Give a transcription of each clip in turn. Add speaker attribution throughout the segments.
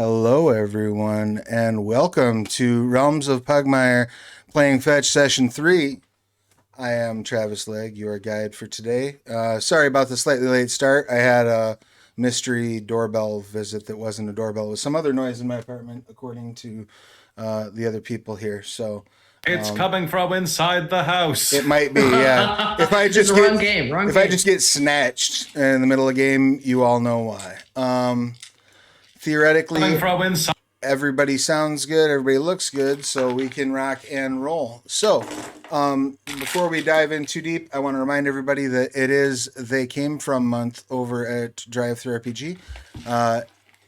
Speaker 1: Hello, everyone, and welcome to Realms of Pugmire playing Fetch Session 3. I am Travis Legge, your guide for today. Sorry about the slightly late start. I had a mystery doorbell visit that wasn't a doorbell. It was some other noise in my apartment, according to the other people here. So
Speaker 2: it's coming from inside the house.
Speaker 1: it might be, yeah. If I just
Speaker 3: wrong game.
Speaker 1: I just get snatched in the middle of a game, you all know why. Theoretically,
Speaker 2: Coming from inside.
Speaker 1: everybody sounds good, everybody looks good, so we can rock and roll. So, before we dive in too deep, I want to remind everybody that it is They Came From month over at Drive-Thru RPG.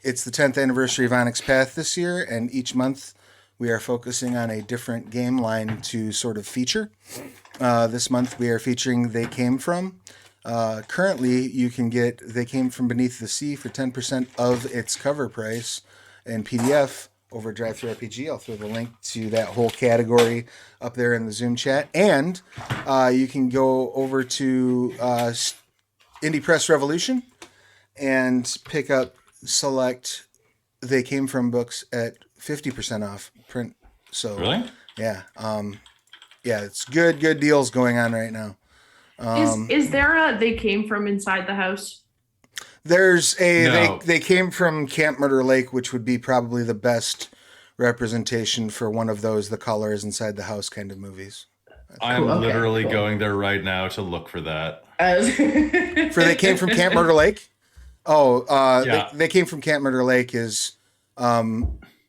Speaker 1: It's the 10th anniversary of Onyx Path this year, and each month we are focusing on a different game line to sort of feature. This month we are featuring They Came From. Currently, you can get They Came From Beneath the Sea for 10% of its cover price in PDF over at Drive-Thru RPG. I'll throw the link to that whole category up there in the Zoom chat. And you can go over to Indie Press Revolution and pick up select They Came From books at 50% off print. So,
Speaker 2: Really?
Speaker 1: Yeah. Yeah, it's good deals going on right now.
Speaker 3: Is there a They Came From Inside the House?
Speaker 1: There's a
Speaker 2: No.
Speaker 1: they came from Camp Murder Lake, which would be probably the best representation for one of those the colors inside the house kind of movies.
Speaker 2: I'm
Speaker 3: Cool, okay,
Speaker 2: literally
Speaker 3: cool.
Speaker 2: going there right now to look for that.
Speaker 1: For They Came From Camp Murder Lake.
Speaker 2: Yeah.
Speaker 1: They Came From Camp Murder Lake is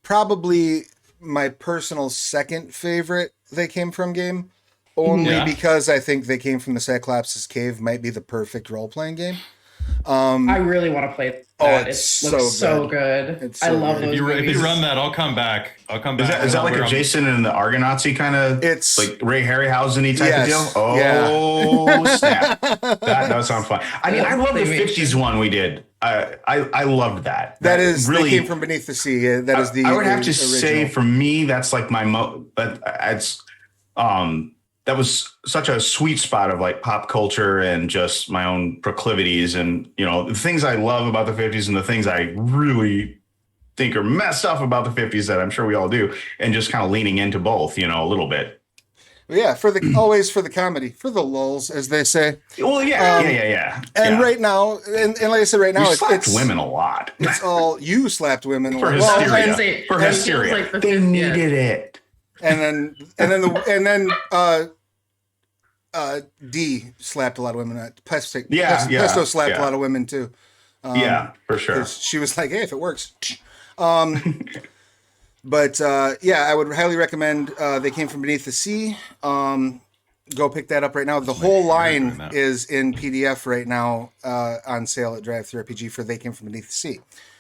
Speaker 1: probably my personal second favorite They Came From game. Only
Speaker 2: Yeah.
Speaker 1: because I think They Came From the Cyclops' Cave might be the perfect role-playing game.
Speaker 3: I really want to play that.
Speaker 1: Oh,
Speaker 3: It
Speaker 1: it's
Speaker 3: looks
Speaker 1: so
Speaker 3: so good.
Speaker 1: It's
Speaker 3: I
Speaker 1: so
Speaker 3: love
Speaker 1: good.
Speaker 3: those
Speaker 2: If
Speaker 3: movies.
Speaker 2: you run that, I'll come back.
Speaker 4: Is that like a Jason and the Argonautsy kind of?
Speaker 1: It's
Speaker 4: like Ray Harryhausen-y type
Speaker 1: Yes,
Speaker 4: of deal? Oh,
Speaker 1: yeah.
Speaker 4: snap. That does sound fun. I mean, I love the
Speaker 3: They made
Speaker 4: 50s one we did. I loved that.
Speaker 1: That is
Speaker 4: really.
Speaker 1: They Came From Beneath the Sea. That is the
Speaker 4: I would have to
Speaker 1: original.
Speaker 4: say for me, that's like my that was such a sweet spot of like pop culture and just my own proclivities and, you know, the things I love about the 50s and the things I really think are messed up about the 50s that I'm sure we all do, and just kind of leaning into both, you know, a little bit.
Speaker 1: Yeah, always for the comedy, for the lulls, as they say.
Speaker 4: Well, yeah.
Speaker 1: And
Speaker 4: yeah.
Speaker 1: right now, and like I said, right now,
Speaker 4: You
Speaker 1: it's
Speaker 4: slapped women a lot
Speaker 1: It's all you slapped women
Speaker 4: for
Speaker 1: well,
Speaker 4: hysteria. For hysteria,
Speaker 3: like the
Speaker 4: they
Speaker 3: 50s,
Speaker 4: needed it.
Speaker 1: and then D slapped a lot of women. Pesto slapped a lot of women too.
Speaker 4: Yeah, for sure.
Speaker 1: 'Cause she was like, "Hey, if it works." But I would highly recommend They Came From Beneath the Sea. Go pick that up right now. The whole line is in PDF right now on sale at Drive-Thru RPG for They Came From Beneath the Sea.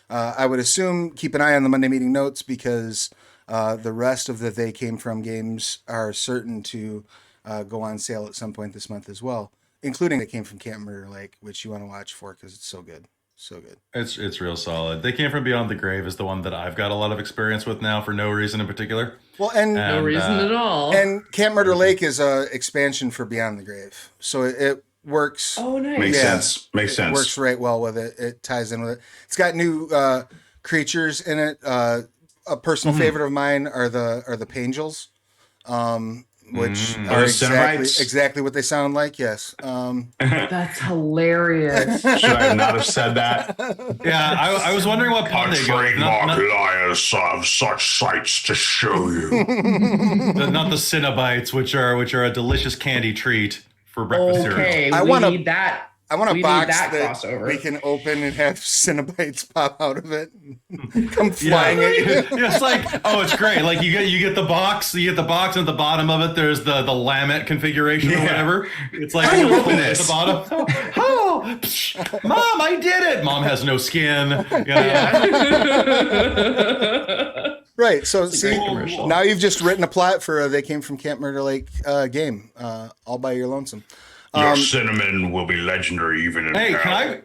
Speaker 1: I would assume keep an eye on the Monday meeting notes because the rest of the They Came From games are certain to go on sale at some point this month as well, including They Came From Camp Murder Lake, which you want to watch for because it's so good. So good.
Speaker 2: It's real solid. They Came From Beyond the Grave is the one that I've got a lot of experience with now for no reason in particular.
Speaker 1: Well, and
Speaker 3: No reason at all.
Speaker 1: And Camp Murder Lake is a expansion for Beyond the Grave, so it works.
Speaker 3: Oh, nice.
Speaker 4: Makes sense. Makes sense.
Speaker 1: Works right well with it. It ties in with it. It's got new creatures in it. A personal favorite of mine are the Pangels, which are exactly what they sound like. Yes.
Speaker 3: That's hilarious.
Speaker 4: Should I not have said that?
Speaker 2: Yeah, I was wondering what pun they go with.
Speaker 4: liars have such sights to show you.
Speaker 2: Not the Cinnabites, which are a delicious candy treat for breakfast cereal.
Speaker 3: Okay,
Speaker 1: I
Speaker 3: we
Speaker 1: want
Speaker 3: need that.
Speaker 1: I want a
Speaker 3: We need
Speaker 1: box
Speaker 3: that
Speaker 1: that
Speaker 3: crossover.
Speaker 1: we can open and have Cinnabites pop out of it, and come flying at you.
Speaker 2: It's like, oh, it's great. Like you get the box, and at the bottom of it, there's the Lamet configuration or whatever. It's like,
Speaker 4: How do you open
Speaker 2: at
Speaker 4: this?
Speaker 2: the bottom. Oh, psh, Mom, I did it. Mom has no skin. You know?
Speaker 1: Right. So see,
Speaker 3: commercial.
Speaker 1: now you've just written a plot for a They Came From Camp Murder Lake game, all by your lonesome.
Speaker 4: Your cinnamon will be legendary even in
Speaker 2: Hey,
Speaker 4: hell.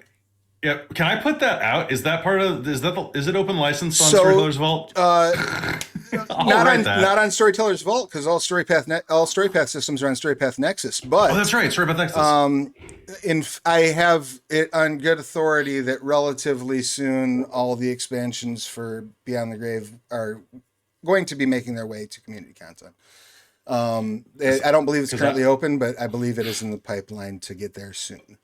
Speaker 2: Yeah, can I put that out? Is that part of? Is it open license on
Speaker 1: So,
Speaker 2: Storyteller's Vault?
Speaker 1: Not on Storyteller's Vault, because all StoryPath systems are on StoryPath Nexus. But
Speaker 2: That's right. Storypath Nexus.
Speaker 1: I have it on good authority that relatively soon all the expansions for Beyond the Grave are going to be making their way to community content. I don't believe it's currently open, but I believe it is in the pipeline to get there soon.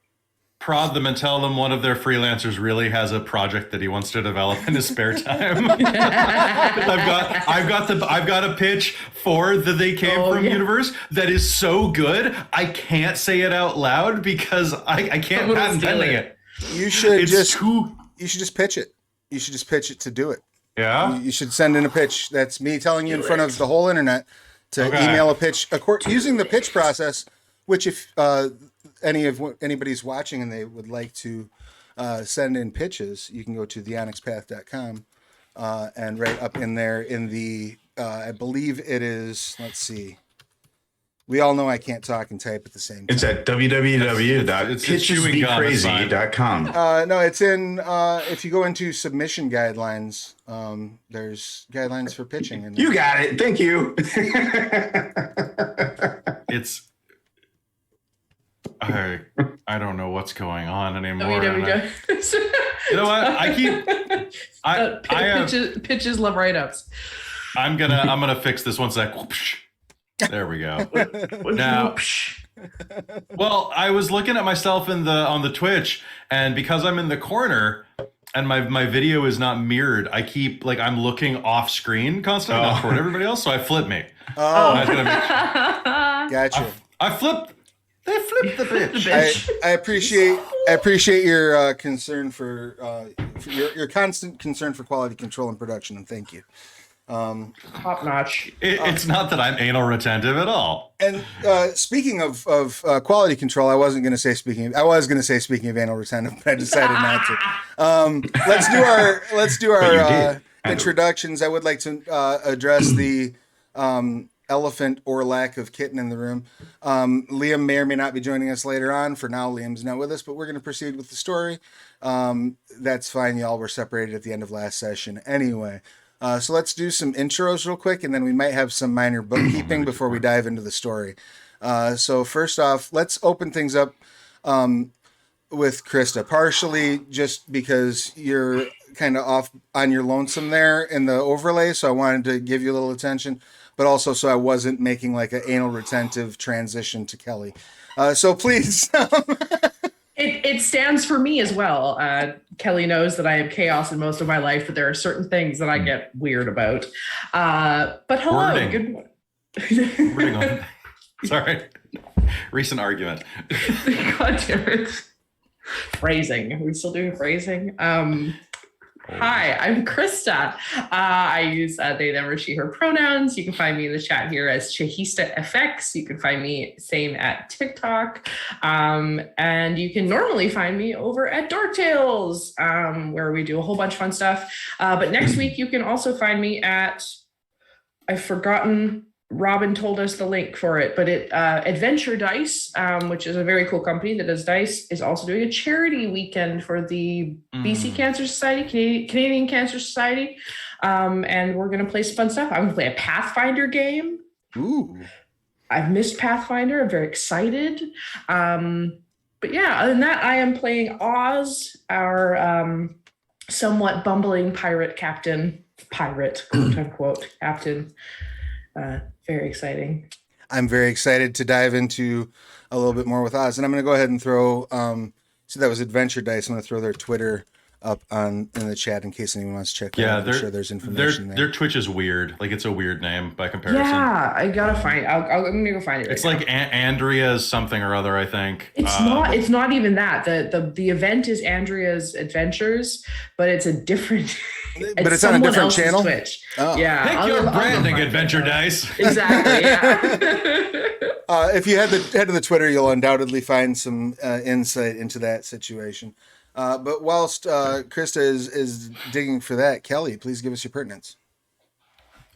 Speaker 2: Prod them and tell them one of their freelancers really has a project that he wants to develop in his spare time. I've got a pitch for the They Came From universe that is so good I can't say it out loud because I can't patent pending it.
Speaker 1: You should just pitch it. You should just pitch it to do it.
Speaker 2: Yeah.
Speaker 1: You should send in a pitch. That's me telling you in front of the whole internet to email a pitch using the pitch process. Which, if anybody's watching and they would like to send in pitches, you can go to theonyxpath.com and right up in there in the I believe it is. Let's see. We all know I can't talk and type at the same time.
Speaker 4: It's at www.pitchesbecrazy.com.
Speaker 1: No, it's in. If you go into submission guidelines, there's guidelines for pitching. And
Speaker 4: you got it. Thank you.
Speaker 2: It's. I don't know what's going on anymore.
Speaker 3: You
Speaker 2: know what?
Speaker 3: pitches love write-ups.
Speaker 2: I'm gonna fix this one sec. There we go. Now, well, I was looking at myself on the Twitch, and because I'm in the corner and my video is not mirrored, I keep I'm looking off screen constantly, not toward everybody else. So I flip me.
Speaker 1: Gotcha.
Speaker 2: I flipped. They flipped the bitch.
Speaker 1: I appreciate your concern for your constant concern for quality control and production, and thank you.
Speaker 3: Top notch.
Speaker 2: It's not that I'm anal retentive at all.
Speaker 1: And speaking of quality control, I was going to say speaking of anal retentive, but I decided not to. Let's do our introductions. I would like to address the elephant or lack of kitten in the room. Liam may or may not be joining us later on. For now, Liam's not with us, but we're going to proceed with the story. That's fine. Y'all were separated at the end of last session anyway. So let's do some intros real quick, and then we might have some minor bookkeeping before we dive into the story. So first off, let's open things up with Krista, partially just because you're kind of off on your lonesome there in the overlay, so I wanted to give you a little attention, but also so I wasn't making an anal retentive transition to Kelly. So please.
Speaker 3: It stands for me as well. Kelly knows that I have chaos in most of my life, but there are certain things that I get weird about. But hello.
Speaker 2: Wording.
Speaker 3: Good
Speaker 2: Wording sorry. Recent argument.
Speaker 3: God damn it. Phrasing. Are we still doing phrasing? Hi, I'm Krista. I use they, them, she, her pronouns. You can find me in the chat here as ChahistaFX. You can find me same at TikTok. And you can normally find me over at Dark Tales, where we do a whole bunch of fun stuff. But next week, you can also find me at, I've forgotten, Robin told us the link for it, but Adventure Dice, which is a very cool company that does dice, is also doing a charity weekend for the BC Cancer Society, Canadian Cancer Society, and we're going to play some fun stuff. I'm going to play a Pathfinder game.
Speaker 1: Ooh.
Speaker 3: I've missed Pathfinder. I'm very excited. But yeah, other than that, I am playing Oz, our somewhat bumbling quote unquote, captain. Very exciting.
Speaker 1: I'm very excited to dive into a little bit more with Oz. And I'm going to go ahead and throw, so that was Adventure Dice. I'm going to throw their Twitter up in the chat in case anyone wants to check that out. I'm sure there's information there.
Speaker 2: Their Twitch is weird. It's a weird name by comparison.
Speaker 3: Yeah, I got to find I'm going to go find it.
Speaker 2: It's like Andrea's something or other, I think.
Speaker 3: It's not even that. The event is Andrea's Adventures, but it's a different...
Speaker 1: But it's on a different channel?
Speaker 3: Twitch.
Speaker 1: Oh.
Speaker 3: Yeah.
Speaker 2: Pick your branding, Adventure Dice.
Speaker 3: Exactly, yeah.
Speaker 1: If you head to the Twitter, you'll undoubtedly find some insight into that situation. But whilst Krista is digging for that, Kelly, please give us your pertinence.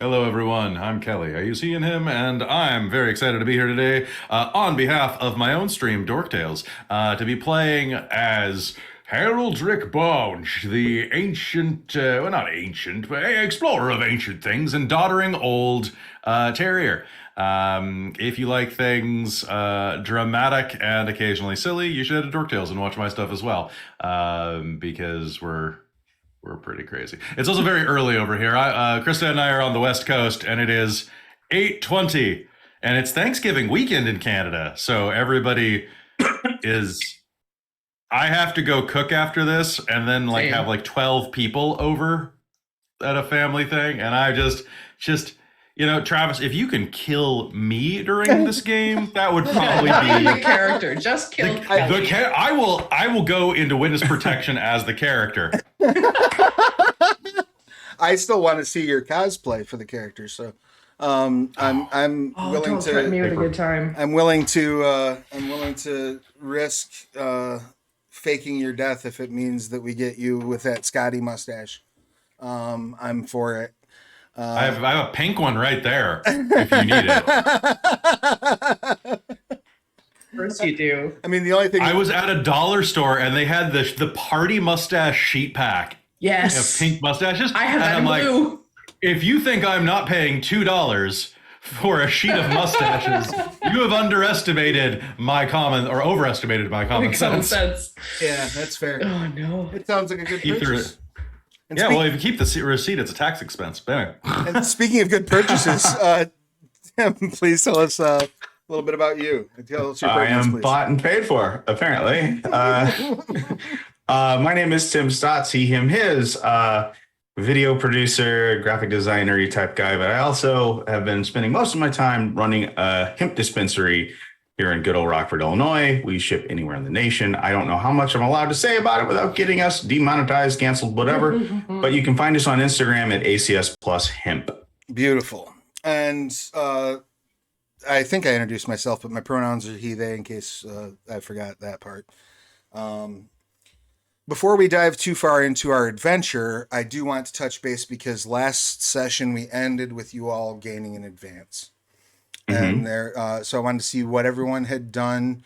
Speaker 2: Hello, everyone. I'm Kelly. Are you seeing him? And I'm very excited to be here today on behalf of my own stream, Dork Tales, to be playing as... Harold Rick Bonge, the ancient, well, not ancient, but explorer of ancient things and doddering old terrier. If you like things dramatic and occasionally silly, you should head to Dorktales and watch my stuff as well, because we're pretty crazy. It's also very early over here. Krista and I are on the West Coast, and it is 8:20, and it's Thanksgiving weekend in Canada. So everybody is. I have to go cook after this, and then like
Speaker 3: Same.
Speaker 2: have like 12 people over at a family thing, and I just. Travis, if you can kill me during this game, that would probably
Speaker 3: Not
Speaker 2: be
Speaker 3: the character. Just kill Kelly.
Speaker 2: I will go into witness protection as the character.
Speaker 1: I still want to see your cosplay for the character, so I'm willing
Speaker 3: don't threaten me
Speaker 1: to.
Speaker 3: with a good time.
Speaker 1: I'm willing to risk faking your death if it means that we get you with that Scotty mustache. I'm for it.
Speaker 2: I have a pink one right there if you need it.
Speaker 3: Of course you do.
Speaker 1: I mean, the only thing
Speaker 2: I was at a dollar store and they had the party mustache sheet pack.
Speaker 3: Yes.
Speaker 2: Of pink mustaches.
Speaker 3: I have
Speaker 2: and
Speaker 3: that
Speaker 2: I'm
Speaker 3: in
Speaker 2: like,
Speaker 3: blue.
Speaker 2: if you think I'm not paying $2 for a sheet of mustaches, you have underestimated my overestimated my common
Speaker 3: Makes some
Speaker 2: sense.
Speaker 3: sense.
Speaker 1: Yeah, that's fair.
Speaker 3: Oh no.
Speaker 1: It sounds like a good
Speaker 2: Keep
Speaker 1: purchase. And
Speaker 2: well, if you keep the receipt, it's a tax expense. But anyway.
Speaker 1: And speaking of good purchases, Tim, please tell us a little bit about you. Tell us your
Speaker 4: I
Speaker 1: purchase,
Speaker 4: am
Speaker 1: please.
Speaker 4: bought and paid for, apparently. My name is Tim Stotts, he, him, his. Video producer, graphic designer type guy, but I also have been spending most of my time running a hemp dispensary here in good old Rockford, Illinois. We ship anywhere in the nation. I don't know how much I'm allowed to say about it without getting us demonetized, canceled, whatever. But you can find us on Instagram at ACS Plus Hemp.
Speaker 1: Beautiful. And I think I introduced myself, but my pronouns are he, they, in case I forgot that part. Before we dive too far into our adventure, I do want to touch base because last session we ended with you all gaining an advance. And so I wanted to see what everyone had done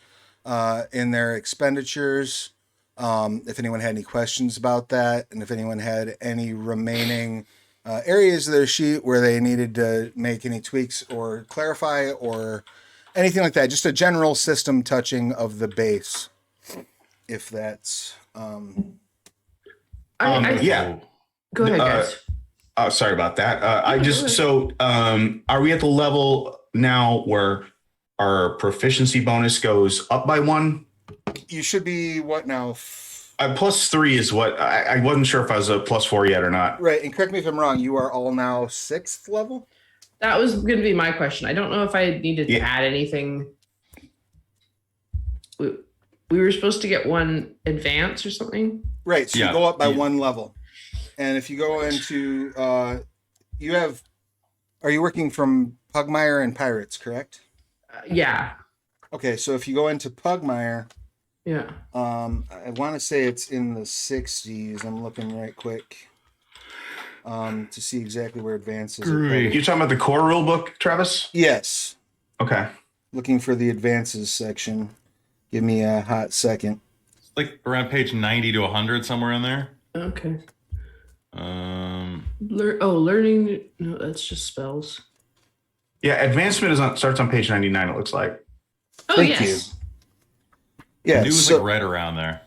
Speaker 1: in their expenditures, if anyone had any questions about that, and if anyone had any remaining areas of their sheet where they needed to make any tweaks or clarify or anything like that. Just a general system touching of the base, if that's...
Speaker 4: Yeah.
Speaker 3: Go ahead, guys.
Speaker 4: Sorry about that. Are we at the level now where our proficiency bonus goes up by 1?
Speaker 1: You should be what now?
Speaker 4: +3 is what I wasn't sure if I was a +4 yet or not.
Speaker 1: Right. And correct me if I'm wrong. You are all now 6th level?
Speaker 3: That was going to be my question. I don't know if I needed to add anything. We were supposed to get 1 advance or something.
Speaker 1: Right. So you go up by 1 level. And if you go into, are you working from Pugmire and Pirates, correct?
Speaker 3: Yeah.
Speaker 1: Okay. So if you go into Pugmire,
Speaker 3: yeah.
Speaker 1: I want to say it's in the 60s. I'm looking right quick to see exactly where advances are.
Speaker 4: You're talking about the core rule book, Travis?
Speaker 1: Yes.
Speaker 4: Okay.
Speaker 1: Looking for the advances section. Give me a hot second.
Speaker 2: It's like around page 90 to 100, somewhere in there.
Speaker 3: Okay. Learning. No, that's just spells.
Speaker 4: Yeah, advancement starts on page 99, it looks like.
Speaker 3: Oh,
Speaker 1: Thank
Speaker 3: yes.
Speaker 1: you. Yeah,
Speaker 2: It was like right around there.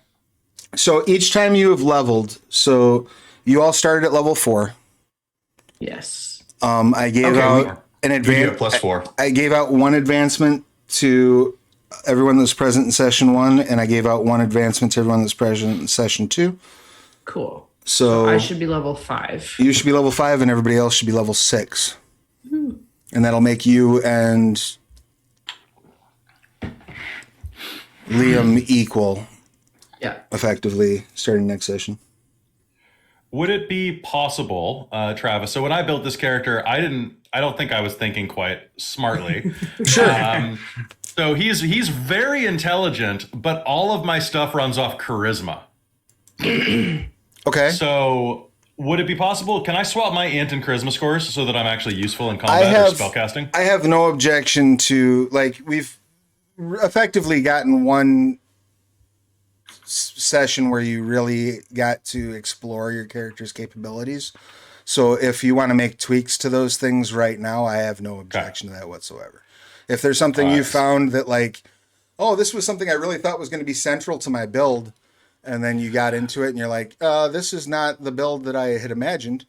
Speaker 1: So each time you have leveled, so you all started at level 4.
Speaker 3: Yes.
Speaker 1: I gave out an advance.
Speaker 4: +4.
Speaker 1: I gave out 1 advancement to everyone that's present in session 1, and I gave out 1 advancement to everyone that's present in session 2.
Speaker 3: Cool.
Speaker 1: So
Speaker 3: I should be level 5.
Speaker 1: You should be level 5, and everybody else should be level 6. And that'll make you and Liam equal.
Speaker 3: Yeah.
Speaker 1: Effectively, starting next session.
Speaker 2: Would it be possible, Travis? So when I built this character, I don't think I was thinking quite smartly.
Speaker 1: Sure.
Speaker 2: So he's very intelligent, but all of my stuff runs off charisma.
Speaker 1: Okay.
Speaker 2: So would it be possible? Can I swap my int and charisma scores so that I'm actually useful in combat or spellcasting?
Speaker 1: I have no objection to, like, we've effectively gotten 1 session where you really got to explore your character's capabilities. So if you want to make tweaks to those things right now, I have no objection to that whatsoever. If there's something you found that like, oh, this was something I really thought was going to be central to my build, and then you got into it and you're like, this is not the build that I had imagined.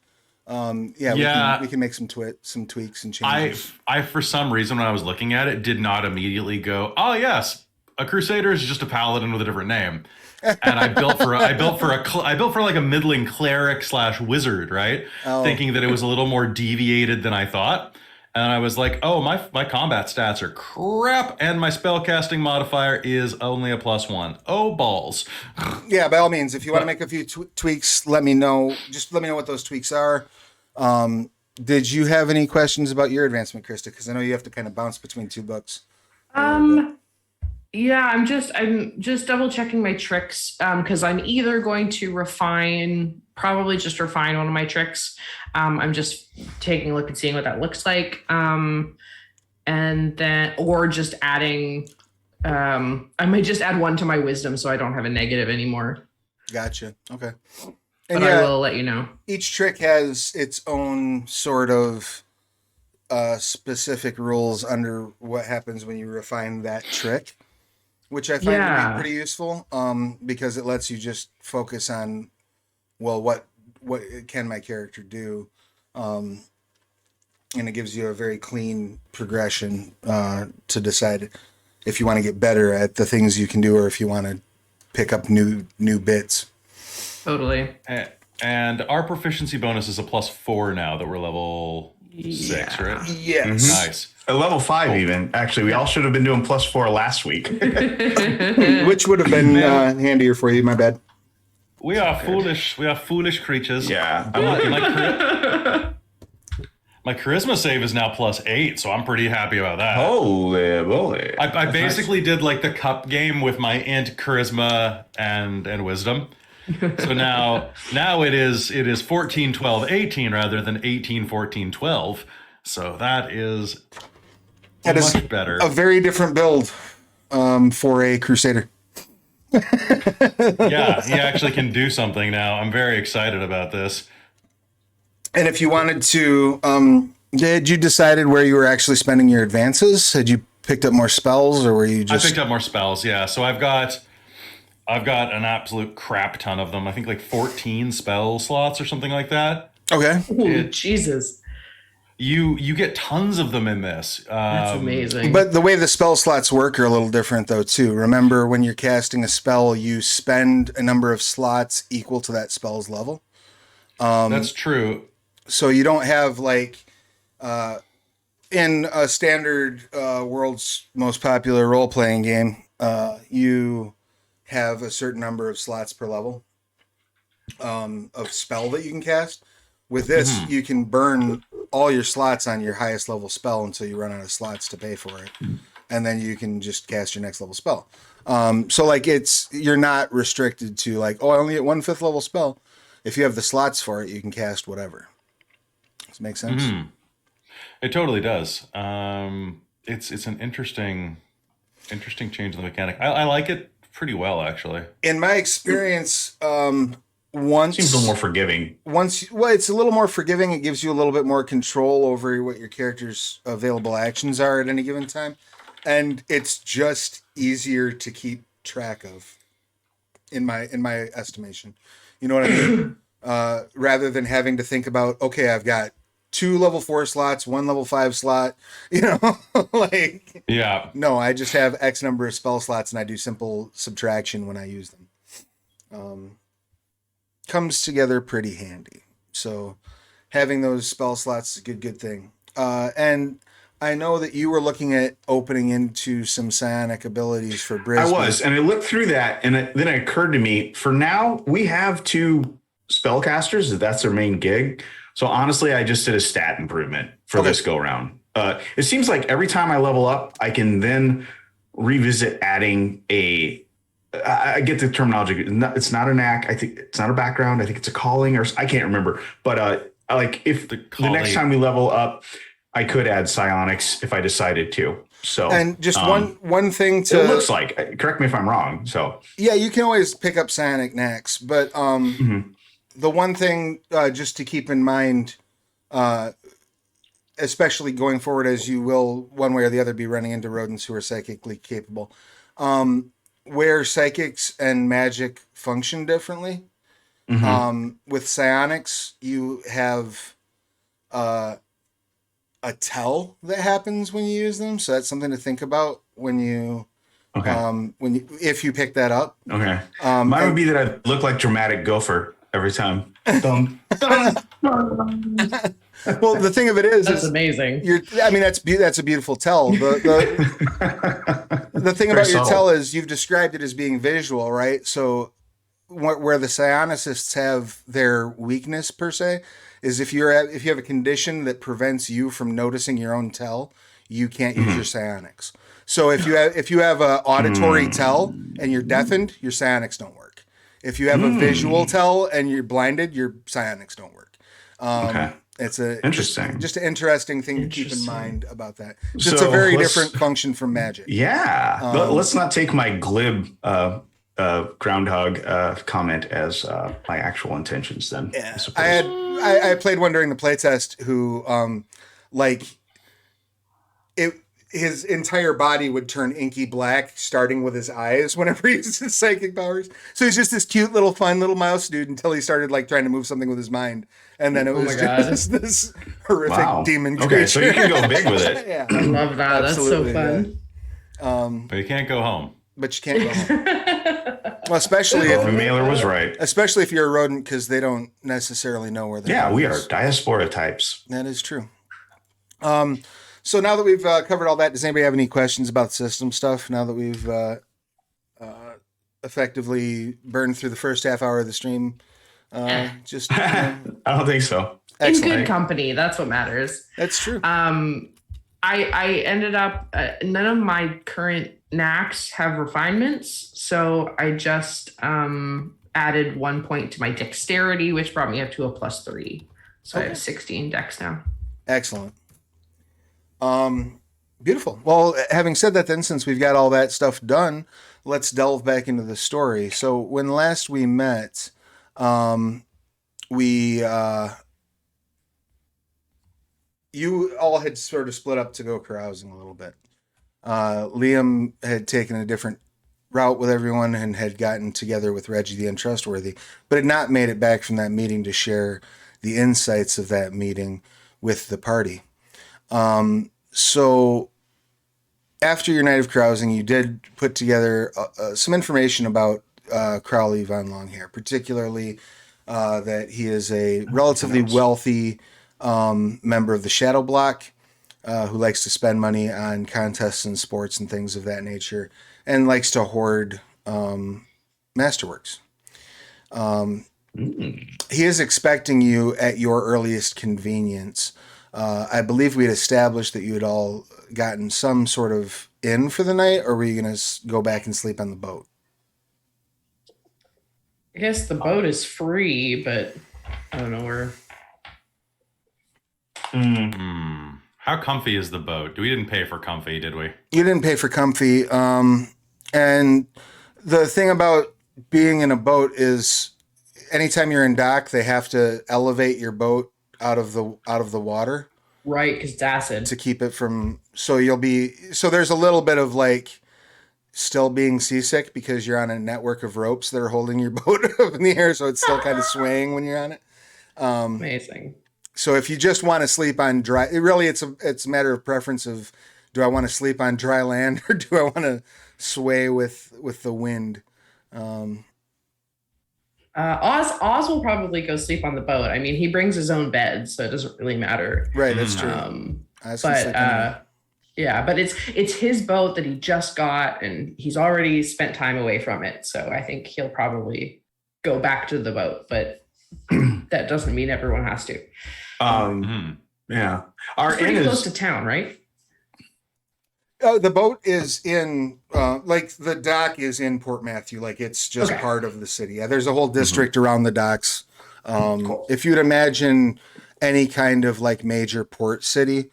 Speaker 1: We can make some tweaks and changes.
Speaker 2: I for some reason when I was looking at it did not immediately go, oh yes, a Crusader is just a paladin with a different name. And I built for like a middling cleric / wizard, right? Thinking that it was a little more deviated than I thought. And I was like, oh, my combat stats are crap, and my spellcasting modifier is only a +1. Oh, balls.
Speaker 1: Yeah, by all means, if you want to make a few tweaks, let me know. Just let me know what those tweaks are. Did you have any questions about your advancement, Krista? Because I know you have to kind of bounce between 2 books.
Speaker 3: Yeah, I'm just double checking my tricks because I'm either going to probably just refine one of my tricks. I'm just taking a look and seeing what that looks like. And then, or just adding, I might just add 1 to my wisdom so I don't have a negative anymore.
Speaker 1: Gotcha. Okay.
Speaker 3: And I will let you know.
Speaker 1: Each trick has its own sort of specific rules under what happens when you refine that trick, which I find to be pretty useful because it lets you just focus on, well, what can my character do? And it gives you a very clean progression to decide if you want to get better at the things you can do or if you want to pick up new bits.
Speaker 3: Totally.
Speaker 2: And our proficiency bonus is a +4 now that we're level 6, right?
Speaker 1: Yes.
Speaker 4: Mm-hmm.
Speaker 2: Nice.
Speaker 4: A level 5 even. Actually, we all should have been doing +4 last week.
Speaker 1: Which would have been handier for you, my bad.
Speaker 2: We are foolish. We are foolish creatures.
Speaker 4: Yeah.
Speaker 2: I'm looking my charisma save is now +8, so I'm pretty happy about that.
Speaker 4: Holy moly.
Speaker 2: I basically did like the cup game with my int, charisma, and wisdom. So now it is 14, 12, 18 rather than 18, 14, 12. So that is much better.
Speaker 1: A very different build for a Crusader.
Speaker 2: Yeah, he actually can do something now. I'm very excited about this.
Speaker 1: And if you wanted to, had you decided where you were actually spending your advances? Had you picked up more spells, or were you just?
Speaker 2: I picked up more spells. Yeah, so I've got an absolute crap ton of them. I think like 14 spell slots or something like that.
Speaker 1: Okay.
Speaker 3: Ooh, Jesus.
Speaker 2: You get tons of them in this.
Speaker 3: That's amazing.
Speaker 1: But the way the spell slots work are a little different though too. Remember, when you're casting a spell, you spend a number of slots equal to that spell's level.
Speaker 2: That's true.
Speaker 1: So you don't have like in a standard world's most popular role-playing game, you have a certain number of slots per level of spell that you can cast. With this, you can burn all your slots on your highest level spell until you run out of slots to pay for it. And then you can just cast your next level spell. So like you're not restricted to like, oh, I only get 1/5 level spell. If you have the slots for it, you can cast whatever. Does it make sense?
Speaker 2: Mm-hmm. It totally does. It's an interesting change in the mechanic. I like it pretty well, actually.
Speaker 1: In my experience,
Speaker 4: Seems a little more forgiving.
Speaker 1: It's a little more forgiving. It gives you a little bit more control over what your character's available actions are at any given time. And it's just easier to keep track of in my estimation. You know what I mean? Rather than having to think about, okay, I've got 2 level 4 slots, 1 level 5 slot, like,
Speaker 2: yeah.
Speaker 1: No, I just have X number of spell slots and I do simple subtraction when I use them. Comes together pretty handy. So having those spell slots is a good thing. And I know that you were looking at opening into some psionic abilities for Brisbane.
Speaker 4: I was, and I looked through that, and then it occurred to me, for now, we have 2 spellcasters. That's their main gig. So honestly, I just did a stat improvement for this go round. It seems like every time I level up, I can then revisit adding I get the terminology. It's not a knack. I think it's not a background. I think it's a calling, or I can't remember. But like if the next time we level up, I could add psionics if I decided to. So,
Speaker 1: and just one thing to
Speaker 4: it looks like, correct me if I'm wrong. So
Speaker 1: yeah, you can always pick up psionic knacks, but the one thing just to keep in mind, especially going forward, as you will one way or the other be running into rodents who are psychically capable, where psychics and magic function differently. With psionics, you have a tell that happens when you use them, so that's something to think about when you if you pick that up.
Speaker 4: Okay. Mine would be that I look like dramatic gopher every time. Dun, dun, dun.
Speaker 1: Well, the thing of it is,
Speaker 3: That's amazing.
Speaker 1: That's a beautiful tell. The thing about your tell is you've described it as being visual, right? So where the psionicists have their weakness per se is if you have a condition that prevents you from noticing your own tell, you can't use your psionics. So if you have a auditory tell and you're deafened, your psionics don't work. If you have a visual tell and you're blinded, your psionics don't work. It's
Speaker 4: interesting.
Speaker 1: Just an interesting thing to keep in mind about that. So it's a very different function from magic.
Speaker 4: Yeah. But let's not take my glib groundhog comment as my actual intentions then.
Speaker 1: Yeah. I played one during the playtest who his entire body would turn inky black, starting with his eyes whenever he used his psychic powers. So he's just this cute little fun little mouse dude until he started trying to move something with his mind. And then it was just this horrific demon creature.
Speaker 4: Okay, so you can go big with it.
Speaker 3: Yeah. I love that. Absolutely, that's so
Speaker 2: fun. But you can't go home.
Speaker 1: But you can't go home. Well, especially if
Speaker 4: the mailer was right.
Speaker 1: Especially if you're a rodent, because they don't necessarily know where they're.
Speaker 4: Yeah, we are diaspora types.
Speaker 1: That is true. So now that we've covered all that, does anybody have any questions about system stuff? Now that we've effectively burned through the first half hour of the stream,
Speaker 4: I don't think so.
Speaker 1: Excellent.
Speaker 3: In good company, that's what matters.
Speaker 1: That's true.
Speaker 3: I ended up none of my current knacks have refinements, so I just added 1 point to my dexterity, which brought me up to a +3. So I have 16 dex now.
Speaker 1: Excellent. Beautiful. Well, having said that, then, since we've got all that stuff done, let's delve back into the story. So when last we met, you all had sort of split up to go carousing a little bit. Liam had taken a different route with everyone and had gotten together with Reggie the Untrustworthy, but had not made it back from that meeting to share the insights of that meeting with the party. So after your night of carousing, you did put together some information about Crowley von Longhair, particularly that he is a relatively wealthy member of the Shadow Block who likes to spend money on contests and sports and things of that nature, and likes to hoard masterworks. He is expecting you at your earliest convenience. I believe we had established that you had all gotten some sort of inn for the night, or were you going to go back and sleep on the boat?
Speaker 3: I guess the boat is free, but I don't know where.
Speaker 2: How comfy is the boat? We didn't pay for comfy, did we?
Speaker 1: You didn't pay for comfy. And the thing about being in a boat is anytime you're in dock, they have to elevate your boat out of the water.
Speaker 3: Right, because it's acid.
Speaker 1: To keep it from, so there's a little bit of still being seasick because you're on a network of ropes that are holding your boat up in the air, so it's still kind of swaying when you're on it.
Speaker 3: Amazing.
Speaker 1: So if you just want to sleep on dry, it's a matter of preference of, do I want to sleep on dry land or do I want to sway with the wind?
Speaker 3: Oz will probably go sleep on the boat. I mean, he brings his own bed, so it doesn't really matter.
Speaker 1: Right, that's true.
Speaker 3: But it's his boat that he just got, and he's already spent time away from it. So I think he'll probably go back to the boat, but that doesn't mean everyone has to.
Speaker 4: Yeah,
Speaker 3: it's pretty close to town, right?
Speaker 1: The boat is in, the dock is in Port Matthew. It's just part of the city. Yeah, there's a whole district around the docks.
Speaker 4: Cool.
Speaker 1: If you'd imagine any kind of major port city,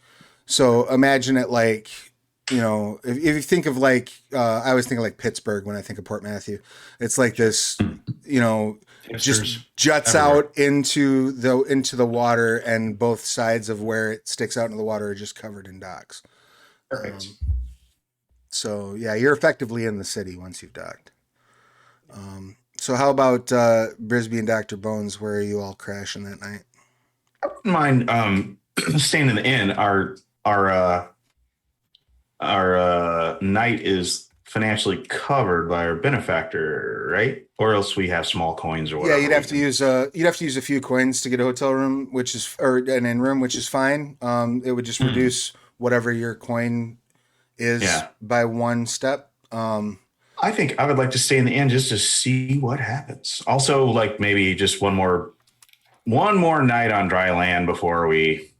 Speaker 1: So imagine it like, if you think of like, I always think of like Pittsburgh when I think of Port Matthew. It's like this,
Speaker 2: Hipsters
Speaker 1: just juts
Speaker 2: everywhere.
Speaker 1: out into the water, and both sides of where it sticks out into the water are just covered in docks.
Speaker 3: Perfect.
Speaker 1: So yeah, you're effectively in the city once you've docked. So how about Brisby and Dr. Bones? Where are you all crashing that night?
Speaker 4: I wouldn't mind staying in the inn. Our night is financially covered by our benefactor, right? Or else we have small coins or whatever.
Speaker 1: Yeah, you'd have to use a few coins to get a hotel room, or an inn room, which is fine. It would just reduce whatever your coin is by one step.
Speaker 4: I think I would like to stay in the inn just to see what happens. Also, like maybe just one more night on dry land before we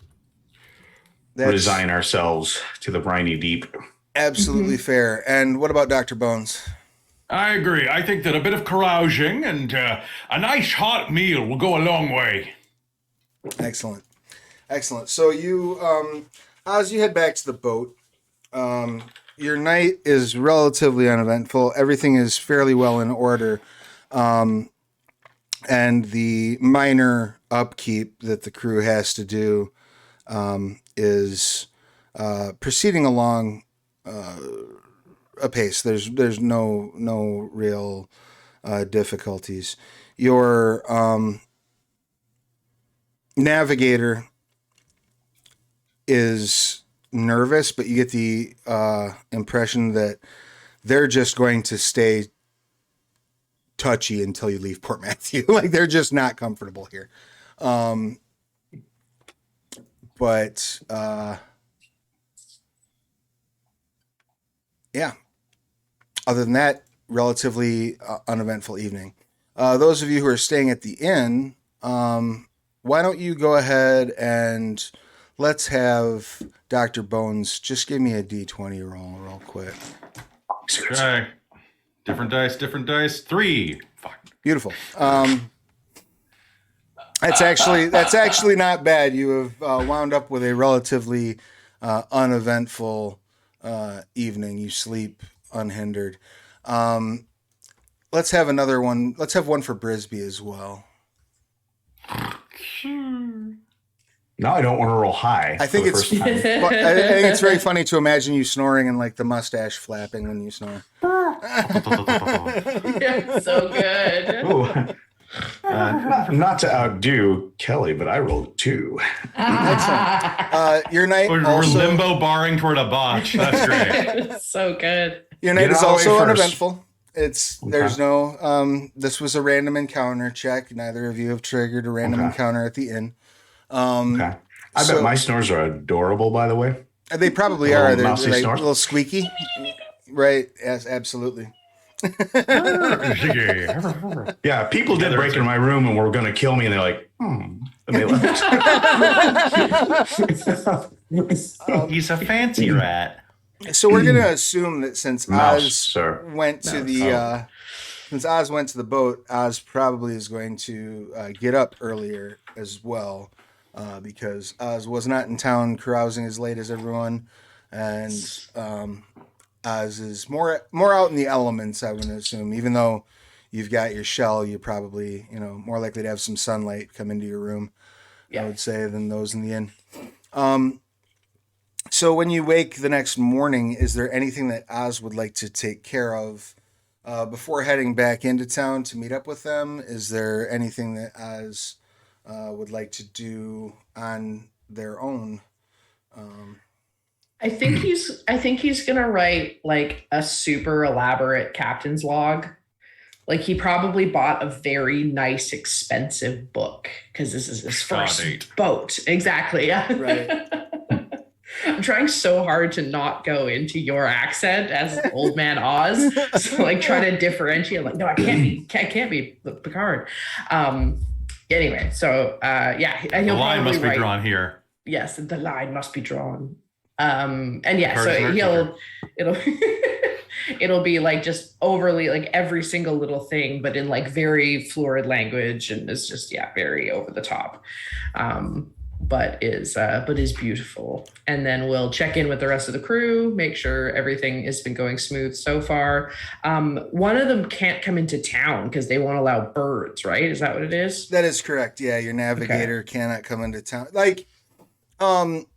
Speaker 4: resign ourselves to the briny deep.
Speaker 1: Absolutely fair. And what about Dr. Bones?
Speaker 2: I agree. I think that a bit of carousing and a nice hot meal will go a long way.
Speaker 1: Excellent. So you, as you head back to the boat, your night is relatively uneventful. Everything is fairly well in order. And the minor upkeep that the crew has to do is proceeding along apace. There's no real difficulties. Your navigator is nervous, but you get the impression that they're just going to stay touchy until you leave Port Matthew. Like they're just not comfortable here. But yeah, other than that, relatively uneventful evening. Those of you who are staying at the inn, why don't you go ahead and let's have Dr. Bones just give me a D20 roll real quick.
Speaker 2: Okay. Different dice. 3. Fuck.
Speaker 1: Beautiful. That's actually not bad. You have wound up with a relatively uneventful evening. You sleep unhindered. Let's have another one. Let's have one for Brisby as well.
Speaker 4: Now I don't want to roll high.
Speaker 1: I think it's I think it's very funny to imagine you snoring and like the mustache flapping when you snore.
Speaker 3: Yeah, so good.
Speaker 4: Ooh. Not to outdo Kelly, but I rolled 2.
Speaker 1: Excellent. Your night
Speaker 2: We're
Speaker 1: also,
Speaker 2: limbo barring toward a botch. That's great.
Speaker 3: So good.
Speaker 1: Your night
Speaker 4: Get
Speaker 1: is
Speaker 4: out of the way
Speaker 1: also
Speaker 4: first.
Speaker 1: uneventful. There's no this was a random encounter check. Neither of you have triggered a random encounter at the inn.
Speaker 4: Okay. I bet my snores are adorable, by the way.
Speaker 1: They probably are. They're
Speaker 4: mousy
Speaker 1: like a
Speaker 4: snores.
Speaker 1: little squeaky. Right. Yes, absolutely.
Speaker 4: Yeah, people did break into my room and were going to kill me, and they're like, And they left.
Speaker 2: He's a fancy rat.
Speaker 1: So we're gonna assume that since
Speaker 4: Mouse,
Speaker 1: Oz
Speaker 4: sir.
Speaker 1: went to the since Oz went to the boat, Oz probably is going to get up earlier as well, because Oz was not in town carousing as late as everyone, and Oz is more out in the elements, I would assume. Even though you've got your shell, you're probably more likely to have some sunlight come into your room, I would say, than those in the inn. So when you wake the next morning, is there anything that Oz would like to take care of before heading back into town to meet up with them? Is there anything that Oz would like to do on their own?
Speaker 3: I think he's gonna write like a super elaborate captain's log. Like he probably bought a very nice, expensive book because this is his first boat. Exactly. Yeah.
Speaker 1: Right.
Speaker 3: I'm trying so hard to not go into your accent as old man Oz. So like try to differentiate. Like, no, I can't be Picard. Anyway, so
Speaker 2: The line must be drawn here.
Speaker 3: Yes, the line must be drawn. And yeah,
Speaker 2: Perfect.
Speaker 3: so it'll be like just overly like every single little thing, but in like very fluid language, and it's just very over the top. but is beautiful. And then we'll check in with the rest of the crew, make sure everything has been going smooth so far. One of them can't come into town because they won't allow birds, right? Is that what it is?
Speaker 1: That is correct. Yeah, your navigator cannot come into town. Like,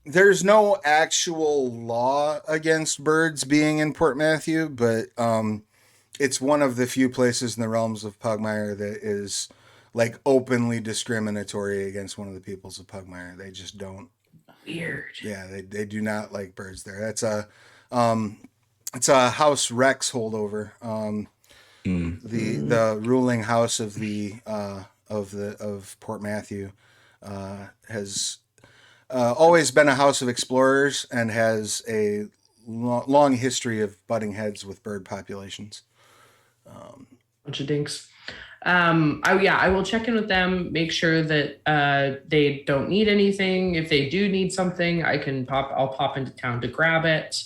Speaker 1: there's no actual law against birds being in Port Matthew, but it's one of the few places in the realms of Pugmire that is like openly discriminatory against one of the peoples of Pugmire. They just don't.
Speaker 3: Weird.
Speaker 1: Yeah, they do not like birds there. That's it's a House Rex holdover. The ruling house of Port Matthew has always been a house of explorers and has a long history of butting heads with bird populations.
Speaker 3: Bunch of dinks. I will check in with them, make sure that they don't need anything. If they do need something, I'll pop into town to grab it.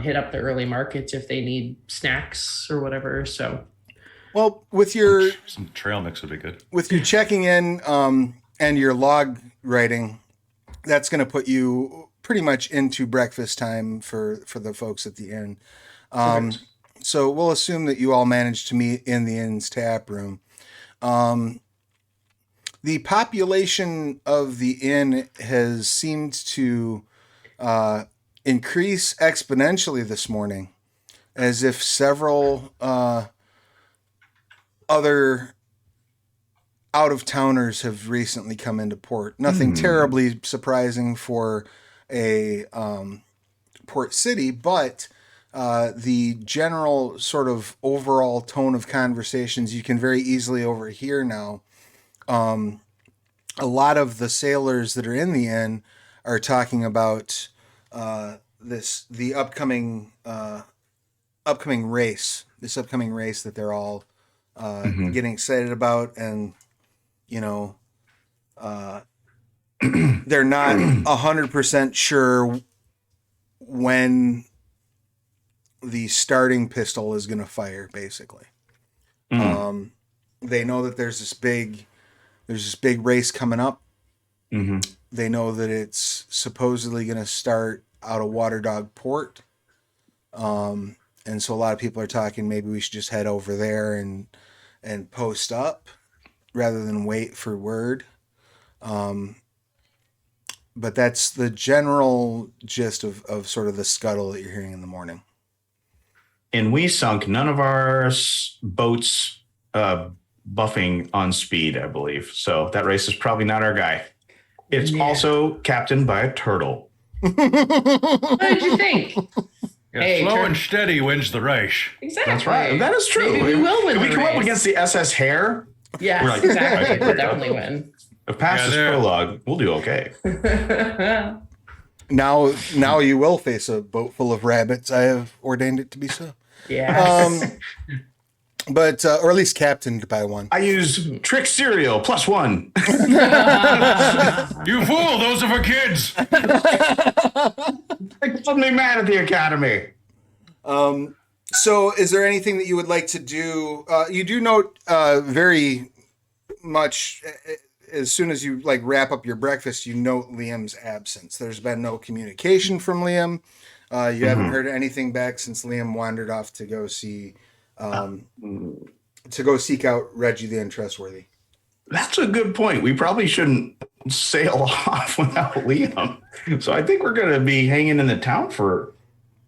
Speaker 3: Hit up the early markets if they need snacks or whatever. So,
Speaker 1: well, with your
Speaker 2: some trail mix would be good.
Speaker 1: With your checking in and your log writing, that's going to put you pretty much into breakfast time for the folks at the inn. So we'll assume that you all managed to meet in the inn's tap room. The population of the inn has seemed to increase exponentially this morning, as if several other out-of-towners have recently come into port. Nothing terribly surprising for a port city, but the general sort of overall tone of conversations you can very easily overhear now. A lot of the sailors that are in the inn are talking about the upcoming race that they're all getting excited about, and they're not 100% sure when the starting pistol is going to fire, basically. They know that there's this big race coming up. They know that it's supposedly going to start out of Waterdog Port. And so a lot of people are talking, maybe we should just head over there and post up rather than wait for word. But that's the general gist of sort of the scuttle that you're hearing in the morning.
Speaker 4: And we sunk none of our boats buffing on speed, I believe. So that race is probably not our guy. It's also captained by a turtle.
Speaker 3: What did you think?
Speaker 2: Yeah, slow and steady wins the race.
Speaker 3: Exactly.
Speaker 4: That's right. That is true.
Speaker 3: Maybe we will win.
Speaker 4: Can we come up against the SS Hare?
Speaker 3: Yes,
Speaker 4: like,
Speaker 3: exactly. We'll definitely win.
Speaker 4: If past this prologue, we'll do okay.
Speaker 1: Now you will face a boat full of rabbits. I have ordained it to be so.
Speaker 3: Yes.
Speaker 1: But or at least captained by one.
Speaker 4: I use trick cereal +1.
Speaker 2: You fool! Those are for kids.
Speaker 4: I'm suddenly mad at the academy.
Speaker 1: So is there anything that you would like to do? You do note very much as soon as you wrap up your breakfast, you note Liam's absence. There's been no communication from Liam. You haven't heard anything back since Liam wandered off to go see seek out Reggie the Untrustworthy.
Speaker 4: That's a good point. We probably shouldn't sail off without Liam. So I think we're going to be hanging in the town for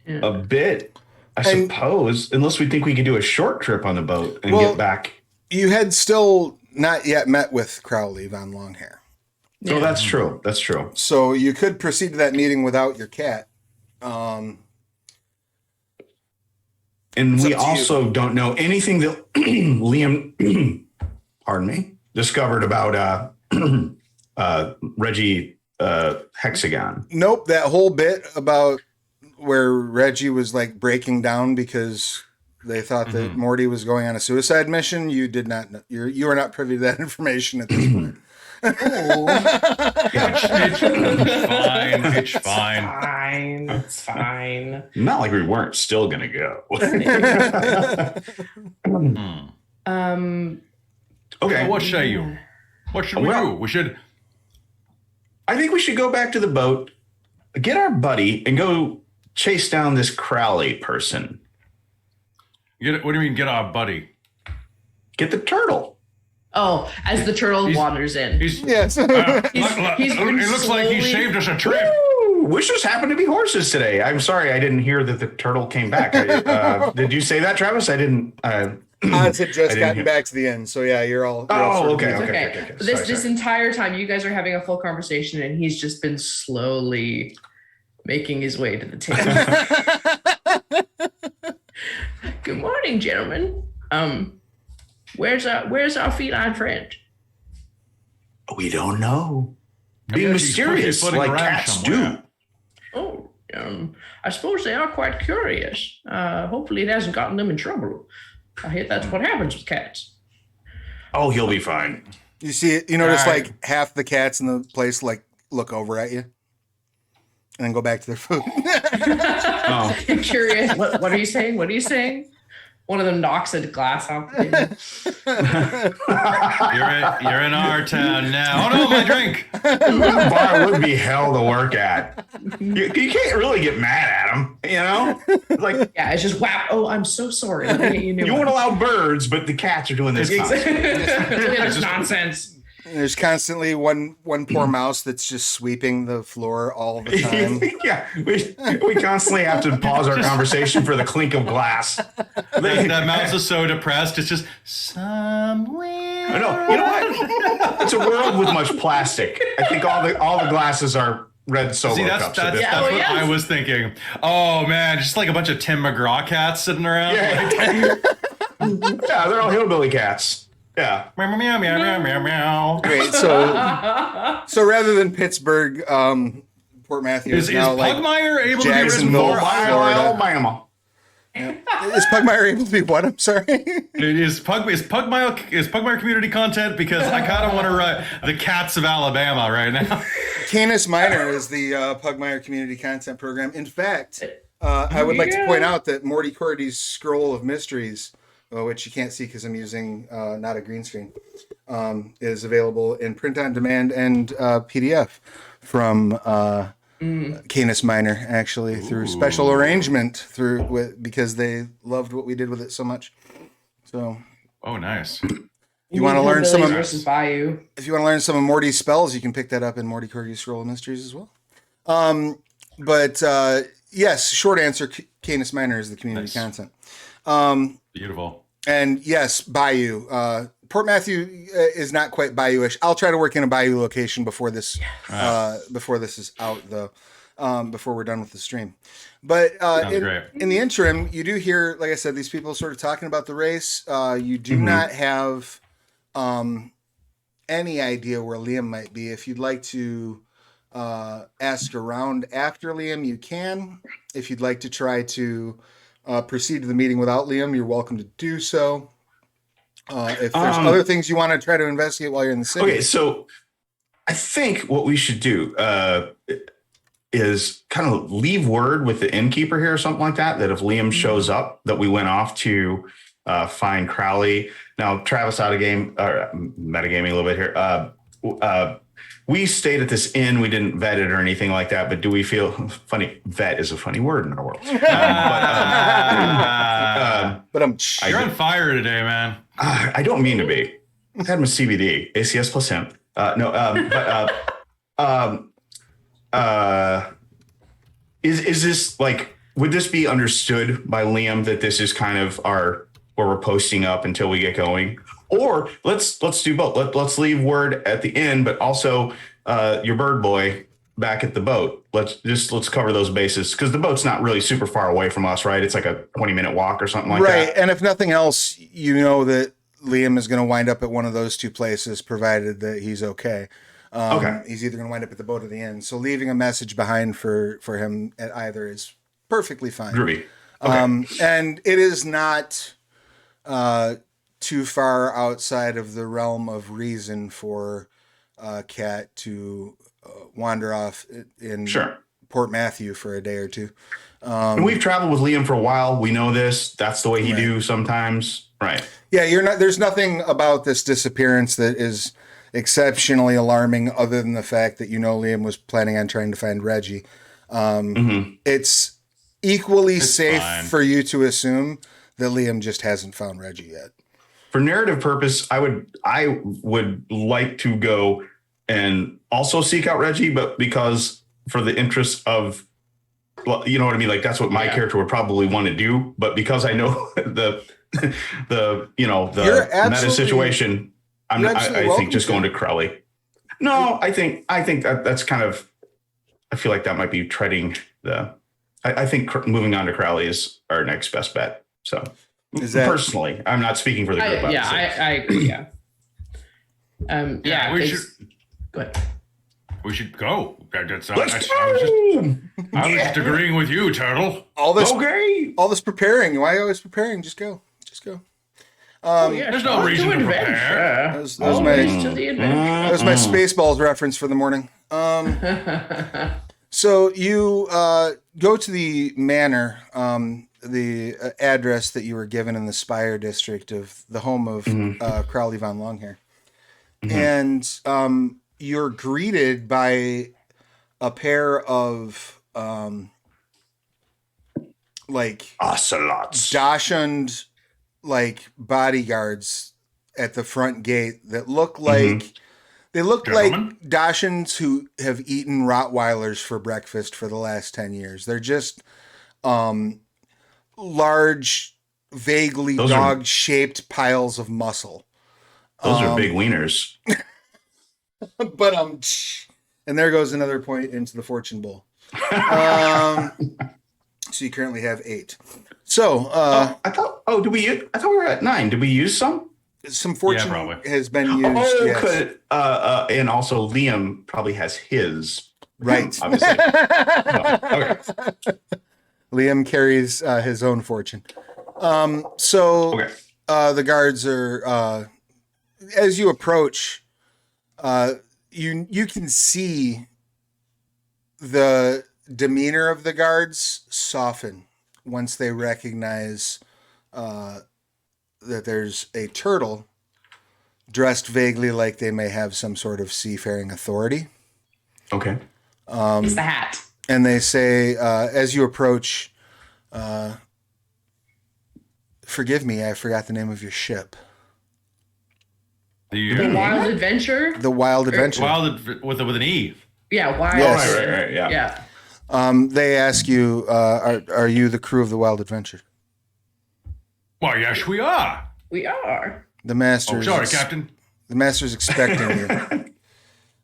Speaker 4: a bit, I suppose, unless we think we could do a short trip on the boat and get back.
Speaker 1: You had still not yet met with Crowley Von Longhair.
Speaker 4: So that's true. That's true.
Speaker 1: So you could proceed to that meeting without your cat.
Speaker 4: And we also don't know anything that Liam, pardon me, discovered about Reggie Hexagon.
Speaker 1: Nope, that whole bit about where Reggie was breaking down because they thought that Morty was going on a suicide mission. You did not know. You are not privy to that information at this point.
Speaker 2: It's fine.
Speaker 3: It's fine.
Speaker 4: Not like we weren't still gonna go.
Speaker 2: Okay, what say you? What should we do? We should.
Speaker 4: I think we should go back to the boat, get our buddy, and go chase down this Crowley person.
Speaker 2: What do you mean, get our buddy?
Speaker 4: Get the turtle.
Speaker 3: Oh, as the turtle wanders in.
Speaker 1: Yes.
Speaker 3: He's
Speaker 2: It
Speaker 3: been
Speaker 2: looks like he
Speaker 3: slowly-
Speaker 2: saved us a trip.
Speaker 4: Woo! Wishes happen to be horses today. I'm sorry, I didn't hear that the turtle came back. Did you say that, Travis? I didn't.
Speaker 1: Hans had just
Speaker 4: I didn't
Speaker 1: gotten
Speaker 4: hear.
Speaker 1: back to the end, so yeah, you're all.
Speaker 4: Okay.
Speaker 3: Okay. But this entire time, you guys are having a full conversation, and he's just been slowly making his way to the table. Good morning, gentlemen. Where's our feline friend?
Speaker 4: We don't know.
Speaker 2: I
Speaker 4: Being
Speaker 2: guess he's
Speaker 4: mysterious
Speaker 2: floating
Speaker 4: like
Speaker 2: around
Speaker 4: cats
Speaker 2: somewhere.
Speaker 4: do.
Speaker 3: Oh, I suppose they are quite curious. Hopefully, it hasn't gotten them in trouble. I hear that's what happens with cats.
Speaker 4: Oh, he'll be fine.
Speaker 1: You see it. You notice
Speaker 2: Right.
Speaker 1: like half the cats in the place like look over at you, and then go back to their food.
Speaker 4: Oh.
Speaker 3: Curious. What are you saying? What are you saying? One of them knocks a glass off the table.
Speaker 2: You're in our town now. Oh no, my drink.
Speaker 4: That bar would be hell to work at. You can't really get mad at them, you know? Like,
Speaker 3: Yeah, it's just wow. Oh, I'm so sorry. Let me get you a new
Speaker 4: you
Speaker 3: one.
Speaker 4: won't allow birds, but the cats are doing this.
Speaker 3: Look
Speaker 4: nonsense.
Speaker 3: at this nonsense.
Speaker 1: There's constantly one poor mouse that's just sweeping the floor all the time.
Speaker 4: Yeah, we constantly have to pause our conversation for the clink of glass.
Speaker 2: That mouse is so depressed. It's just somewhere.
Speaker 4: I know. You know what? It's a world with much plastic. I think all the glasses are red Solo
Speaker 2: See,
Speaker 4: cups.
Speaker 2: that's
Speaker 3: Yeah,
Speaker 2: what
Speaker 3: yes.
Speaker 2: I was thinking. Oh man, just like a bunch of Tim McGraw cats sitting around.
Speaker 4: Yeah.
Speaker 2: Like,
Speaker 4: Yeah, they're all hillbilly cats. Yeah.
Speaker 2: meow, meow, meow, meow, meow, meow.
Speaker 1: Great. So rather than Pittsburgh, Port Matthew
Speaker 2: Is
Speaker 1: now like
Speaker 2: Pugmire able to be written
Speaker 1: Jacksonville,
Speaker 2: more?
Speaker 1: Florida.
Speaker 4: Alabama.
Speaker 1: Is Pugmire able to be what? I'm sorry.
Speaker 2: Is Pugmire community content? Because I kind of want to write the Cats of Alabama right now.
Speaker 1: Canis Minor is the Pugmire community content program. In fact, I would like to point out that Morty Cordy's Scroll of Mysteries, which you can't see because I'm using not a green screen, is available in print on demand and PDF from Canis Minor, actually, through special arrangement because they loved what we did with it so much. So
Speaker 2: Oh, nice.
Speaker 1: you want to learn some of
Speaker 3: versus Bayou.
Speaker 1: if you want to learn some of Morty's spells, you can pick that up in Morty Cordy's Scroll of Mysteries as well. But yes, short answer, Canis Minor is the community content.
Speaker 2: Beautiful.
Speaker 1: And yes, Bayou. Port Matthew is not quite Bayou-ish. I'll try to work in a Bayou location before this is out, though. Before we're done with the stream. But
Speaker 2: great.
Speaker 1: in the interim, you do hear, like I said, these people sort of talking about the race. You do not have any idea where Liam might be. If you'd like to ask around after Liam, you can. If you'd like to try to proceed to the meeting without Liam, you're welcome to do so. If there's other things you want to try to investigate while you're in the city.
Speaker 4: Okay, so I think what we should do is kind of leave word with the innkeeper here or something like that, that if Liam shows up, that we went off to find Crowley. Now, Travis out of game, or metagaming a little bit here. We stayed at this inn. We didn't vet it or anything like that, but do we feel funny? Vet is a funny word in our world.
Speaker 1: But
Speaker 2: You're on fire today, man.
Speaker 4: I don't mean to be. I had my CBD, ACS plus hemp. Is this like, would this be understood by Liam that this is kind of where we're posting up until we get going? Or let's do both. Let's leave word at the end, but also your bird boy back at the boat. Let's cover those bases, because the boat's not really super far away from us, right? It's like a 20-minute walk or something like that.
Speaker 1: Right, and if nothing else, you know that Liam is going to wind up at one of those two places, provided that he's okay.
Speaker 4: Okay.
Speaker 1: He's either going to wind up at the boat or the inn. So leaving a message behind for him at either is perfectly fine.
Speaker 4: Groovy. Okay.
Speaker 1: And it is not too far outside of the realm of reason for Cat to wander off in Port Matthew for a day or two.
Speaker 4: And we've traveled with Liam for a while. We know this. That's the way he do sometimes. Right.
Speaker 1: Yeah, there's nothing about this disappearance that is exceptionally alarming, other than the fact that Liam was planning on trying to find Reggie. It's equally safe
Speaker 2: fine.
Speaker 1: for you to assume that Liam just hasn't found Reggie yet.
Speaker 4: For narrative purpose, I would like to go and also seek out Reggie, but because for the interest of, you know what I mean? Like that's what my character would probably want to do. But because I know the meta situation, I think just going to Crowley. No, I think that's kind of, I feel like that might be treading I think moving on to Crowley is our next best bet. So personally, I'm not speaking for the group.
Speaker 3: I agree.
Speaker 2: We should.
Speaker 3: Go ahead.
Speaker 2: We should go.
Speaker 4: Let's go.
Speaker 2: I was just agreeing with you, Turtle.
Speaker 1: All this preparing. Why are you always preparing? Just go.
Speaker 2: There's no reason to prepare.
Speaker 1: That was my Spaceballs reference for the morning. So you go to the manor, the address that you were given in the Spire district of the home of Crowley von Longhair. And you're greeted by a pair of
Speaker 4: ocelots,
Speaker 1: Dachshund bodyguards at the front gate that look like like Dachshunds who have eaten Rottweilers for breakfast for the last 10 years. They're just large, vaguely dog-shaped piles of muscle.
Speaker 4: Those are big wieners.
Speaker 1: But and there goes another point into the fortune bowl. So you currently have 8. So
Speaker 4: I thought we were at 9. Did we use some?
Speaker 1: Some fortune has been used.
Speaker 4: Yes. And also Liam probably has his.
Speaker 1: Right.
Speaker 4: Obviously. Okay.
Speaker 1: Liam carries his own fortune. The guards are as you approach, you can see the demeanor of the guards soften once they recognize that there's a turtle dressed vaguely like they may have some sort of seafaring authority.
Speaker 4: Okay.
Speaker 3: It's the hat.
Speaker 1: And they say, as you approach, forgive me, I forgot the name of your ship.
Speaker 2: The
Speaker 3: Wild Adventure?
Speaker 1: The Wild Adventure.
Speaker 2: With an E.
Speaker 3: Yeah, Wild.
Speaker 1: Yes.
Speaker 4: Right, yeah.
Speaker 1: They ask you, are you the crew of the Wild Adventure?
Speaker 2: Why, yes, we are.
Speaker 3: We are.
Speaker 1: The master's.
Speaker 2: Sorry, Captain.
Speaker 1: The master's expecting you.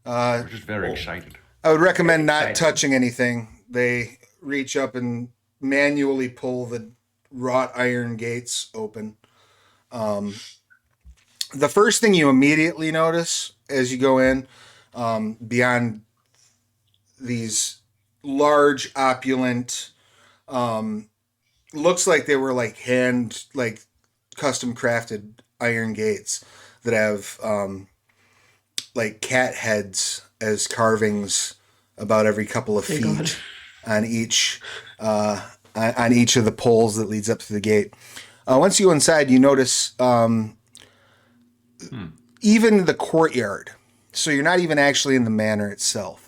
Speaker 2: We're just very excited.
Speaker 1: I would recommend not touching anything. They reach up and manually pull the wrought iron gates open. The first thing you immediately notice as you go in, beyond these large, opulent, looks like they were custom crafted iron gates that have cat heads as carvings about every couple of feet on each of the poles that leads up to the gate. Once you go inside, you notice even the courtyard. So you're not even actually in the manor itself.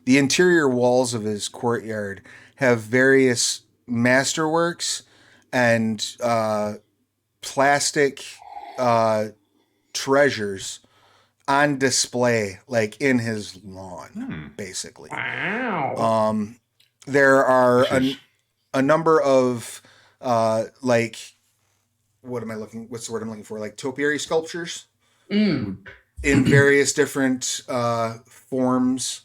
Speaker 1: The interior walls of his courtyard have various masterworks and plastic treasures on display, in his lawn, basically.
Speaker 3: Wow.
Speaker 1: There are a number of what's the word I'm looking for? Topiary sculptures in various different forms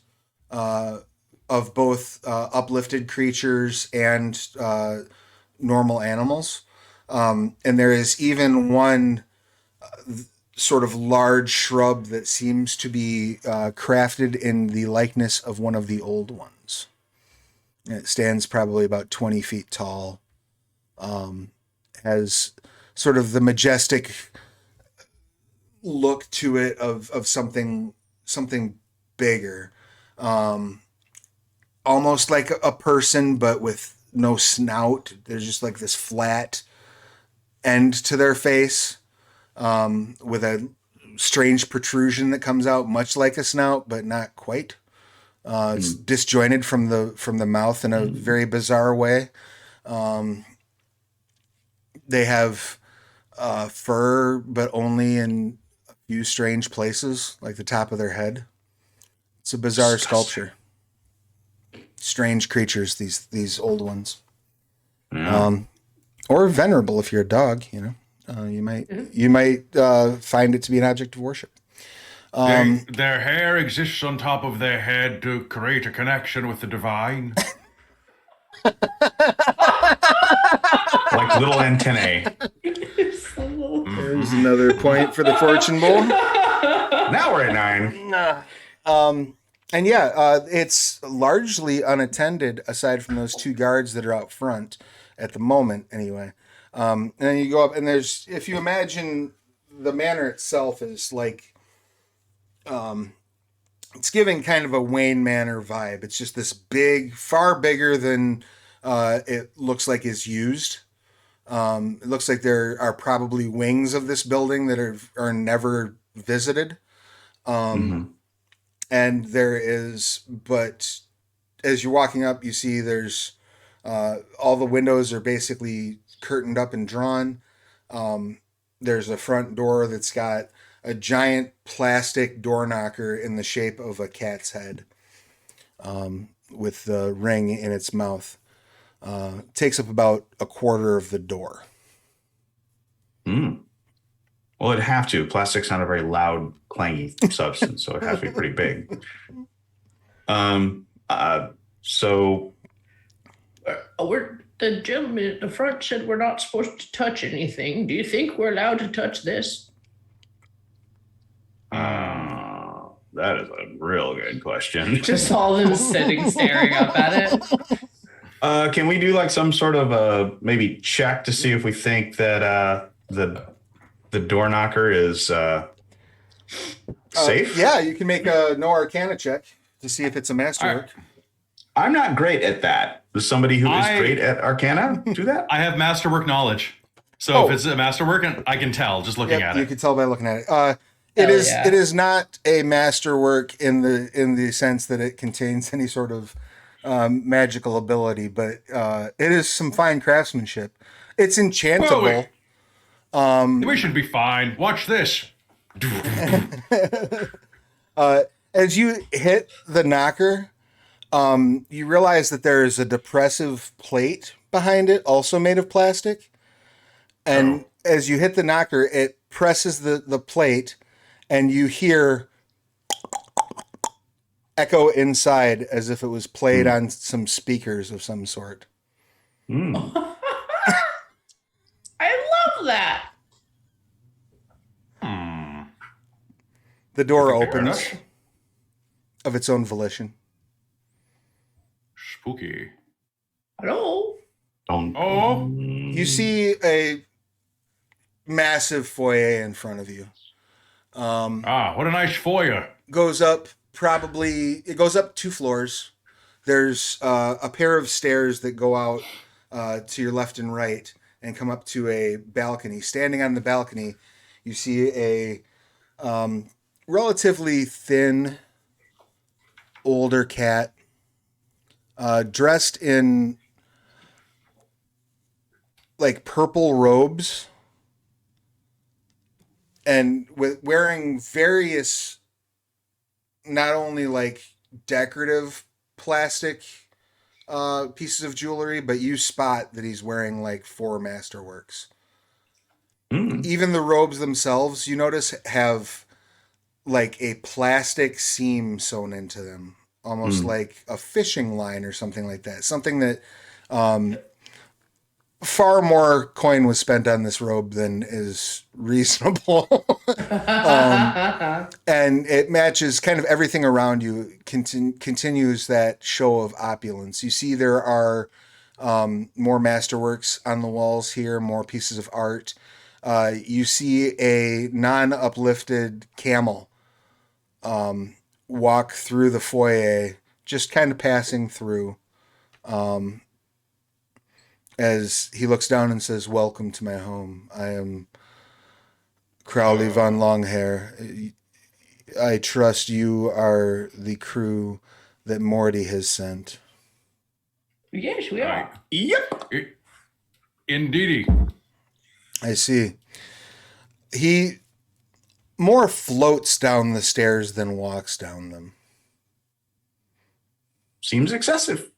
Speaker 1: of both uplifted creatures and normal animals. And there is even one sort of large shrub that seems to be crafted in the likeness of one of the old ones. And it stands probably about 20 feet tall. Has sort of the majestic look to it of something bigger. Almost like a person, but with no snout. There's just this flat end to their face, with a strange protrusion that comes out, much like a snout, but not quite. It's disjointed from the mouth in a very bizarre way. They have fur, but only in a few strange places, like the top of their head. It's a bizarre sculpture. Strange creatures, these old ones.
Speaker 4: Yeah.
Speaker 1: Or venerable if you're a dog. You might find it to be an object of worship.
Speaker 2: Their hair exists on top of their head to create a connection with the divine.
Speaker 4: Like little antennae.
Speaker 1: There's another point for the fortune bowl.
Speaker 4: Now we're at 9.
Speaker 1: And yeah, it's largely unattended aside from those 2 guards that are out front at the moment, anyway. And then you go up, and if you imagine the manor itself is like, it's giving kind of a Wayne Manor vibe. It's just this big, far bigger than it looks like is used. It looks like there are probably wings of this building that are never visited. And there is, but as you're walking up, you see there's all the windows are basically curtained up and drawn. There's a front door that's got a giant plastic door knocker in the shape of a cat's head, with the ring in its mouth. Takes up about a quarter of the door.
Speaker 4: Well, it'd have to. Plastic's not a very loud, clangy substance, so it has to be pretty big. So
Speaker 3: We're the gentleman at the front said we're not supposed to touch anything. Do you think we're allowed to touch this?
Speaker 4: that is a real good question.
Speaker 3: Just all of them sitting, staring up at it.
Speaker 4: Can we do like some sort of maybe check to see if we think that the door knocker is safe?
Speaker 1: Yeah, you can make a no arcana check to see if it's a masterwork.
Speaker 4: I'm not great at that. Does somebody who is great at arcana do that?
Speaker 2: I have masterwork knowledge. So if it's a masterwork, I can tell just looking at it.
Speaker 1: You can tell by looking at it. It is not a masterwork in the sense that it contains any sort of magical ability, but it is some fine craftsmanship. It's enchantable.
Speaker 2: We should be fine. Watch this.
Speaker 1: As you hit the knocker, you realize that there is a depressive plate behind it, also made of plastic. And as you hit the knocker, it presses the plate, and you hear echo inside as if it was played on some speakers of some sort.
Speaker 3: I love that.
Speaker 1: The door opens of its own volition.
Speaker 2: Spooky.
Speaker 3: Hello.
Speaker 1: You see a massive foyer in front of you.
Speaker 2: What a nice foyer.
Speaker 1: Goes up 2 floors. There's a pair of stairs that go out to your left and right and come up to a balcony. Standing on the balcony, you see a relatively thin, older cat dressed in like purple robes and wearing various, not only like decorative plastic pieces of jewelry, but you spot that he's wearing like 4 masterworks. Even the robes themselves, you notice, have like a plastic seam sewn into them, almost like a fishing line or something like that. Something that far more coin was spent on this robe than is reasonable. And it matches kind of everything around you, continues that show of opulence. You see there are more masterworks on the walls here, more pieces of art. You see a non-uplifted camel walk through the foyer, just kind of passing through, as he looks down and says, "Welcome to my home. I am Crowley von Longhair, I trust you are the crew that Morty has sent.
Speaker 3: Yes, we are.
Speaker 4: Yep.
Speaker 2: Indeedy.
Speaker 1: I see. He more floats down the stairs than walks down them.
Speaker 4: Seems excessive.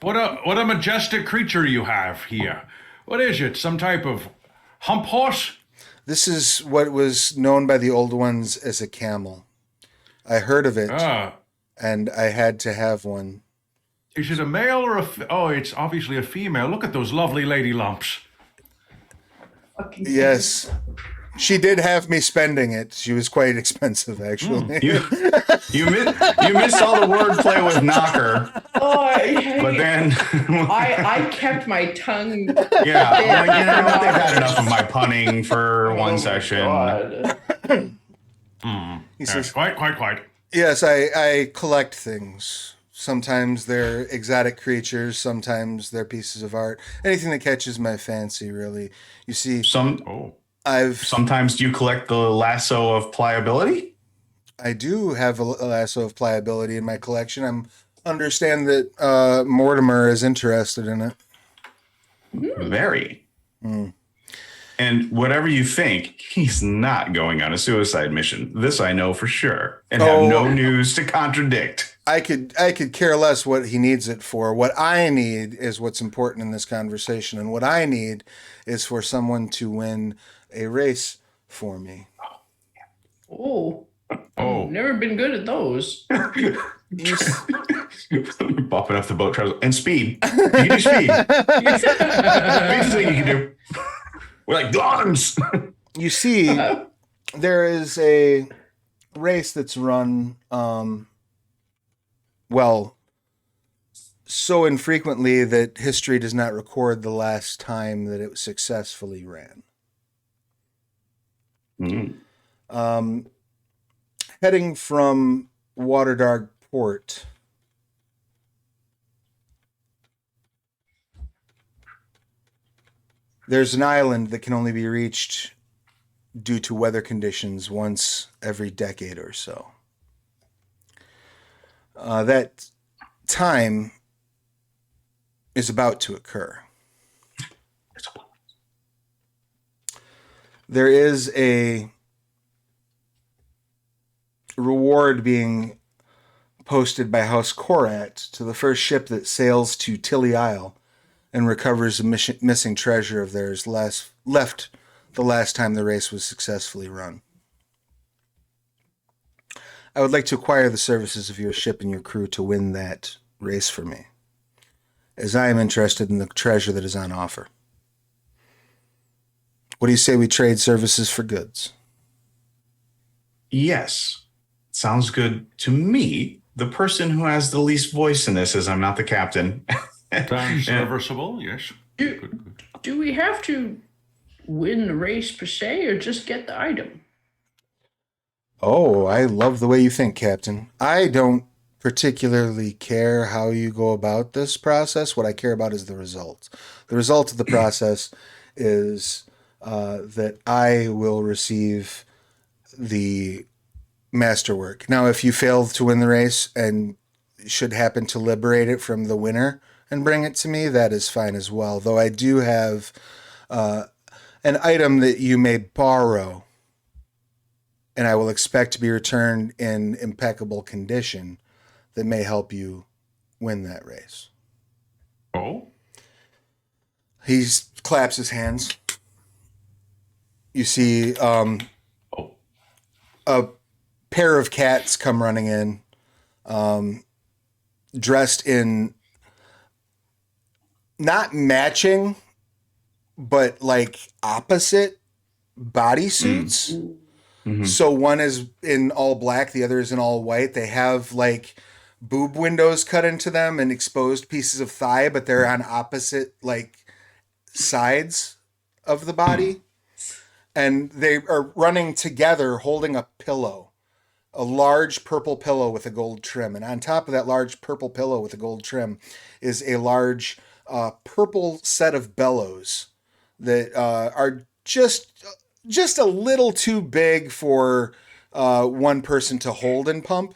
Speaker 2: What a majestic creature you have here. What is it? Some type of hump horse?
Speaker 1: This is what was known by the old ones as a camel. I heard of it, and I had to have one.
Speaker 2: Is it a male or oh, it's obviously a female. Look at those lovely lady lumps.
Speaker 1: Yes. She did have me spending it. She was quite expensive, actually.
Speaker 4: You missed all the wordplay with knocker, but then
Speaker 3: I kept my tongue.
Speaker 4: yeah, I'm like, they've had enough of my punning for one session.
Speaker 1: He says,
Speaker 2: Quite.
Speaker 1: yes, I collect things. Sometimes they're exotic creatures. Sometimes they're pieces of art. Anything that catches my fancy, really. You see,
Speaker 4: Sometimes do you collect the lasso of pliability?
Speaker 1: I do have a lasso of pliability in my collection. I understand that Mortimer is interested in it.
Speaker 4: Very. And whatever you think, he's not going on a suicide mission. This I know for sure, and have no news to contradict.
Speaker 1: I could care less what he needs it for. What I need is what's important in this conversation, and what I need is for someone to win a race for me.
Speaker 3: Never been good at those.
Speaker 4: Bopping up the boat travel and speed. You can do speed. Speed's the thing you can do. We're like guns.
Speaker 1: You see, there is a race that's run, so infrequently that history does not record the last time that it successfully ran. Heading from Waterdog Port, there's an island that can only be reached due to weather conditions once every decade or so. That time is about to occur. There is a reward being posted by House Korat to the first ship that sails to Tilly Isle and recovers a missing treasure of theirs left the last time the race was successfully run. I would like to acquire the services of your ship and your crew to win that race for me, as I am interested in the treasure that is on offer. What do you say we trade services for goods?
Speaker 4: Yes. Sounds good to me. The person who has the least voice in this is I'm not the captain.
Speaker 2: Sounds serviceable, yes.
Speaker 3: Do we have to win the race per se, or just get the item?
Speaker 1: Oh, I love the way you think, Captain. I don't particularly care how you go about this process. What I care about is the result. The result of the process is that I will receive the masterwork. Now, if you fail to win the race and should happen to liberate it from the winner and bring it to me, that is fine as well. Though I do have an item that you may borrow, and I will expect to be returned in impeccable condition, that may help you win that race.
Speaker 2: Oh?
Speaker 1: He claps his hands. You see a pair of cats come running in, dressed in not matching, but like opposite bodysuits. Mm-hmm. So one is in all black, the other is in all white. They have like boob windows cut into them and exposed pieces of thigh, but they're on opposite like sides of the body. And they are running together holding a pillow, a large purple pillow with a gold trim. And on top of that large purple pillow with a gold trim is a large purple set of bellows that are just a little too big for one person to hold and pump.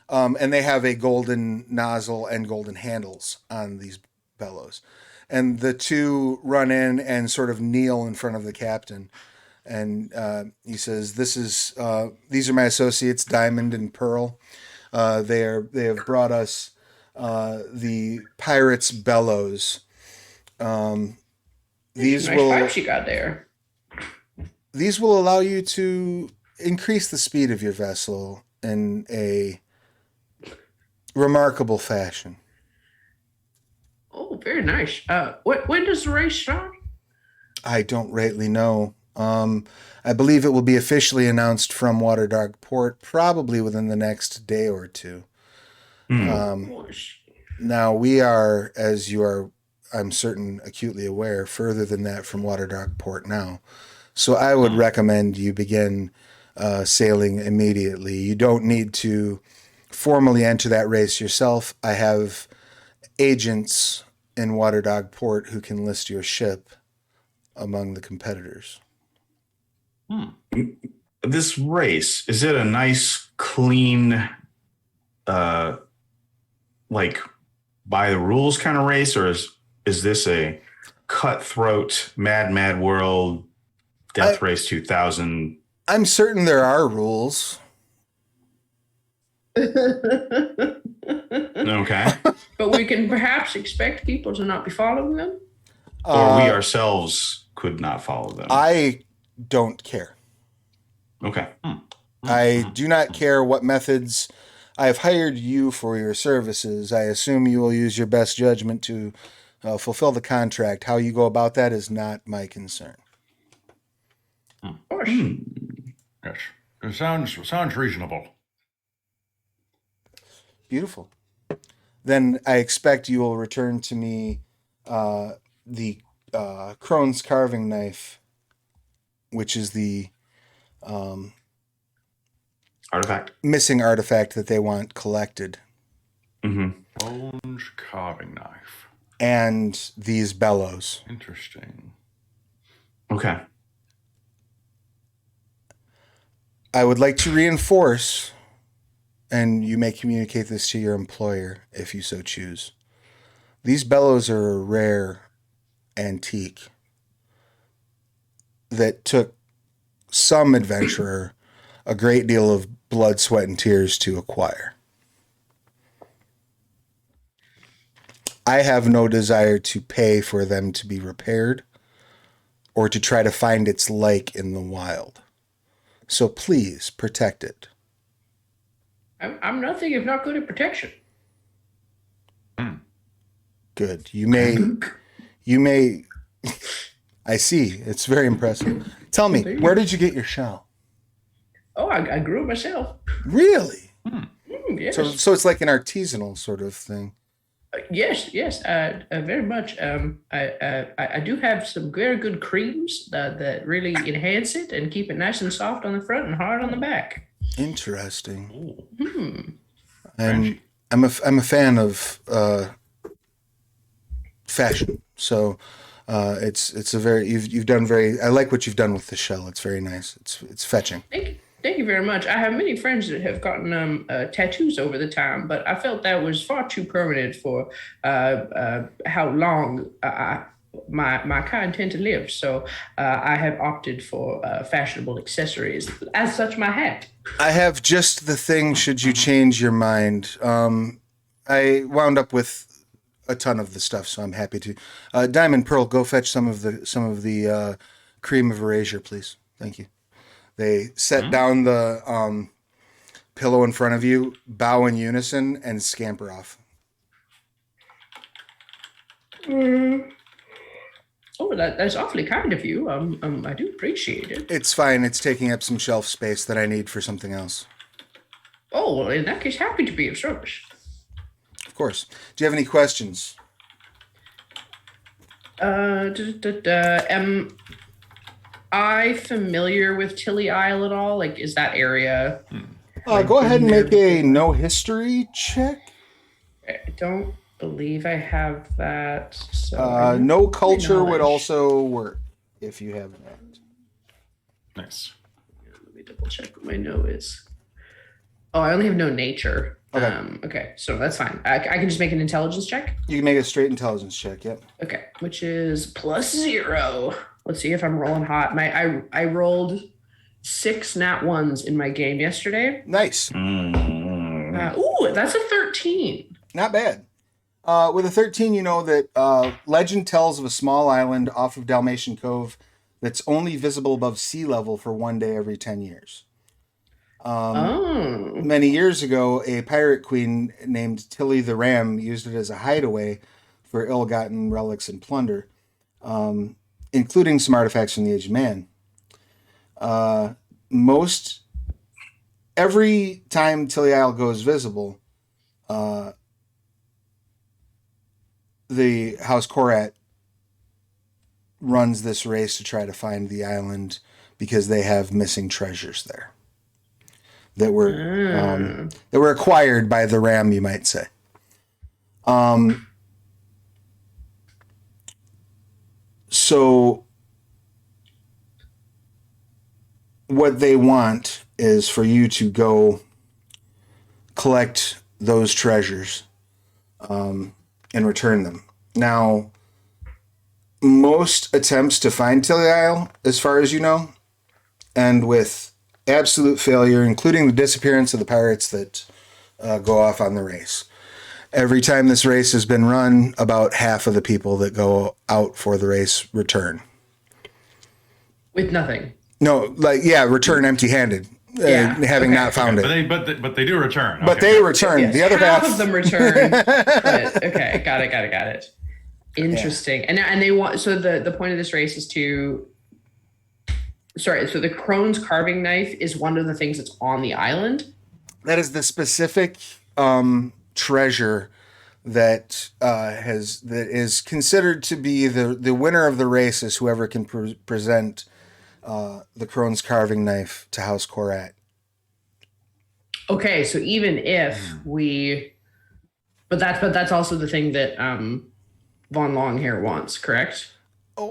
Speaker 1: And they have a golden nozzle and golden handles on these bellows. And the two run in and sort of kneel in front of the captain. And he says, these are my associates, Diamond and Pearl. They have brought us the Pirate's Bellows. These
Speaker 3: nice
Speaker 1: will
Speaker 3: pipes you got there.
Speaker 1: These will allow you to increase the speed of your vessel in a remarkable fashion.
Speaker 3: Oh, very nice. When does the race start?
Speaker 1: I don't rightly know. I believe it will be officially announced from Waterdog Port probably within the next day or two. Now we are, as you are, I'm certain, acutely aware, further than that from Waterdog Port now. So I would recommend you begin sailing immediately. You don't need to formally enter that race yourself. I have agents in Waterdog Port who can list your ship among the competitors.
Speaker 4: This race, is it a nice, clean, like by the rules kind of race, or is this a cutthroat, mad world, Death Race 2000?
Speaker 1: I'm certain there are rules.
Speaker 4: Okay.
Speaker 3: But we can perhaps expect people to not be following them?
Speaker 4: Or we ourselves could not follow them.
Speaker 1: I don't care.
Speaker 4: Okay.
Speaker 1: I do not care what methods. I have hired you for your services. I assume you will use your best judgment to fulfill the contract. How you go about that is not my concern.
Speaker 3: Of course.
Speaker 2: Yes, it sounds reasonable.
Speaker 1: Beautiful. Then I expect you will return to me the Crone's carving knife, which is the
Speaker 4: Artifact.
Speaker 1: missing artifact that they want collected.
Speaker 2: Bones carving knife.
Speaker 1: And these bellows.
Speaker 2: Interesting.
Speaker 4: Okay.
Speaker 1: I would like to reinforce, and you may communicate this to your employer if you so choose. These bellows are a rare antique that took some adventurer a great deal of blood, sweat, and tears to acquire. I have no desire to pay for them to be repaired or to try to find its like in the wild. So please protect it.
Speaker 3: I'm nothing if not good at protection.
Speaker 1: Good. You may, I see. It's very impressive. Tell me, where did you get your shell?
Speaker 3: Oh, I grew it myself.
Speaker 1: Really?
Speaker 3: Yes.
Speaker 1: So it's like an artisanal sort of thing.
Speaker 3: Yes, very much. I do have some very good creams that really enhance it and keep it nice and soft on the front and hard on the back.
Speaker 1: Interesting. I'm a fan of fashion, so it's a very you've done very. I like what you've done with the shell. It's very nice. It's fetching.
Speaker 3: Thank you very much. I have many friends that have gotten tattoos over the time, but I felt that was far too permanent for how long my kind tend to live. So I have opted for fashionable accessories. As such, my hat.
Speaker 1: I have just the thing should you change your mind. I wound up with a ton of the stuff, so I'm happy to. Diamond Pearl, go fetch some of the cream of erasure, please. Thank you. They set down the pillow in front of you, bow in unison, and scamper off.
Speaker 3: Oh, that's awfully kind of you. I do appreciate it.
Speaker 1: It's fine. It's taking up some shelf space that I need for something else.
Speaker 3: Oh, well, in that case, happy to be of service.
Speaker 1: Of course. Do you have any questions?
Speaker 3: Am I familiar with Tilly Isle at all? Like, is that area?
Speaker 1: Go ahead and make a no history check.
Speaker 3: I don't believe I have that. So
Speaker 1: No culture would also work. if you have that.
Speaker 2: Nice.
Speaker 3: Let me double check what my no is. Oh, I only have no nature.
Speaker 1: Okay.
Speaker 3: Okay, so that's fine. I can just make an intelligence check.
Speaker 1: You can make a straight intelligence check. Yep.
Speaker 3: Okay, which is +0. Let's see if I'm rolling hot. I rolled 6 nat 1s in my game yesterday.
Speaker 1: Nice.
Speaker 3: Ooh, that's a 13.
Speaker 1: Not bad. With a 13, you know that legend tells of a small island off of Dalmatian Cove that's only visible above sea level for 1 day every 10 years. Many years ago, a pirate queen named Tilly the Ram used it as a hideaway for ill-gotten relics and plunder, including some artifacts from the Age of Man. Every time Tilly Isle goes visible, the House Korat runs this race to try to find the island because they have missing treasures there that were acquired by the Ram, you might say. So what they want is for you to go collect those treasures and return them. Now, most attempts to find Tilly Isle, as far as you know, end with absolute failure, including the disappearance of the pirates that go off on the race. Every time this race has been run, about half of the people that go out for the race return.
Speaker 3: With nothing.
Speaker 1: No, return empty-handed, having not found it.
Speaker 2: But they do return.
Speaker 1: But they return.
Speaker 3: Yes,
Speaker 1: the other
Speaker 3: half
Speaker 1: half
Speaker 3: of them return. But, okay, got it. Interesting. Yeah. And they want, so the point of this race is to, so the Crone's carving knife is one of the things that's on the island.
Speaker 1: That is the specific treasure that is considered to be the winner of the race is whoever can present the Crone's carving knife to House Korat.
Speaker 3: Okay, so even if but that's also the thing that Von Longhair wants, correct?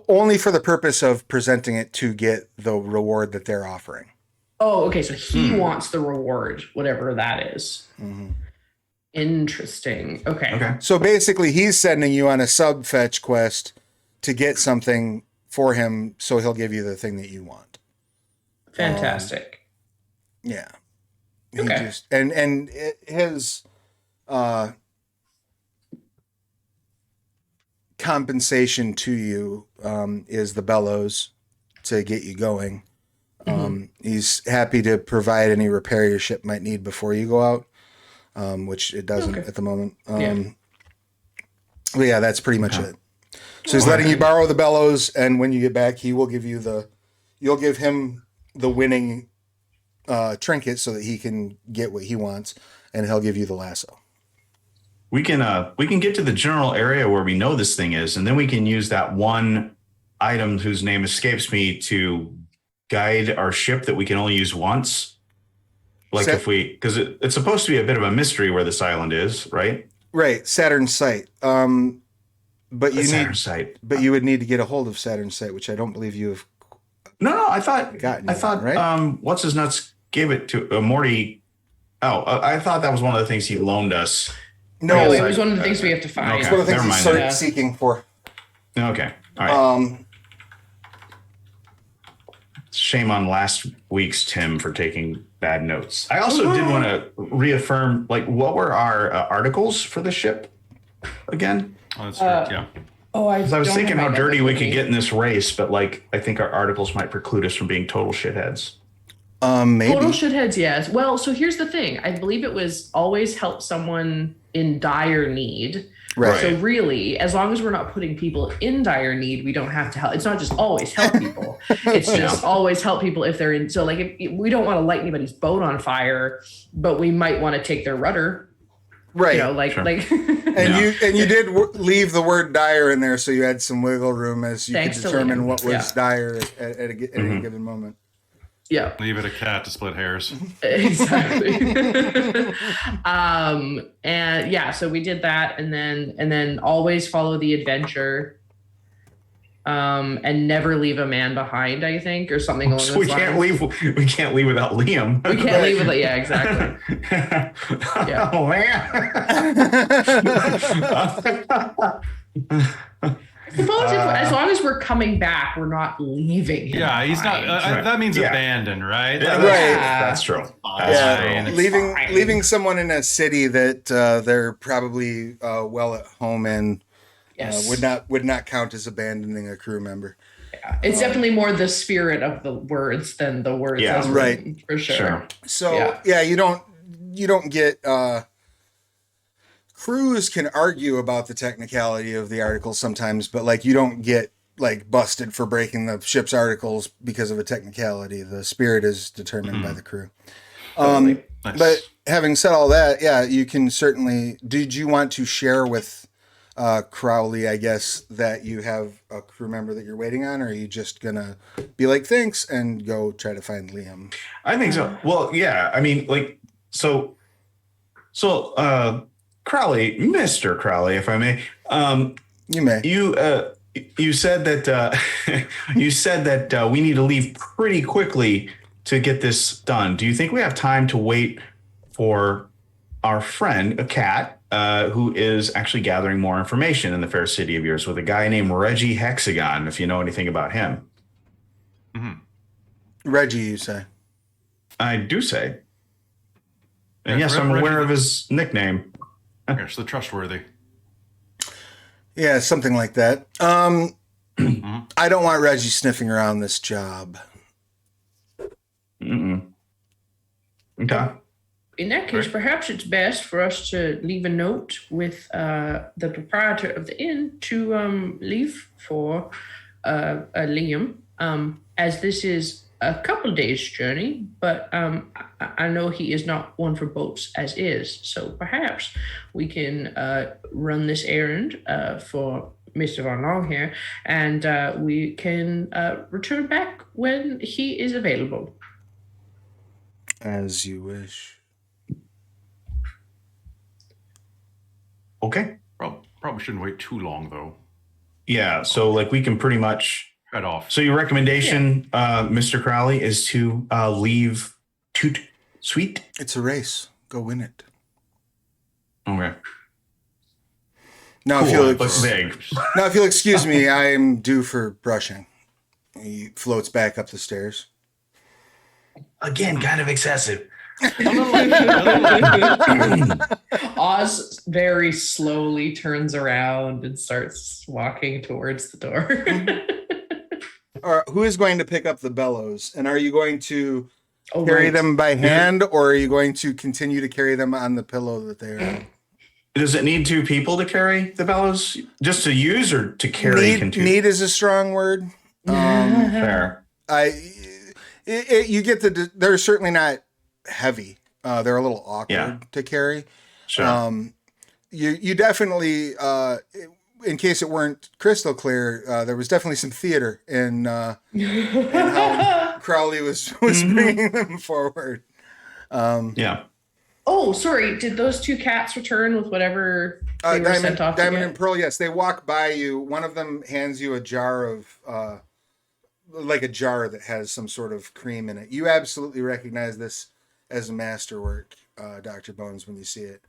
Speaker 1: Only for the purpose of presenting it to get the reward that they're offering.
Speaker 3: Oh, okay. So he wants the reward, whatever that is.
Speaker 1: Mm-hmm.
Speaker 3: Interesting. Okay.
Speaker 1: So basically, he's sending you on a sub-fetch quest to get something for him, so he'll give you the thing that you want.
Speaker 3: Fantastic.
Speaker 1: Yeah.
Speaker 3: Okay.
Speaker 1: His compensation to you is the bellows to get you going. He's happy to provide any repair your ship might need before you go out, which it doesn't at the moment. But yeah, that's pretty much it. So he's letting you borrow the bellows, and when you get back, he will give you you'll give him the winning trinket so that he can get what he wants, and he'll give you the lasso.
Speaker 4: We can get to the general area where we know this thing is, and then we can use that one item whose name escapes me to guide our ship that we can only use once. Like because it's supposed to be a bit of a mystery where this island is, right?
Speaker 1: Right, Saturn's Sight. But you would need to get a hold of Saturn's Sight, which I don't believe you have.
Speaker 4: No, I thought
Speaker 1: right?
Speaker 4: What's his nuts gave it to Morty. Oh, I thought that was one of the things he loaned us.
Speaker 3: No, it was one of the things we have to find.
Speaker 1: It's one of the things he started seeking for.
Speaker 4: Okay, all right. Shame on last week's Tim for taking bad notes. I also did want to reaffirm, what were our articles for the ship again?
Speaker 2: Oh, that's right. Yeah.
Speaker 4: I was thinking how dirty we could get in this race, but I think our articles might preclude us from being total shitheads.
Speaker 1: Maybe.
Speaker 3: Total shitheads, yes. Well, so here's the thing. I believe it was always help someone in dire need.
Speaker 1: Right.
Speaker 3: So really, as long as we're not putting people in dire need, we don't have to help. It's not just always help people. It's just always help people if they're in. So if we don't want to light anybody's boat on fire, but we might want to take their rudder.
Speaker 1: Right.
Speaker 3: And
Speaker 1: you did leave the word dire in there, so you had some wiggle room as you could determine what was dire at any given moment.
Speaker 3: Yeah.
Speaker 2: Leave it a cat to split hairs.
Speaker 3: Exactly. So we did that, and then always follow the adventure. and never leave a man behind, I think, or something along
Speaker 4: So
Speaker 3: those
Speaker 4: we
Speaker 3: lines.
Speaker 4: can't leave without Liam.
Speaker 3: We can't leave with it. Yeah, exactly. Yeah.
Speaker 4: Oh man.
Speaker 3: I suppose as long as we're coming back, we're not leaving him.
Speaker 2: Yeah, he's not.
Speaker 3: behind.
Speaker 2: That means
Speaker 4: Yeah.
Speaker 2: abandoned, right?
Speaker 4: Yeah,
Speaker 1: Right.
Speaker 4: That's true. That's
Speaker 1: Yeah,
Speaker 4: true.
Speaker 1: leaving someone in a city that they're probably well at home in
Speaker 3: Yes.
Speaker 1: would not count as abandoning a crew member.
Speaker 3: Yeah. It's definitely more the spirit of the words than the words
Speaker 4: Yeah.
Speaker 3: as
Speaker 1: Right.
Speaker 3: written, for sure.
Speaker 4: Sure.
Speaker 1: So yeah, you don't get crews can argue about the technicality of the articles sometimes, but like you don't get like busted for breaking the ship's articles because of a technicality. The spirit is determined by the crew.
Speaker 3: Totally.
Speaker 2: Nice.
Speaker 1: But having said all that, yeah, you can certainly. Did you want to share with Crowley, I guess, that you have a crew member that you're waiting on, or are you just gonna be like thanks and go try to find Liam?
Speaker 4: I think so. Well, yeah. I mean, like, so, Crowley, Mr. Crowley, if I may,
Speaker 1: You may.
Speaker 4: you said that we need to leave pretty quickly to get this done. Do you think we have time to wait for our friend, a cat, who is actually gathering more information in the fair city of yours with a guy named Reggie Hexagon, if you know anything about him?
Speaker 1: Reggie, you say?
Speaker 4: I do say. And
Speaker 2: Yeah,
Speaker 4: yes, I'm
Speaker 2: Reggie-
Speaker 4: aware of his nickname.
Speaker 2: Yes, the trustworthy.
Speaker 1: Yeah, something like that. I don't want Reggie sniffing around this job.
Speaker 4: Mm-mm. Okay.
Speaker 3: In that case,
Speaker 2: Right.
Speaker 3: perhaps it's best for us to leave a note with the proprietor of the inn to leave for Liam, as this is a couple days' journey, but I know he is not one for boats as is. So perhaps we can run this errand for Mr. Von Longhair, and we can return back when he is available.
Speaker 1: As you wish.
Speaker 4: Okay.
Speaker 2: Probably shouldn't wait too long though.
Speaker 4: Yeah. So like we can pretty much.
Speaker 2: Head off.
Speaker 4: So your recommendation, Mr. Crowley, is to leave Toot Sweet.
Speaker 1: It's a race. Go win it.
Speaker 4: Okay.
Speaker 1: Now,
Speaker 4: Cool,
Speaker 1: if
Speaker 4: but
Speaker 1: you'll
Speaker 4: big.
Speaker 1: now if you'll excuse me, I am due for brushing. He floats back up the stairs.
Speaker 4: Again, kind of excessive.
Speaker 3: Oz very slowly turns around and starts walking towards the door.
Speaker 1: Or who is going to pick up the bellows? And are you going to
Speaker 3: Oh,
Speaker 1: carry
Speaker 3: right.
Speaker 1: them by hand, or are you going to continue to carry them on the pillow that they are on?
Speaker 4: Does it need two people to carry the bellows? Just to use or to carry?
Speaker 1: Need is a strong word.
Speaker 4: Fair.
Speaker 1: You get they're certainly not heavy. They're a little awkward
Speaker 4: Yeah.
Speaker 1: to carry.
Speaker 4: Sure.
Speaker 1: You definitely, in case it weren't crystal clear, there was definitely some theater in how Crowley was bringing them forward.
Speaker 4: Yeah.
Speaker 3: Oh, sorry. Did those two cats return with whatever they were sent off to
Speaker 1: Diamond
Speaker 3: get?
Speaker 1: and Pearl, yes. They walk by you. One of them hands you a jar of, like a jar that has some sort of cream in it. You absolutely recognize this as a masterwork, Dr. Bones, when you see it.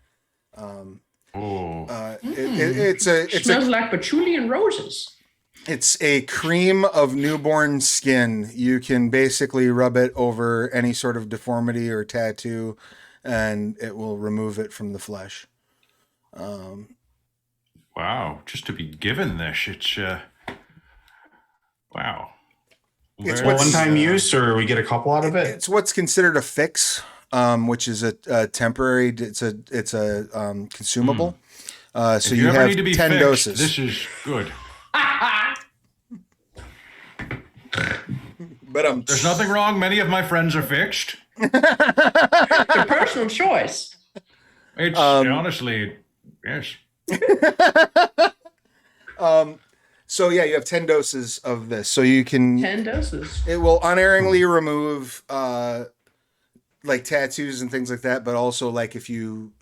Speaker 3: It smells like patchouli and roses.
Speaker 1: It's a cream of newborn skin. You can basically rub it over any sort of deformity or tattoo, and it will remove it from the flesh.
Speaker 2: Wow, just to be given this, it's wow.
Speaker 1: It's
Speaker 2: Very,
Speaker 4: One-time use, or we get a couple out of it?
Speaker 1: It's what's considered a fix, which is a temporary. It's a consumable. So
Speaker 2: If
Speaker 1: you
Speaker 2: ever
Speaker 1: have
Speaker 2: need to be
Speaker 1: 10
Speaker 2: fixed,
Speaker 1: doses.
Speaker 2: This is good.
Speaker 1: But
Speaker 2: There's nothing wrong. Many of my friends are fixed.
Speaker 3: Your personal choice.
Speaker 2: It's honestly, yes.
Speaker 1: So yeah, you have 10 doses of this. So you can
Speaker 3: 10 doses.
Speaker 1: It will unerringly remove like tattoos and things like that, but also like if you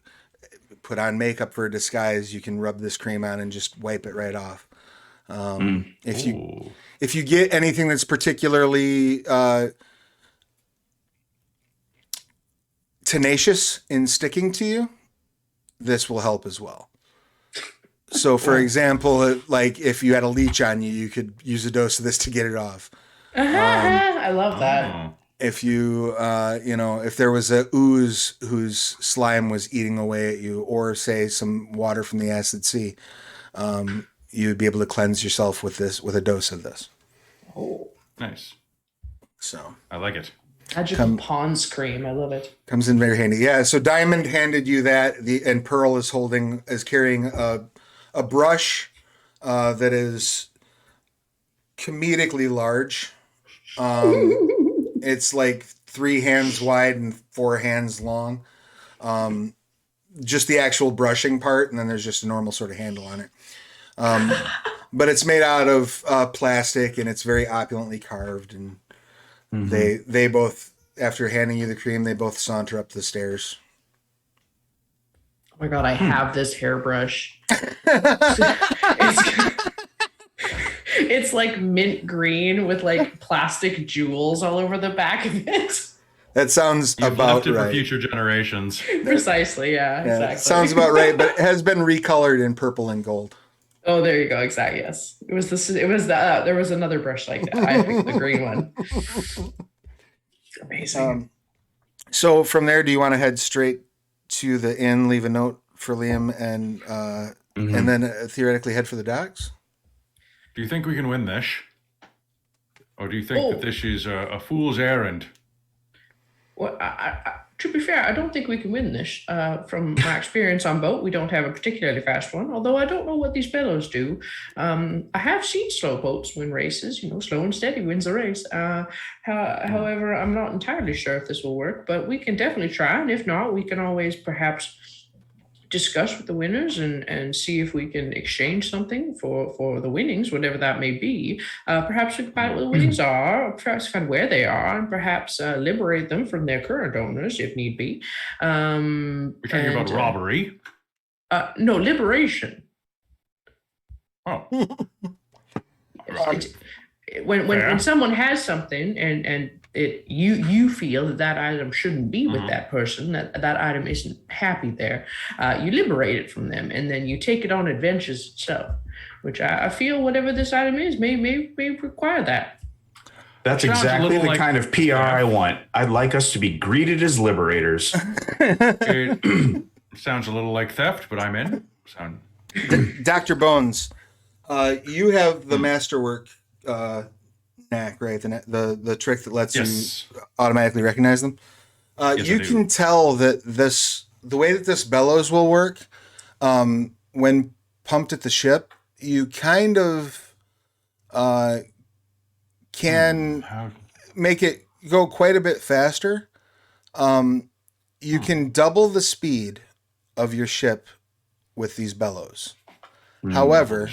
Speaker 1: put on makeup for a disguise, you can rub this cream on and just wipe it right off. If you get anything that's particularly tenacious in sticking to you, this will help as well. So, for example, like if you had a leech on you, you could use a dose of this to get it off.
Speaker 3: I love that.
Speaker 1: If you, if there was a ooze whose slime was eating away at you, or say some water from the acid sea, you would be able to cleanse yourself with a dose of this.
Speaker 3: Oh,
Speaker 2: nice.
Speaker 1: So
Speaker 2: I like it.
Speaker 3: Magical pond scream. I love it.
Speaker 1: Comes in very handy. Yeah. So Diamond handed you that. And Pearl is carrying a brush that is comedically large. It's like 3 hands wide and 4 hands long. Just the actual brushing part, and then there's just a normal sort of handle on it. But it's made out of plastic, and it's very opulently carved. And they both, after handing you the cream, they both saunter up the stairs.
Speaker 3: Oh my God, I have this hairbrush. It's like mint green with like plastic jewels all over the back of it.
Speaker 1: That sounds
Speaker 2: You've
Speaker 1: about
Speaker 2: left it
Speaker 1: right.
Speaker 2: For future generations.
Speaker 3: Precisely, yeah, exactly.
Speaker 1: Sounds about right, but it has been recolored in purple and gold.
Speaker 3: Oh, there you go. Exactly. Yes, it was this. It was that. There was another brush like that. I picked the green one. Amazing.
Speaker 1: So from there, do you want to head straight to the inn, leave a note for Liam, and then theoretically head for the docks?
Speaker 2: Do you think we can win this? Or do you think that this is a fool's errand?
Speaker 3: Well, to be fair, I don't think we can win this. From my experience on boat, we don't have a particularly fast one, although I don't know what these bellows do. I have seen slow boats win races, slow and steady wins the race. However, I'm not entirely sure if this will work, but we can definitely try. And if not, we can always perhaps discuss with the winners and see if we can exchange something for the winnings, whatever that may be. Perhaps we can find what the winnings are, or perhaps find where they are, and perhaps liberate them from their current owners if need be.
Speaker 2: We're talking about robbery?
Speaker 3: No, liberation.
Speaker 2: Oh.
Speaker 3: When someone has something and you feel that item shouldn't be with that person, that item isn't happy there, you liberate it from them, and then you take it on adventures itself, which I feel whatever this item is may require that.
Speaker 4: That's exactly the kind of PR I want. I'd like us to be greeted as liberators.
Speaker 2: It sounds a little like theft, but I'm in.
Speaker 1: Dr. Bones, you have the masterwork knack, right? The trick that lets you automatically recognize them. You can tell that the way that this bellows will work, when pumped at the ship, you kind of can make it go quite a bit faster. You can double the speed of your ship with these bellows. However,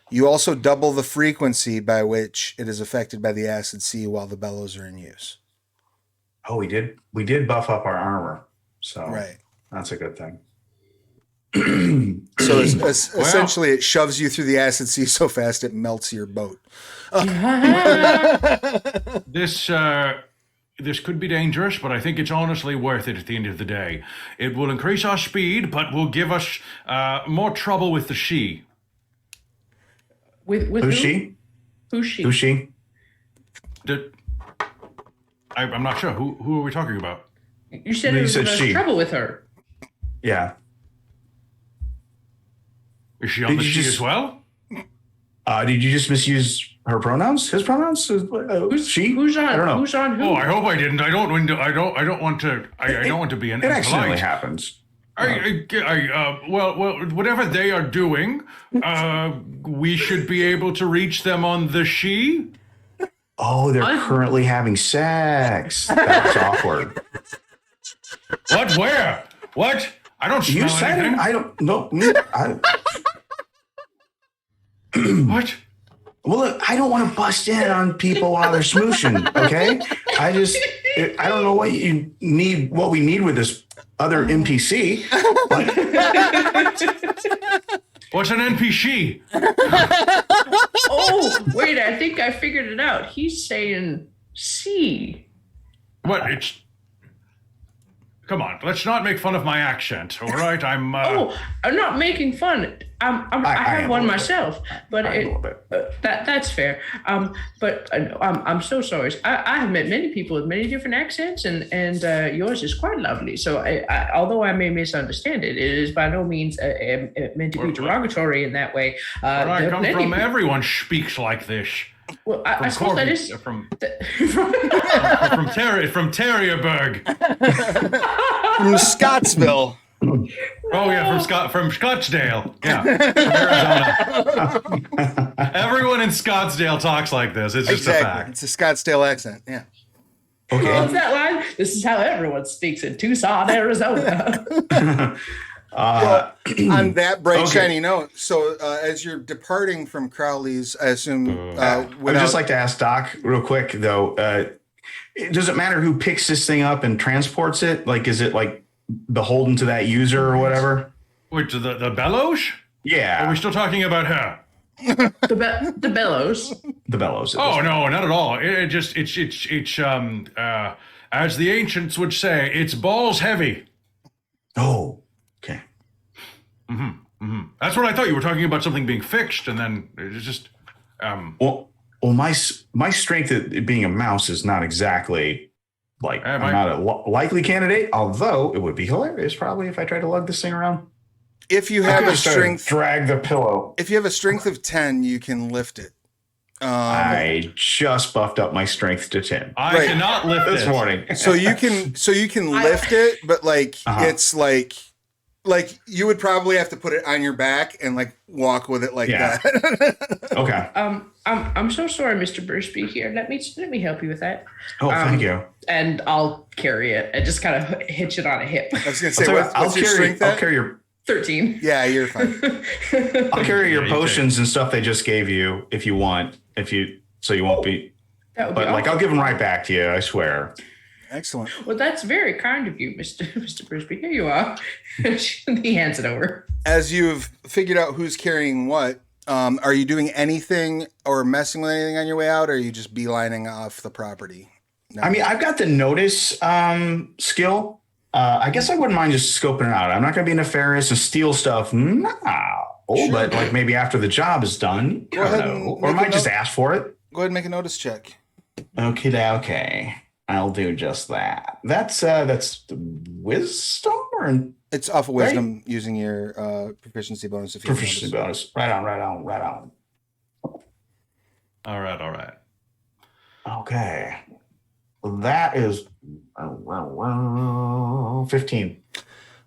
Speaker 1: you also double the frequency by which it is affected by the acid sea while the bellows are in use.
Speaker 4: Oh, we did buff up our armor, so
Speaker 1: right.
Speaker 4: That's a good thing.
Speaker 1: So essentially, it shoves you through the acid sea so fast it melts your boat.
Speaker 2: This could be dangerous, but I think it's honestly worth it at the end of the day. It will increase our speed, but will give us more trouble with the she.
Speaker 3: With
Speaker 4: Who's
Speaker 3: who?
Speaker 4: she?
Speaker 3: Who's she?
Speaker 4: Who's she?
Speaker 2: I'm not sure. Who are we talking about?
Speaker 3: You said there was trouble with her.
Speaker 4: Yeah.
Speaker 2: Is she on the she as well?
Speaker 4: Did you just misuse her pronouns? His pronouns? She?
Speaker 3: Who's on?
Speaker 4: I don't know.
Speaker 3: Who's on who?
Speaker 2: Oh, I hope I didn't. I don't want to be an.
Speaker 4: It accidentally happens.
Speaker 2: Well, whatever they are doing, we should be able to reach them on the she.
Speaker 4: Oh, they're currently having sex. That's awkward.
Speaker 2: What? Where? What? I don't smell
Speaker 4: You said
Speaker 2: anything.
Speaker 4: it. I don't know.
Speaker 2: What?
Speaker 4: Well, look, I don't want to bust in on people while they're smooshing. Okay, I don't know what you need. What we need with this other NPC.
Speaker 2: What's an NPC?
Speaker 3: Oh, wait, I think I figured it out. He's saying C.
Speaker 2: What? It's. Come on, let's not make fun of my accent, all right? I'm.
Speaker 3: Oh, I'm not making fun. I have one myself, but that's fair. But I'm so sorry. I have met many people with many different accents, and yours is quite lovely. So, although I may misunderstand it, it is by no means meant to be derogatory in that way.
Speaker 2: Where I come from, everyone speaks like this.
Speaker 3: Well, I suppose that is
Speaker 2: from Terrierburg.
Speaker 1: From Scottsville.
Speaker 2: Oh yeah, from Scottsdale. Yeah, from Arizona. Everyone in Scottsdale talks like this. It's just a fact.
Speaker 1: It's a Scottsdale accent. Yeah.
Speaker 4: Okay.
Speaker 3: What's that line? This is how everyone speaks in Tucson, Arizona.
Speaker 1: On that bright, shiny note, so as you're departing from Crowley's, I assume...
Speaker 4: I'd just like to ask Doc real quick, though. Does it matter who picks this thing up and transports it? Like, is it like beholden to that user or whatever?
Speaker 2: Which, the bellows?
Speaker 4: Yeah.
Speaker 2: Are we still talking about her?
Speaker 3: The bellows.
Speaker 4: The bellows.
Speaker 2: Oh, no, not at all. It's as the ancients would say, it's balls heavy.
Speaker 4: Oh, okay.
Speaker 2: That's what I thought. You were talking about something being fixed, and then it's just.
Speaker 4: Well, my strength at being a mouse is not exactly like I'm not a likely candidate. Although it would be hilarious probably if I tried to lug this thing around.
Speaker 1: If you have a strength,
Speaker 4: drag the pillow.
Speaker 1: If you have a strength of 10, you can lift it.
Speaker 4: I just buffed up my strength to 10.
Speaker 2: I cannot lift
Speaker 4: this morning.
Speaker 1: So you can lift it, but like it's like you would probably have to put it on your back and like walk with it like that.
Speaker 4: Okay.
Speaker 3: I'm so sorry, Mr. Bursby. Here, let me help you with that.
Speaker 4: Oh, thank you.
Speaker 3: And I'll carry it and just kind of hitch it on a hip.
Speaker 1: I was gonna say, what's your strength?
Speaker 4: I'll carry your
Speaker 3: 13.
Speaker 1: Yeah, you're fine.
Speaker 4: I'll carry your potions and stuff they just gave you if you want. So you won't be.
Speaker 3: That would
Speaker 4: but
Speaker 3: be
Speaker 4: like
Speaker 3: awesome.
Speaker 4: I'll give them right back to you. I swear.
Speaker 1: Excellent.
Speaker 3: Well, that's very kind of you, Mr. Bursby. Here you are. He hands it over.
Speaker 1: As you've figured out who's carrying what, are you doing anything or messing with anything on your way out, or are you just beelining off the property? No.
Speaker 4: I mean, I've got the notice skill. I guess I wouldn't mind just scoping it out. I'm not going to be nefarious and steal stuff now. Sure. But like maybe after the job is done,
Speaker 1: Go ahead and
Speaker 4: or I might just ask for it.
Speaker 1: Go ahead and make a notice check.
Speaker 4: Okay. I'll do just that. That's wisdom or
Speaker 1: it's off of wisdom using your proficiency bonus. If you
Speaker 4: proficiency bonus. Right on.
Speaker 2: All right.
Speaker 4: Okay. Well, that is 15.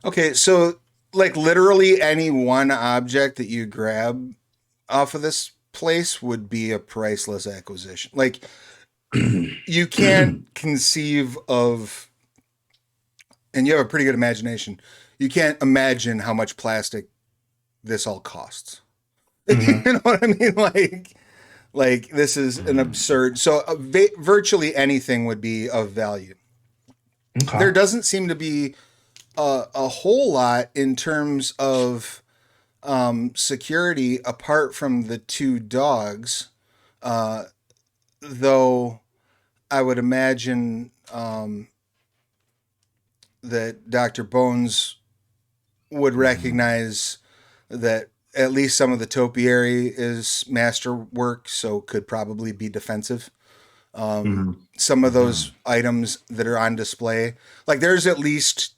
Speaker 1: Okay, so like literally any one object that you grab off of this place would be a priceless acquisition. Like you can't conceive of, and you have a pretty good imagination. You can't imagine how much plastic this all costs.
Speaker 4: Mm-hmm.
Speaker 1: You know what I mean? Like this is an absurd. So virtually anything would be of value.
Speaker 4: Okay.
Speaker 1: There doesn't seem to be a whole lot in terms of security apart from the two dogs, though I would imagine that Dr. Bones would recognize that at least some of the topiary is masterwork, so could probably be defensive. Some of those items that are on display, like there's at least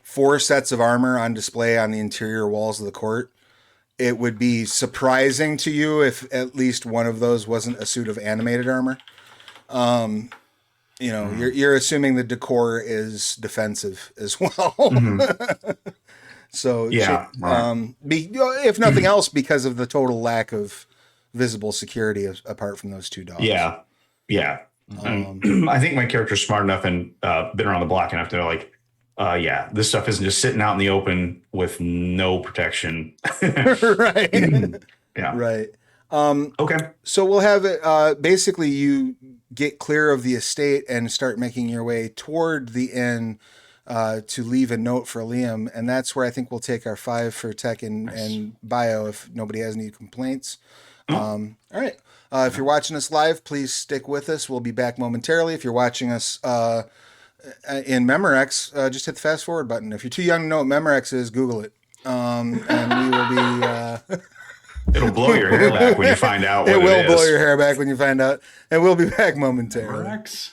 Speaker 1: 4 sets of armor on display on the interior walls of the court. It would be surprising to you if at least one of those wasn't a suit of animated armor. You know, you're assuming the decor is defensive as well. So
Speaker 4: yeah,
Speaker 1: if nothing else, because of the total lack of visible security apart from those two dogs.
Speaker 4: Yeah. I think my character's smart enough and been around the block enough to know, like, this stuff isn't just sitting out in the open with no protection.
Speaker 1: Right.
Speaker 4: Yeah.
Speaker 1: Right.
Speaker 4: Okay.
Speaker 1: So we'll have it. Basically, you get clear of the estate and start making your way toward the inn to leave a note for Liam, and that's where I think we'll take our 5 for tech and bio if nobody has any complaints. All right. If you're watching us live, please stick with us. We'll be back momentarily. If you're watching us in Memorex, just hit the fast forward button. If you're too young to know what Memorex is, Google it. And we will be.
Speaker 4: It'll blow your hair back when you find out what
Speaker 1: it will
Speaker 4: is.
Speaker 1: blow your hair back when you find out. And we'll be back momentarily.
Speaker 2: Rex.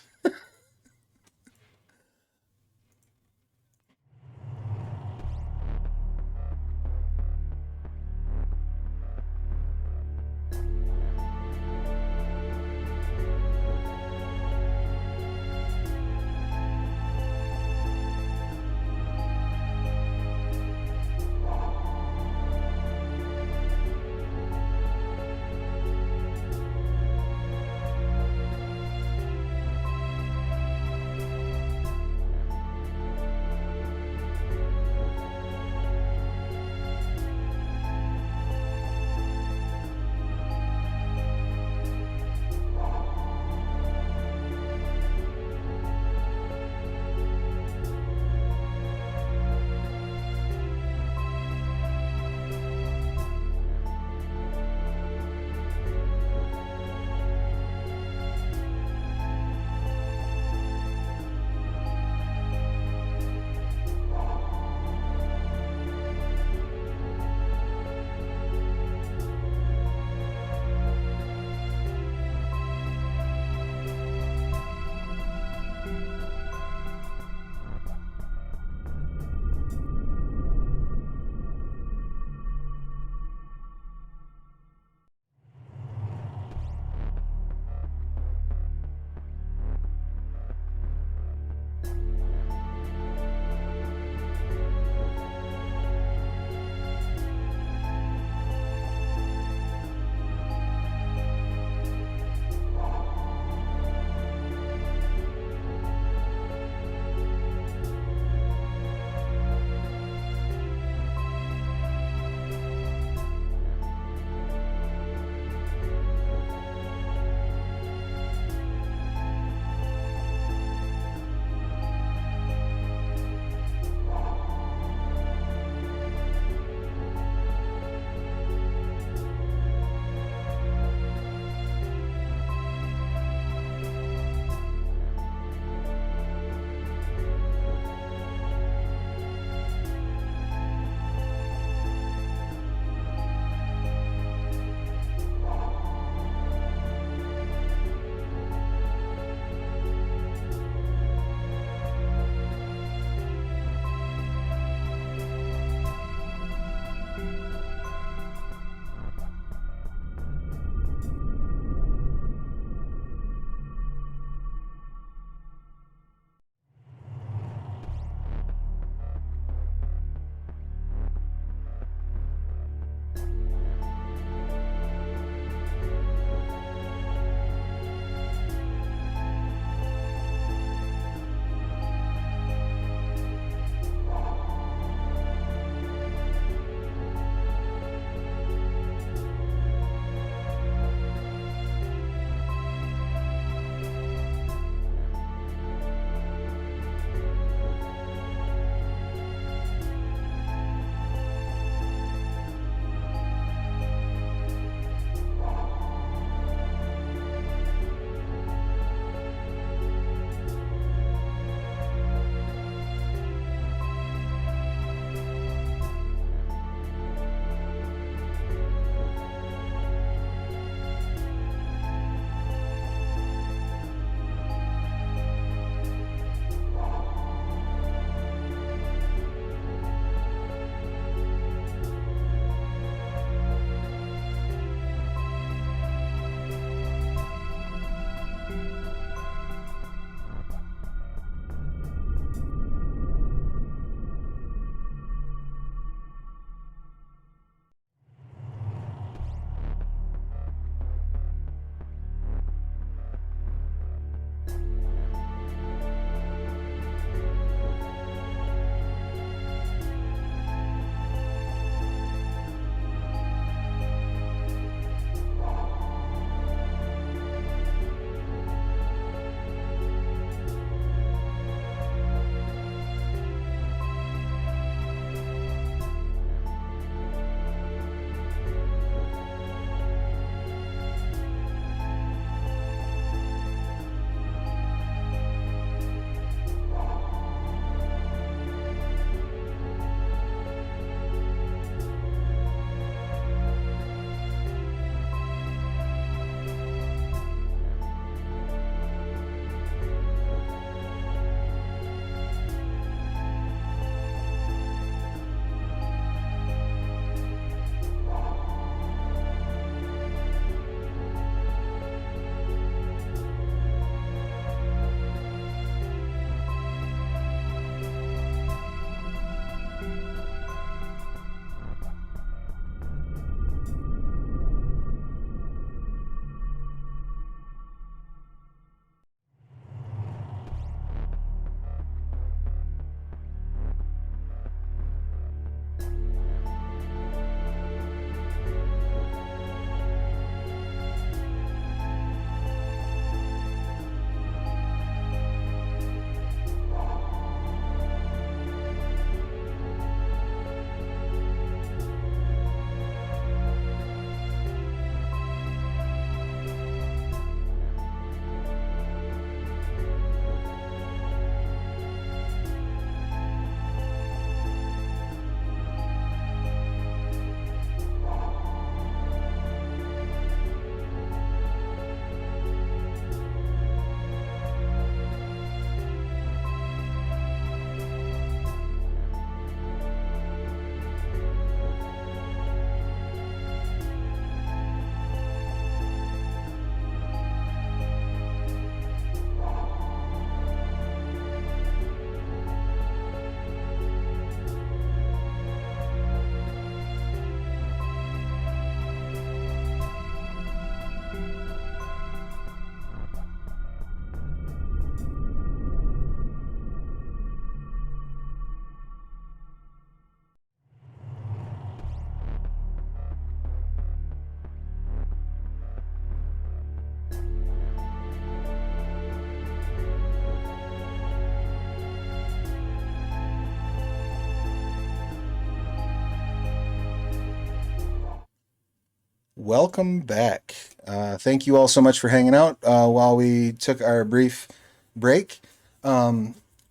Speaker 1: welcome back. Thank you all so much for hanging out while we took our brief break.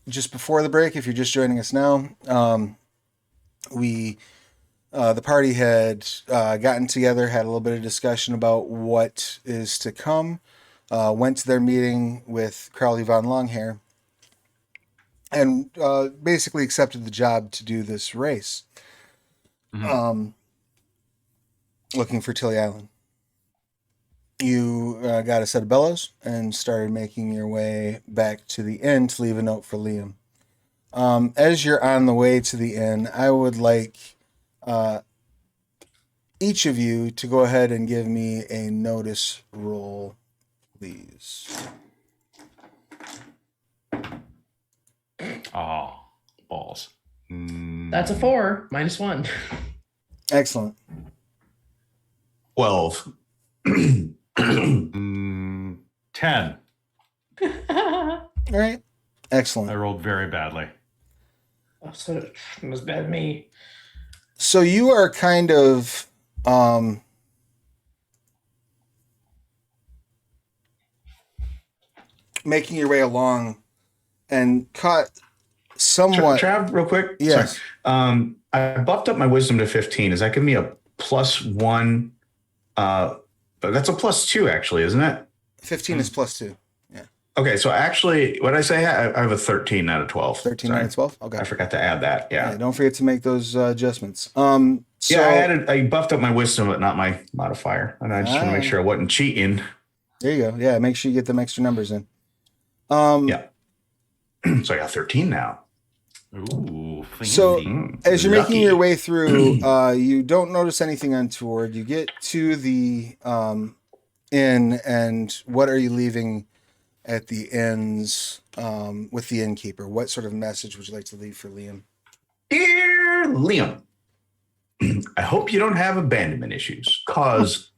Speaker 1: Just before the break, if you're just joining us now, the party had gotten together, had a little bit of discussion about what is to come, went to their meeting with Crowley von Longhair, and basically accepted the job to do this race. Looking for Tilly Island. You got a set of bellows and started making your way back to the inn to leave a note for Liam. As you're on the way to the inn, I would like each of you to go ahead and give me a notice roll, please.
Speaker 2: Oh, balls.
Speaker 3: That's a 4 -1.
Speaker 1: Excellent.
Speaker 4: 12.
Speaker 2: 10.
Speaker 1: All right. Excellent.
Speaker 2: I rolled very badly.
Speaker 3: Oh, so it was bad me.
Speaker 1: So you are kind of making your way along and caught somewhat.
Speaker 4: Trav, real quick.
Speaker 1: Yes.
Speaker 4: Sorry. I buffed up my wisdom to 15. Does that give me a +1? That's a +2, actually, isn't it?
Speaker 1: 15 is +2. Yeah.
Speaker 4: Okay, so actually, what did I say? I have a 13 out of 12.
Speaker 1: 13
Speaker 4: Sorry.
Speaker 1: out of 12? Okay.
Speaker 4: I forgot to add that. Yeah.
Speaker 1: Don't forget to make those adjustments.
Speaker 4: Yeah, I buffed up my wisdom, but not my modifier. And I just want to make sure I wasn't cheating.
Speaker 1: There you go. Yeah, make sure you get them extra numbers in.
Speaker 4: Yeah. So I got 13 now.
Speaker 2: Ooh.
Speaker 1: So
Speaker 2: fancy.
Speaker 1: as you're making
Speaker 4: Lucky.
Speaker 1: your way through, you don't notice anything untoward. You get to the inn, and what are you leaving at the inns with the innkeeper? What sort of message would you like to leave for Liam?
Speaker 4: Dear Liam, I hope you don't have abandonment issues, because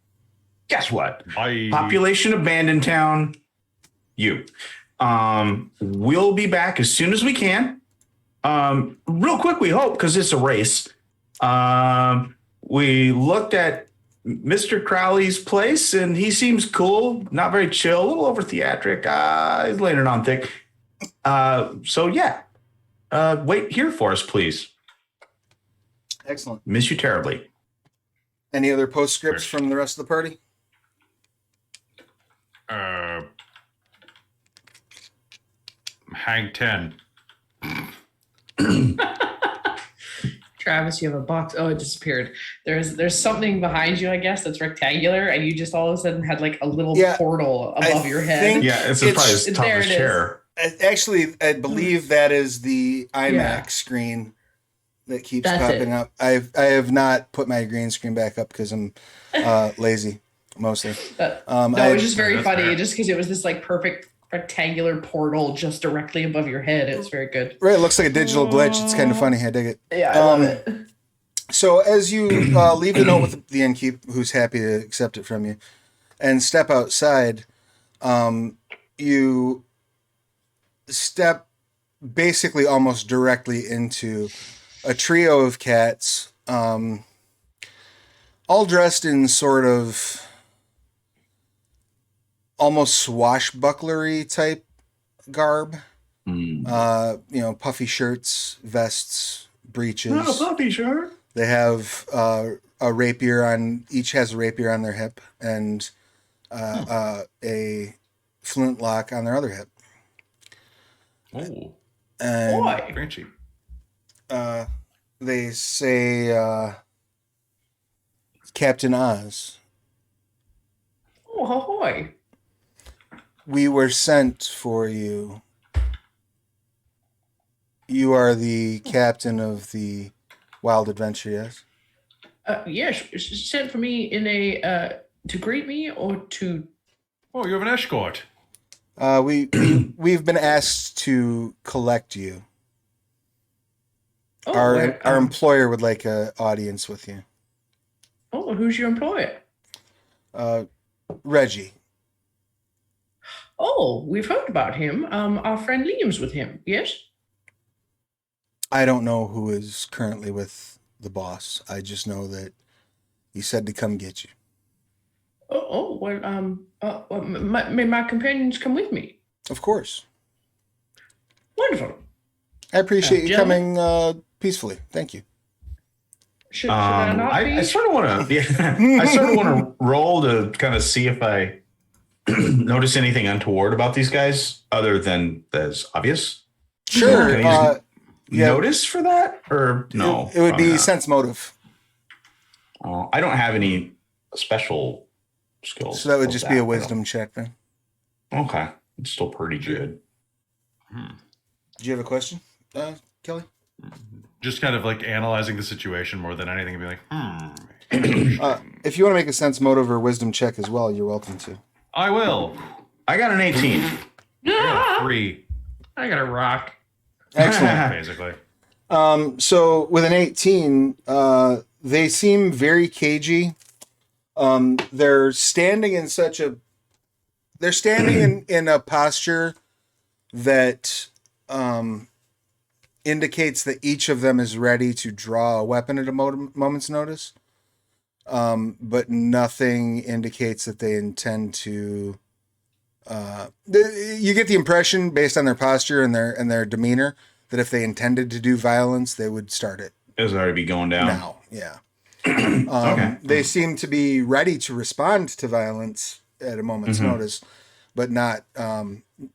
Speaker 4: guess what?
Speaker 2: Bye.
Speaker 4: Population abandoned town, you. We'll be back as soon as we can. Real quick, we hope, because it's a race. We looked at Mr. Crowley's place, and he seems cool, not very chill, a little over theatric. He's laying it on thick. So yeah, wait here for us, please.
Speaker 1: Excellent.
Speaker 4: Miss you terribly.
Speaker 1: Any other postscripts from the rest of the party?
Speaker 2: Hang 10.
Speaker 3: Travis, you have a box. Oh, it disappeared. There's something behind you, I guess, that's rectangular, and you just all of a sudden had like a little portal above your head.
Speaker 1: think-
Speaker 4: Yeah, it's
Speaker 1: It's-
Speaker 4: probably as tough
Speaker 3: there
Speaker 4: as
Speaker 3: it is.
Speaker 4: chair.
Speaker 1: Actually, I believe that is the IMAX
Speaker 3: Yeah.
Speaker 1: screen that keeps
Speaker 3: That's
Speaker 1: popping
Speaker 3: it.
Speaker 1: up. I have not put my green screen back up because I'm lazy mostly.
Speaker 3: No,
Speaker 1: I-
Speaker 3: it was just very
Speaker 2: That's
Speaker 3: funny,
Speaker 2: fair.
Speaker 3: just because it was this like perfect rectangular portal just directly above your head. It's very good.
Speaker 1: Right, it looks like a digital glitch. It's kind of funny. I dig it.
Speaker 3: Yeah, I love
Speaker 1: Um,
Speaker 3: it.
Speaker 1: So as you leave the note with the innkeep, who's happy to accept it from you, and step outside, you step basically almost directly into a trio of cats, all dressed in sort of almost swashbucklery type garb. Puffy shirts, vests, breeches.
Speaker 4: Not a puppy shirt.
Speaker 1: They have a rapier on, each has a rapier on their hip, and a flintlock on their other hip.
Speaker 2: Oh,
Speaker 1: And
Speaker 3: Boy.
Speaker 2: very cheap.
Speaker 1: they say, Captain Oz,
Speaker 3: Oh, ahoy.
Speaker 1: we were sent for you. You are the captain of the Wild Adventure, yes?
Speaker 3: Yes, it's sent for me in a to greet me or to.
Speaker 2: Oh, you have an escort.
Speaker 1: We've been asked to collect you.
Speaker 3: Oh,
Speaker 1: Our employer would like an audience with you.
Speaker 3: Oh, who's your employer?
Speaker 1: Reggie.
Speaker 3: Oh, we've heard about him. Our friend Liam's with him. Yes.
Speaker 1: I don't know who is currently with the boss. I just know that he said to come get you.
Speaker 3: May my companions come with me?
Speaker 1: Of course.
Speaker 3: Wonderful.
Speaker 1: I appreciate you
Speaker 3: gentlemen?
Speaker 1: coming peacefully. Thank you.
Speaker 3: Should I not be?
Speaker 4: I sort of want to. Yeah, I sort of want to roll to kind of see if I notice anything untoward about these guys, other than that's obvious.
Speaker 1: Sure.
Speaker 4: Can I use notice for that, or no?
Speaker 1: It would be
Speaker 4: not.
Speaker 1: sense motive.
Speaker 4: I don't have any special skills.
Speaker 1: So that would just be a wisdom check then.
Speaker 4: Okay, it's still pretty good.
Speaker 1: Do you have a question, Kelly?
Speaker 2: Just kind of like analyzing the situation more than anything, and be like,
Speaker 1: If you want to make a sense motive or wisdom check as well, you're welcome to.
Speaker 2: I will.
Speaker 4: I got an 18.
Speaker 2: I got 3.
Speaker 3: I got a rock.
Speaker 1: Excellent.
Speaker 2: Basically.
Speaker 1: So with an 18, they seem very cagey. They're standing in in a posture that indicates that each of them is ready to draw a weapon at a moment's notice. But nothing indicates that they intend to. You get the impression, based on their posture and their demeanor, that if they intended to do violence, they would start it.
Speaker 4: It was already be going down
Speaker 1: now. Yeah.
Speaker 4: Okay.
Speaker 1: They seem to be ready to respond to violence at a moment's notice, but not.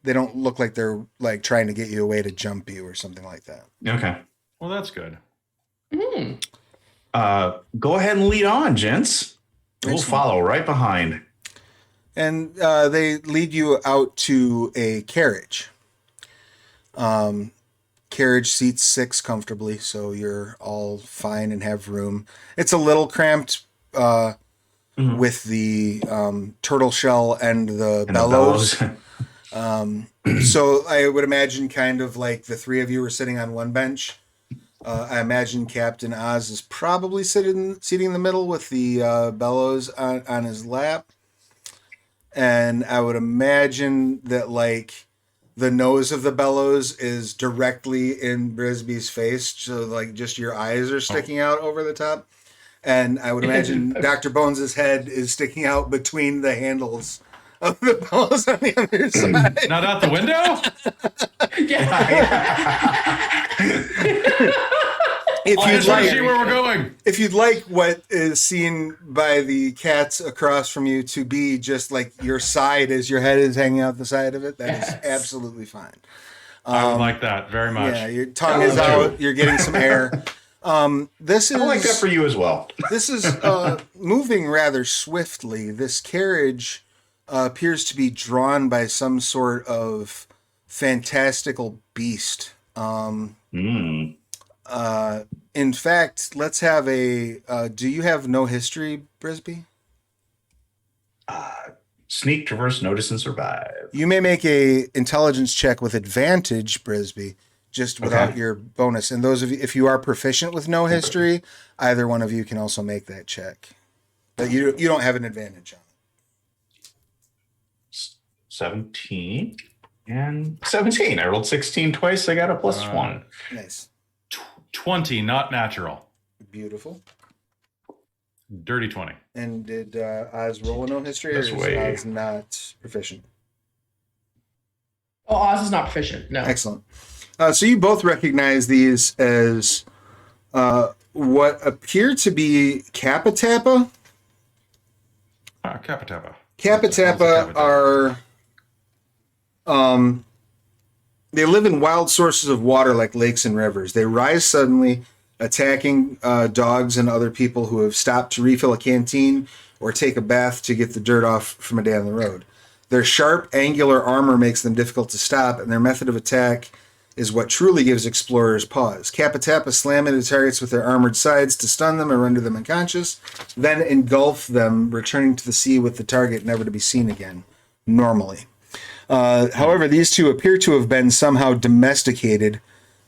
Speaker 1: They don't look like they're like trying to get you away to jump you or something like that.
Speaker 4: Okay.
Speaker 2: Well, that's good.
Speaker 4: Go ahead and lead on, gents. We'll
Speaker 1: Excellent.
Speaker 4: follow right behind.
Speaker 1: And they lead you out to a carriage. Carriage seats 6 comfortably, so you're all fine and have room. It's a little cramped with the turtle shell and the bellows. So I would imagine kind of like the 3 of you were sitting on one bench. I imagine Captain Oz is probably seating in the middle with the bellows on his lap. And I would imagine that like the nose of the bellows is directly in Brisby's face. So like just your eyes are sticking out over the top. And I would imagine Dr. Bones' head is sticking out between the handles of the bellows on the other side.
Speaker 2: Not out the window?
Speaker 1: If
Speaker 2: I
Speaker 1: you'd
Speaker 2: just want to
Speaker 1: like,
Speaker 2: see where we're going.
Speaker 1: if you'd like what is seen by the cats across from you to be just like your side as your head is hanging out the side of it, that is absolutely fine.
Speaker 2: I would like that very much.
Speaker 1: Yeah, your tongue is out. You're getting some air. This is
Speaker 4: I like that for you as well.
Speaker 1: This is moving rather swiftly. This carriage appears to be drawn by some sort of fantastical beast. In fact, let's have a. Do you have no history, Brisby?
Speaker 4: Sneak, traverse, notice, and survive.
Speaker 1: You may make a intelligence check with advantage, Brisby, just without your bonus. And those of you, if you are proficient with no history, either one of you can also make that check. But you don't have an advantage on it.
Speaker 4: 17 and 17. I rolled 16 twice. I got a +1.
Speaker 1: Nice.
Speaker 2: 20, not natural.
Speaker 1: Beautiful.
Speaker 2: Dirty 20.
Speaker 1: And did Oz roll a no history, or
Speaker 4: This
Speaker 1: is
Speaker 4: way.
Speaker 1: Oz not proficient?
Speaker 3: Oh, Oz is not proficient. No.
Speaker 1: Excellent. So you both recognize these as what appear to be Kappa-Tappa.
Speaker 2: Kappa-Tappa.
Speaker 1: Kappa-Tappa are they live in wild sources of water like lakes and rivers. They rise suddenly, attacking dogs and other people who have stopped to refill a canteen or take a bath to get the dirt off from a day on the road. Their sharp, angular armor makes them difficult to stop, and their method of attack is what truly gives explorers pause. Kappa-Tappa slam into targets with their armored sides to stun them or render them unconscious, then engulf them, returning to the sea with the target never to be seen again, normally. However, these two appear to have been somehow domesticated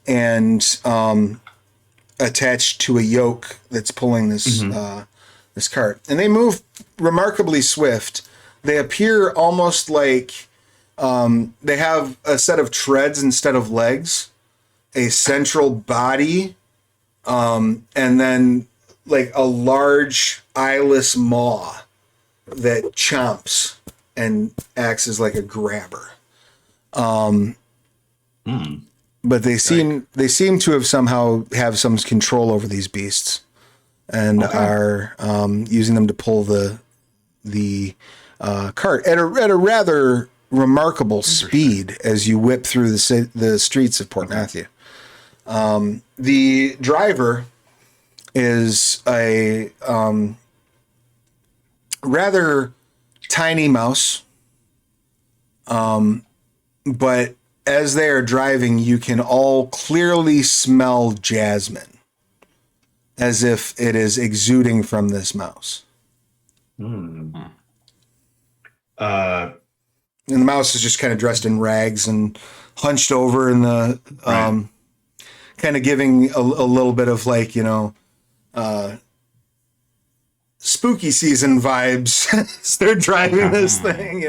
Speaker 1: and attached to a yoke that's pulling this this cart. And they move remarkably swift. They appear almost like they have a set of treads instead of legs, a central body, and then like a large eyeless maw that chomps and acts as like a grabber. But they seem to have somehow have some control over these beasts, and are using them to pull the cart at a rather remarkable speed as you whip through the streets of Port Matthew. The driver is a rather tiny mouse, but as they are driving, you can all clearly smell jasmine, as if it is exuding from this mouse. And the mouse is just kind of dressed in rags and hunched over in the, kind of giving a little bit of like, spooky season vibes as they're driving this thing,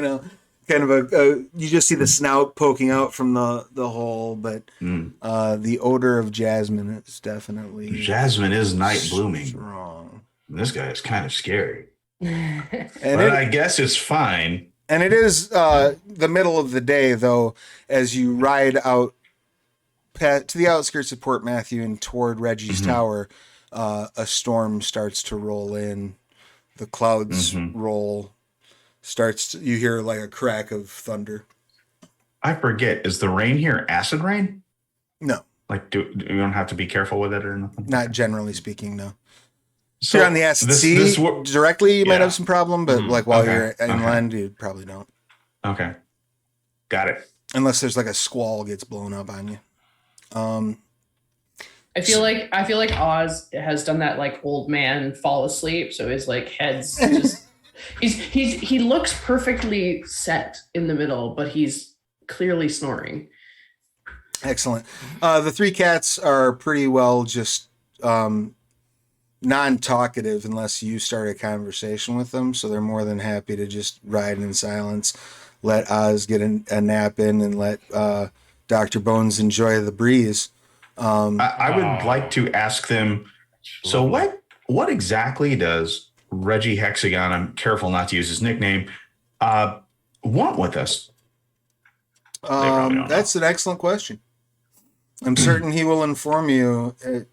Speaker 1: kind of you just see the snout poking out from the hole, but the odor of jasmine is definitely
Speaker 4: Jasmine is night blooming.
Speaker 1: Strong.
Speaker 4: This guy is kind of scary.
Speaker 1: And
Speaker 4: I guess it's fine.
Speaker 1: And it is the middle of the day, though, as you ride out to the outskirts of Port Matthew and toward Reggie's Tower, a storm starts to roll in. The clouds roll. You hear like a crack of thunder.
Speaker 4: I forget. Is the rain here acid rain?
Speaker 1: No.
Speaker 4: Like, you don't have to be careful with it or nothing?
Speaker 1: Not generally speaking, no.
Speaker 4: So
Speaker 1: if you're on the acid sea directly, you might have some problem, but like while you're inland, you probably don't.
Speaker 4: Okay. Got it.
Speaker 1: Unless there's like a squall gets blown up on you.
Speaker 3: I feel like Oz has done that like old man fall asleep, so his like head's just he looks perfectly set in the middle, but he's clearly snoring.
Speaker 1: Excellent. The three cats are pretty well just non-talkative unless you start a conversation with them, so they're more than happy to just ride in silence, let Oz get a nap in, and let Dr. Bones enjoy the breeze.
Speaker 4: I would like to ask them, so what exactly does Reggie Hexagon, I'm careful not to use his nickname, want with us?
Speaker 1: That's an excellent question. I'm certain he will inform you at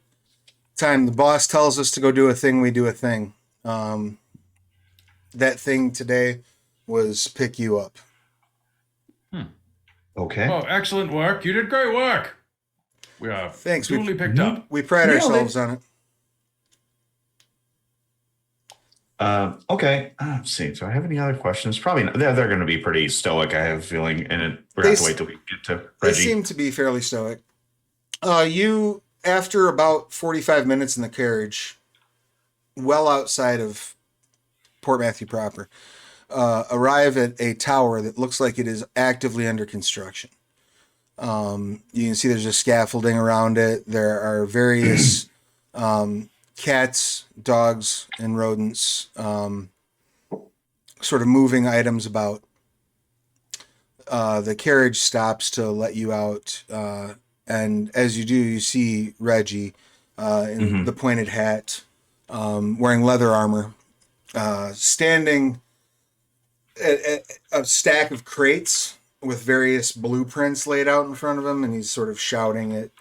Speaker 1: time. The boss tells us to go do a thing, we do a thing. That thing today was pick you up.
Speaker 4: Okay.
Speaker 2: Oh, excellent work. You did great work. We are duly picked up.
Speaker 1: We pride ourselves on it.
Speaker 4: Okay. Let's see. Do I have any other questions? Probably not. They're going to be pretty stoic, I have a feeling, and we're going to have to wait till we get to Reggie.
Speaker 1: They seem to be fairly stoic. You, after about 45 minutes in the carriage, well outside of Port Matthew proper, arrive at a tower that looks like it is actively under construction. You can see there's a scaffolding around it. There are various cats, dogs, and rodents sort of moving items about. The carriage stops to let you out, and as you do, you see Reggie in the pointed hat, wearing leather armor, standing at a stack of crates with various blueprints laid out in front of him, and he's sort of shouting at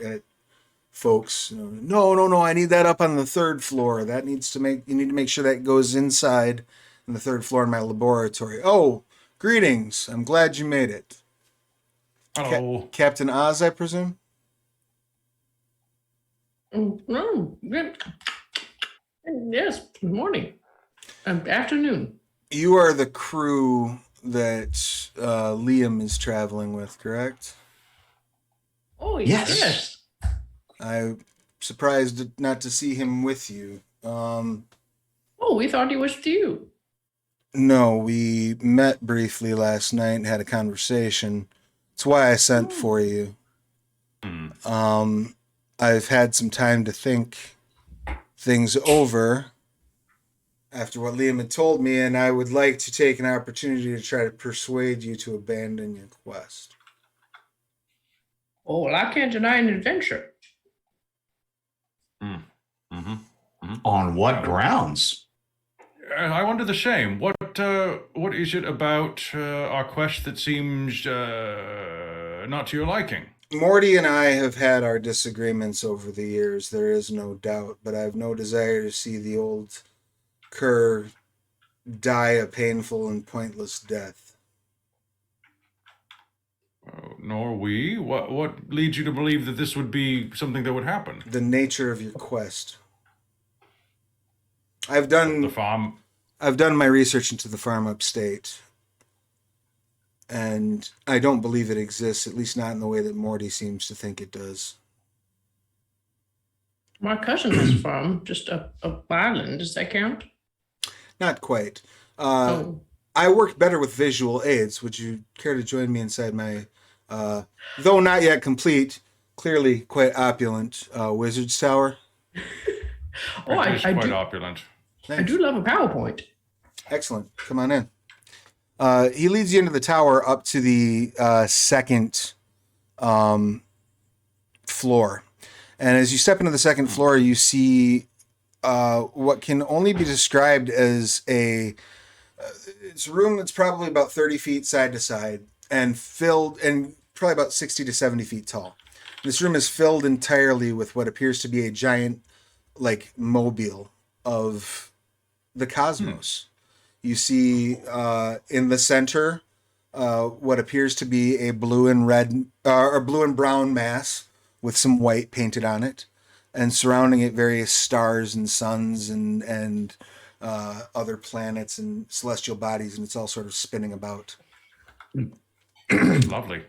Speaker 1: folks, no, I need that up on the third floor. You need to make sure that goes inside on the third floor in my laboratory. Oh, greetings. I'm glad you made it.
Speaker 2: Hello.
Speaker 1: Captain Oz, I presume?
Speaker 3: Yes, good morning. Afternoon.
Speaker 1: You are the crew that Liam is traveling with, correct?
Speaker 3: Oh,
Speaker 4: yes.
Speaker 1: I'm surprised not to see him with you.
Speaker 3: We thought he was with you.
Speaker 1: No, we met briefly last night and had a conversation. That's why I sent for you. I've had some time to think things over after what Liam had told me, and I would like to take an opportunity to try to persuade you to abandon your quest.
Speaker 3: Oh, well, I can't deny an adventure.
Speaker 4: On what grounds?
Speaker 2: I wonder the shame. What is it about our quest that seems not to your liking?
Speaker 1: Morty and I have had our disagreements over the years, there is no doubt, but I have no desire to see the old Kerr die a painful and pointless death.
Speaker 2: Nor we. What leads you to believe that this would be something that would happen?
Speaker 1: The nature of your quest.
Speaker 2: The farm.
Speaker 1: I've done my research into the farm upstate, and I don't believe it exists, at least not in the way that Morty seems to think it does.
Speaker 3: My cousin has a farm, just a island. Does that count?
Speaker 1: Not quite.
Speaker 3: Oh.
Speaker 1: I work better with visual aids. Would you care to join me inside my, though not yet complete, clearly quite opulent wizard's tower?
Speaker 3: Oh,
Speaker 2: It is
Speaker 3: I
Speaker 2: quite
Speaker 3: do.
Speaker 2: opulent.
Speaker 1: Nice.
Speaker 3: I do love a PowerPoint.
Speaker 1: Excellent. Come on in. He leads you into the tower up to the second floor. And as you step into the second floor, you see what can only be described as it's a room that's probably about 30 feet side to side and filled, and probably about 60 to 70 feet tall. This room is filled entirely with what appears to be a giant, like, mobile of the cosmos. You see in the center what appears to be a blue and red or blue and brown mass with some white painted on it, and surrounding it various stars and suns and other planets and celestial bodies, and it's all sort of spinning about.
Speaker 2: Lovely.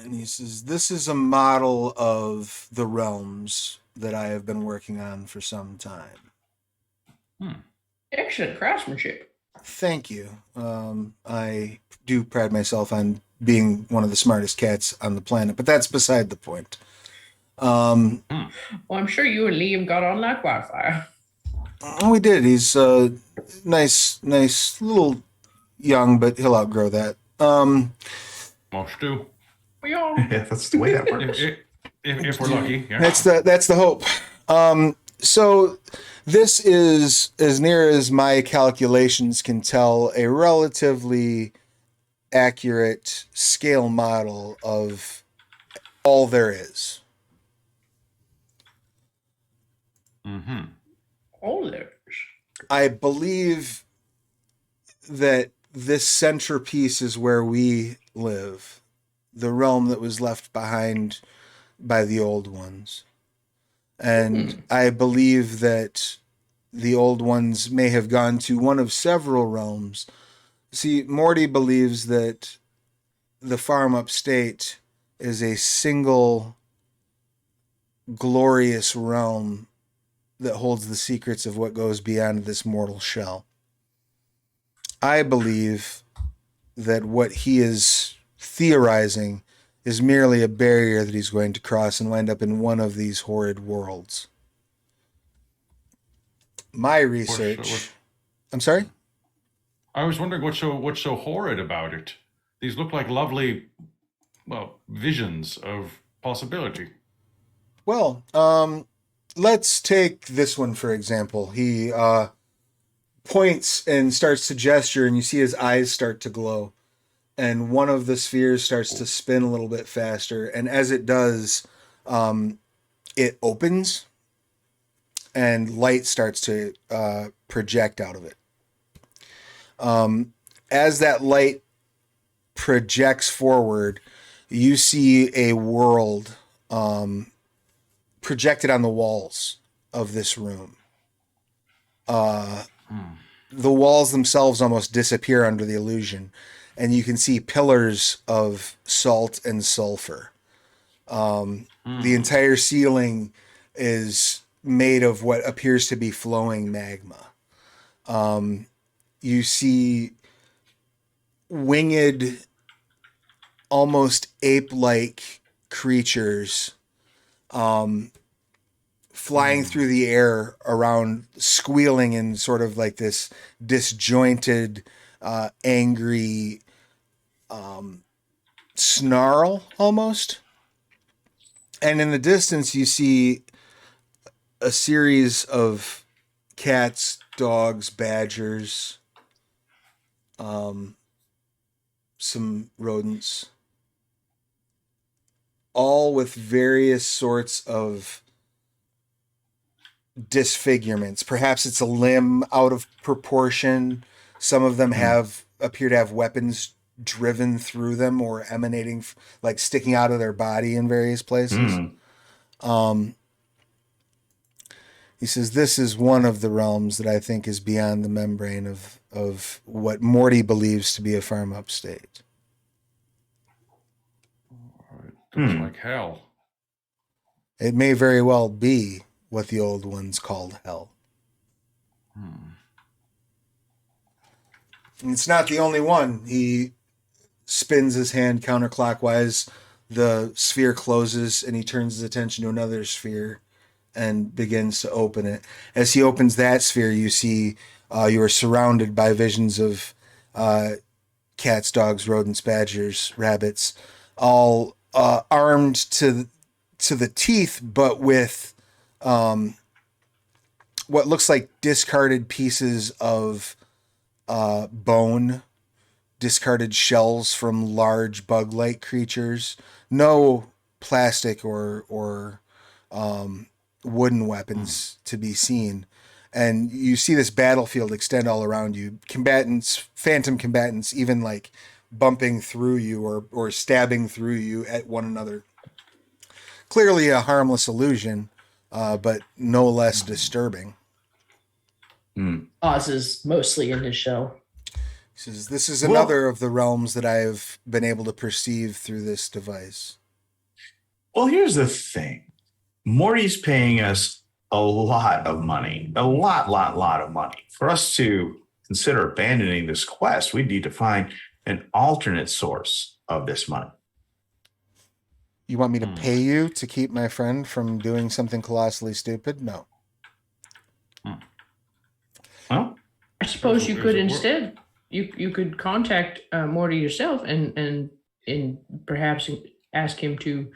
Speaker 1: And he says, "This is a model of the realms that I have been working on for some time."
Speaker 3: Excellent craftsmanship.
Speaker 1: Thank you. I do pride myself on being one of the smartest cats on the planet, but that's beside the point.
Speaker 3: Well, I'm sure you and Liam got on like wildfire.
Speaker 1: We did. He's nice, little young, but he'll outgrow that.
Speaker 2: Most do.
Speaker 3: We all.
Speaker 4: Yeah, that's the way that works.
Speaker 2: If we're lucky. Yeah.
Speaker 1: That's the hope. So this is, as near as my calculations can tell, a relatively accurate scale model of all there is.
Speaker 2: Mm-hmm.
Speaker 3: All those.
Speaker 1: I believe that this centerpiece is where we live, the realm that was left behind by the old ones. And I believe that the old ones may have gone to one of several realms. See, Morty believes that the farm upstate is a single glorious realm that holds the secrets of what goes beyond this mortal shell. I believe that what he is theorizing is merely a barrier that he's going to cross and wind up in one of these horrid worlds. My research... I'm sorry?
Speaker 2: I was wondering what's so horrid about it. These look like lovely, visions of possibility.
Speaker 1: Well, let's take this one, for example. He points and starts to gesture, and you see his eyes start to glow. And one of the spheres starts to spin a little bit faster. And as it does, it opens, and light starts to project out of it. As that light projects forward, you see a world projected on the walls of this room. The walls themselves almost disappear under the illusion, and you can see pillars of salt and sulfur. The entire ceiling is made of what appears to be flowing magma. You see winged, almost ape-like creatures flying through the air around, squealing in sort of like this disjointed, angry snarl almost. And in the distance, you see a series of cats dogs, badgers, some rodents, all with various sorts of disfigurements. Perhaps it's a limb out of proportion. Some of them appear to have weapons driven through them or emanating, like sticking out of their body in various places. He says, this is one of the realms that I think is beyond the membrane of what Morty believes to be a farm upstate.
Speaker 2: Looks like hell.
Speaker 1: It may very well be what the old ones called hell. And it's not the only one. He spins his hand counterclockwise. The sphere closes and he turns his attention to another sphere and begins to open it. As he opens that sphere, you see you are surrounded by visions of cats, dogs, rodents, badgers, rabbits, all armed to the teeth, but with what looks like discarded pieces of bone, discarded shells from large bug-like creatures. No plastic or wooden weapons to be seen. And you see this battlefield extend all around you. Phantom combatants, even like bumping through you or stabbing through you at one another. Clearly a harmless illusion, but no less disturbing.
Speaker 3: Oz is mostly in his shell.
Speaker 1: He says, this is another of the realms that I have been able to perceive through this device.
Speaker 4: Well, here's the thing. Morty's paying us a lot of money, a lot of money. For us to consider abandoning this quest, we need to find an alternate source of this money.
Speaker 1: You want me to pay you to keep my friend from doing something colossally stupid? No.
Speaker 4: Well,
Speaker 3: I suppose you could instead. You could contact Morty yourself and perhaps ask him to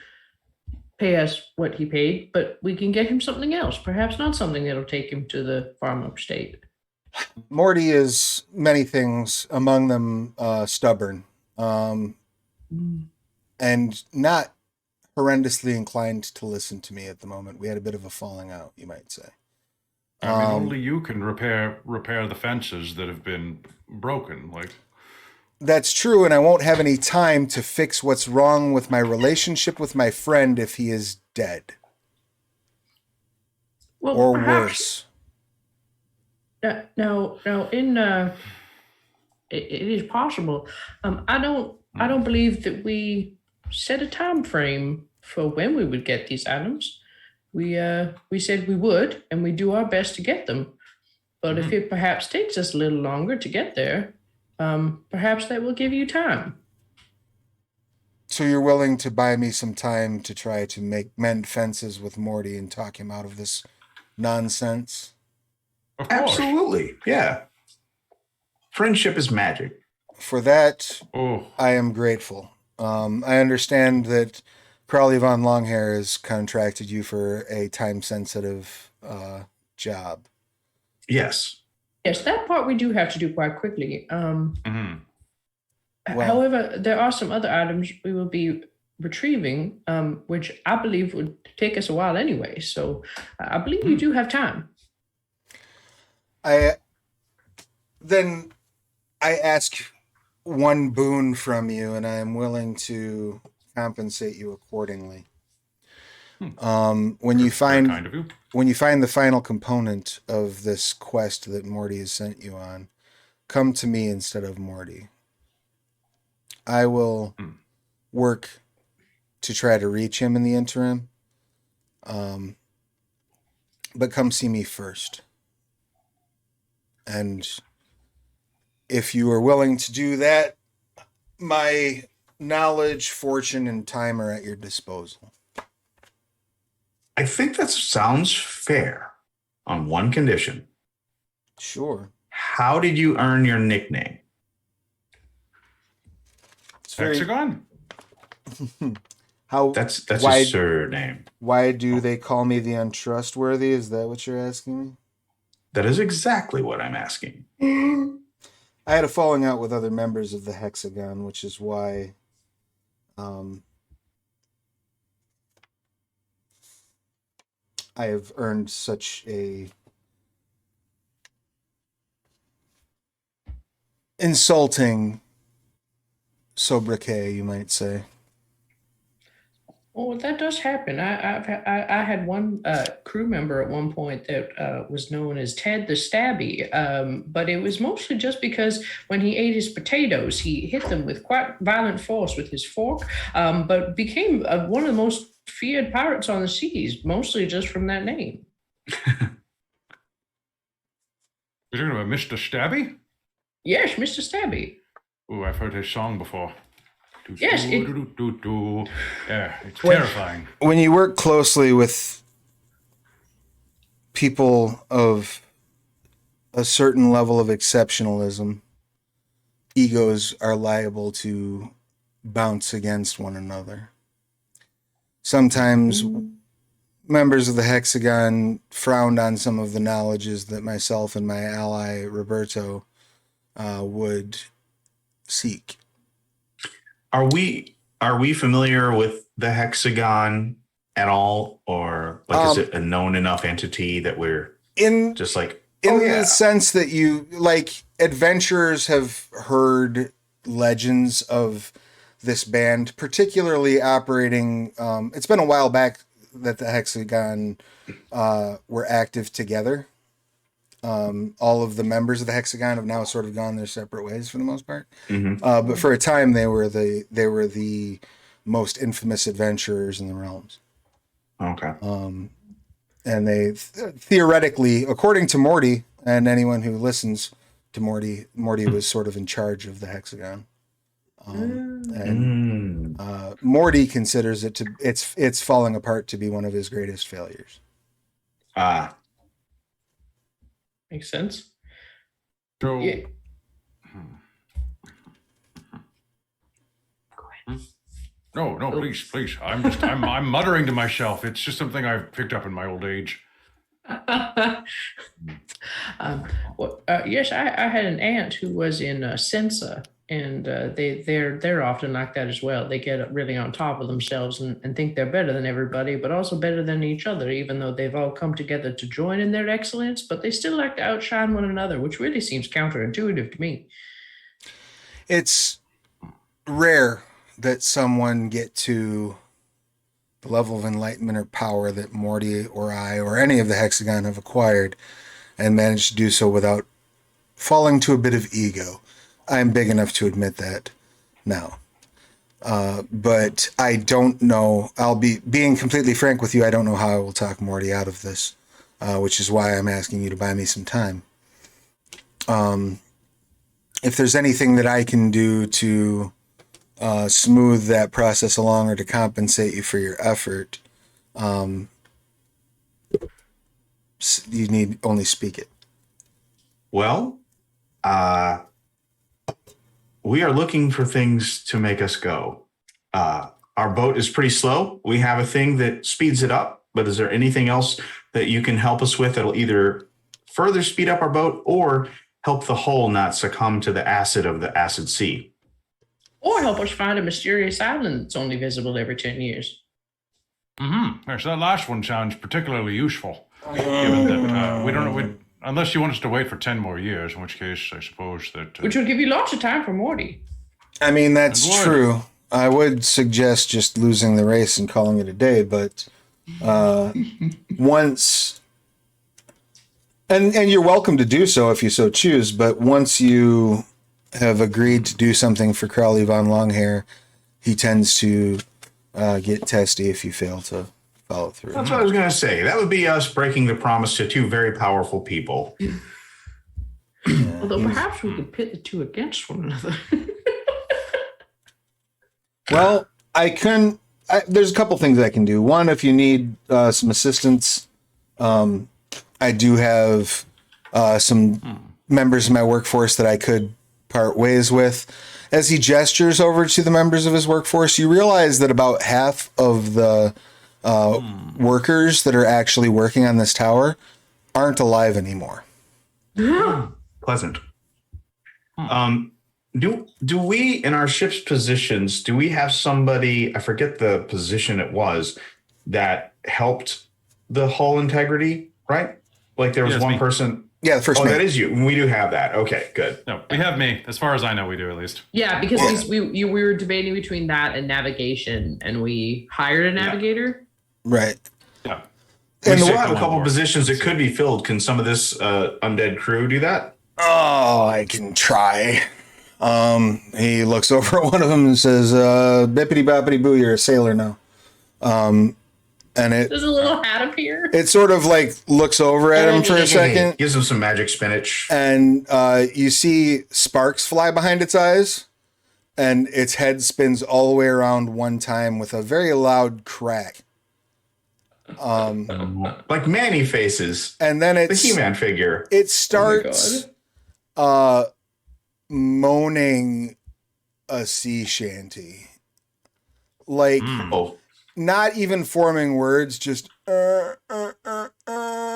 Speaker 3: pay us what he paid, but we can get him something else. Perhaps not something that'll take him to the farm upstate.
Speaker 1: Morty is many things, among them stubborn, and not horrendously inclined to listen to me at the moment. We had a bit of a falling out, you might say.
Speaker 2: I mean, only you can repair the fences that have been broken. Like,
Speaker 1: that's true, and I won't have any time to fix what's wrong with my relationship with my friend if he is dead.
Speaker 3: Well,
Speaker 1: or
Speaker 3: perhaps,
Speaker 1: worse.
Speaker 3: Now, it is possible. I don't believe that we set a time frame for when we would get these items. We said we would, and we do our best to get them. But if it perhaps takes us a little longer to get there, perhaps that will give you time.
Speaker 1: So you're willing to buy me some time to try to mend fences with Morty and talk him out of this nonsense?
Speaker 2: of course.
Speaker 4: absolutely. Yeah. Friendship is magic.
Speaker 1: For that,
Speaker 2: Oh,
Speaker 1: I am grateful. I understand that Crowley Von Longhair has contracted you for a time-sensitive job.
Speaker 4: Yes.
Speaker 3: Yes, that part we do have to do quite quickly.
Speaker 1: Well-
Speaker 3: However, there are some other items we will be retrieving, which I believe would take us a while anyway. So I believe you do have time.
Speaker 1: I ask one boon from you, and I am willing to compensate you accordingly. When you find
Speaker 2: kind of you.
Speaker 1: when you find the final component of this quest that Morty has sent you on, come to me instead of Morty. I will work to try to reach him in the interim. But come see me first. And if you are willing to do that, my knowledge, fortune, and time are at your disposal.
Speaker 4: I think that sounds fair on one condition.
Speaker 1: Sure.
Speaker 4: How did you earn your nickname?
Speaker 1: It's very,
Speaker 2: Hexagon?
Speaker 1: how
Speaker 4: That's
Speaker 1: why,
Speaker 4: a surname.
Speaker 1: why do they call me the untrustworthy? Is that what you're asking me?
Speaker 4: That is exactly what I'm asking.
Speaker 1: I had a falling out with other members of the Hexagon, which is why I have earned such a insulting sobriquet, you might say.
Speaker 3: Oh, that does happen. I had one crew member at one point that was known as Ted the Stabby, but it was mostly just because when he ate his potatoes, he hit them with quite violent force with his fork, but became one of the most feared pirates on the seas, mostly just from that name.
Speaker 2: You're talking about Mr. Stabby?
Speaker 3: Yes, Mr. Stabby.
Speaker 2: Oh, I've heard his song before.
Speaker 3: Yes,
Speaker 2: Yeah, it's terrifying.
Speaker 1: When you work closely with people of a certain level of exceptionalism, egos are liable to bounce against one another. Sometimes members of the Hexagon frowned on some of the knowledges that myself and my ally Roberto would seek.
Speaker 4: Are we familiar with the Hexagon at all, or like is it a known enough entity that we're
Speaker 1: in
Speaker 4: just like
Speaker 1: the sense that you like adventurers have heard legends of this band, particularly operating? It's been a while back that the Hexagon were active together. All of the members of the Hexagon have now sort of gone their separate ways for the most part.
Speaker 4: Mm-hmm.
Speaker 1: But for a time, they were the most infamous adventurers in the realms.
Speaker 4: Okay.
Speaker 1: And they theoretically, according to Morty and anyone who listens to Morty was sort of in charge of the Hexagon. Morty considers it to it's falling apart to be one of his greatest failures.
Speaker 3: Makes sense.
Speaker 2: So,
Speaker 3: Yeah.
Speaker 2: No, please. I'm muttering to myself. It's just something I've picked up in my old age.
Speaker 3: Yes, I had an aunt who was in Sensa, and they're often like that as well. They get really on top of themselves and think they're better than everybody, but also better than each other, even though they've all come together to join in their excellence, but they still like to outshine one another, which really seems counterintuitive to me.
Speaker 1: It's rare that someone get to the level of enlightenment or power that Morty or I or any of the Hexagon have acquired and managed to do so without falling to a bit of ego. I'm big enough to admit that now. But I don't know. I'll be being completely frank with you. I don't know how I will talk Morty out of this, which is why I'm asking you to buy me some time. If there's anything that I can do to smooth that process along or to compensate you for your effort, you need only speak it.
Speaker 4: Well, we are looking for things to make us go. Our boat is pretty slow. We have a thing that speeds it up, but is there anything else that you can help us with that'll either further speed up our boat or help the hull not succumb to the acid of the acid sea?
Speaker 3: Or help us find a mysterious island that's only visible every 10 years.
Speaker 2: Yes, that last one sounds particularly useful. Given that we don't know, unless you want us to wait for 10 more years, in which case I suppose that...
Speaker 3: Which would give you lots of time for Morty.
Speaker 1: I mean, that's true. I would suggest just losing the race and calling it a day, but once... And you're welcome to do so if you so choose, but once you have agreed to do something for Crowley Von Longhair, he tends to get testy if you fail to follow through.
Speaker 4: That's what I was going to say. That would be us breaking the promise to two very powerful people.
Speaker 3: Although perhaps we could pit the two against one another.
Speaker 1: Well, there's a couple things I can do. One, if you need some assistance, I do have some members of my workforce that I could part ways with. As he gestures over to the members of his workforce, you realize that about half of the workers that are actually working on this tower aren't alive anymore.
Speaker 4: Pleasant. Do we in our ship's positions, do we have somebody, I forget the position it was, that helped the hull integrity, right? Like there was one person.
Speaker 1: Yeah, the first
Speaker 4: Oh,
Speaker 1: mate.
Speaker 4: that is you. We do have that. Okay, good.
Speaker 2: No, we have me. As far as I know, we do at least.
Speaker 3: Yeah, because we were debating between that and navigation, and we hired a navigator.
Speaker 1: Right.
Speaker 2: Yeah.
Speaker 4: We still have a couple positions that could be filled. Can some of this undead crew do that?
Speaker 1: Oh, I can try. He looks over at one of them and says, bippity boppity boo, you're a sailor now. And
Speaker 3: There's a little hat appear.
Speaker 1: it sort of like looks over at him for a second.
Speaker 4: Gives him some magic spinach.
Speaker 1: And you see sparks fly behind its eyes, and its head spins all the way around one time with a very loud crack.
Speaker 4: Like Manny faces.
Speaker 1: And then
Speaker 4: The He-Man figure.
Speaker 1: it starts moaning a sea shanty. Like not even forming words, just
Speaker 4: I'm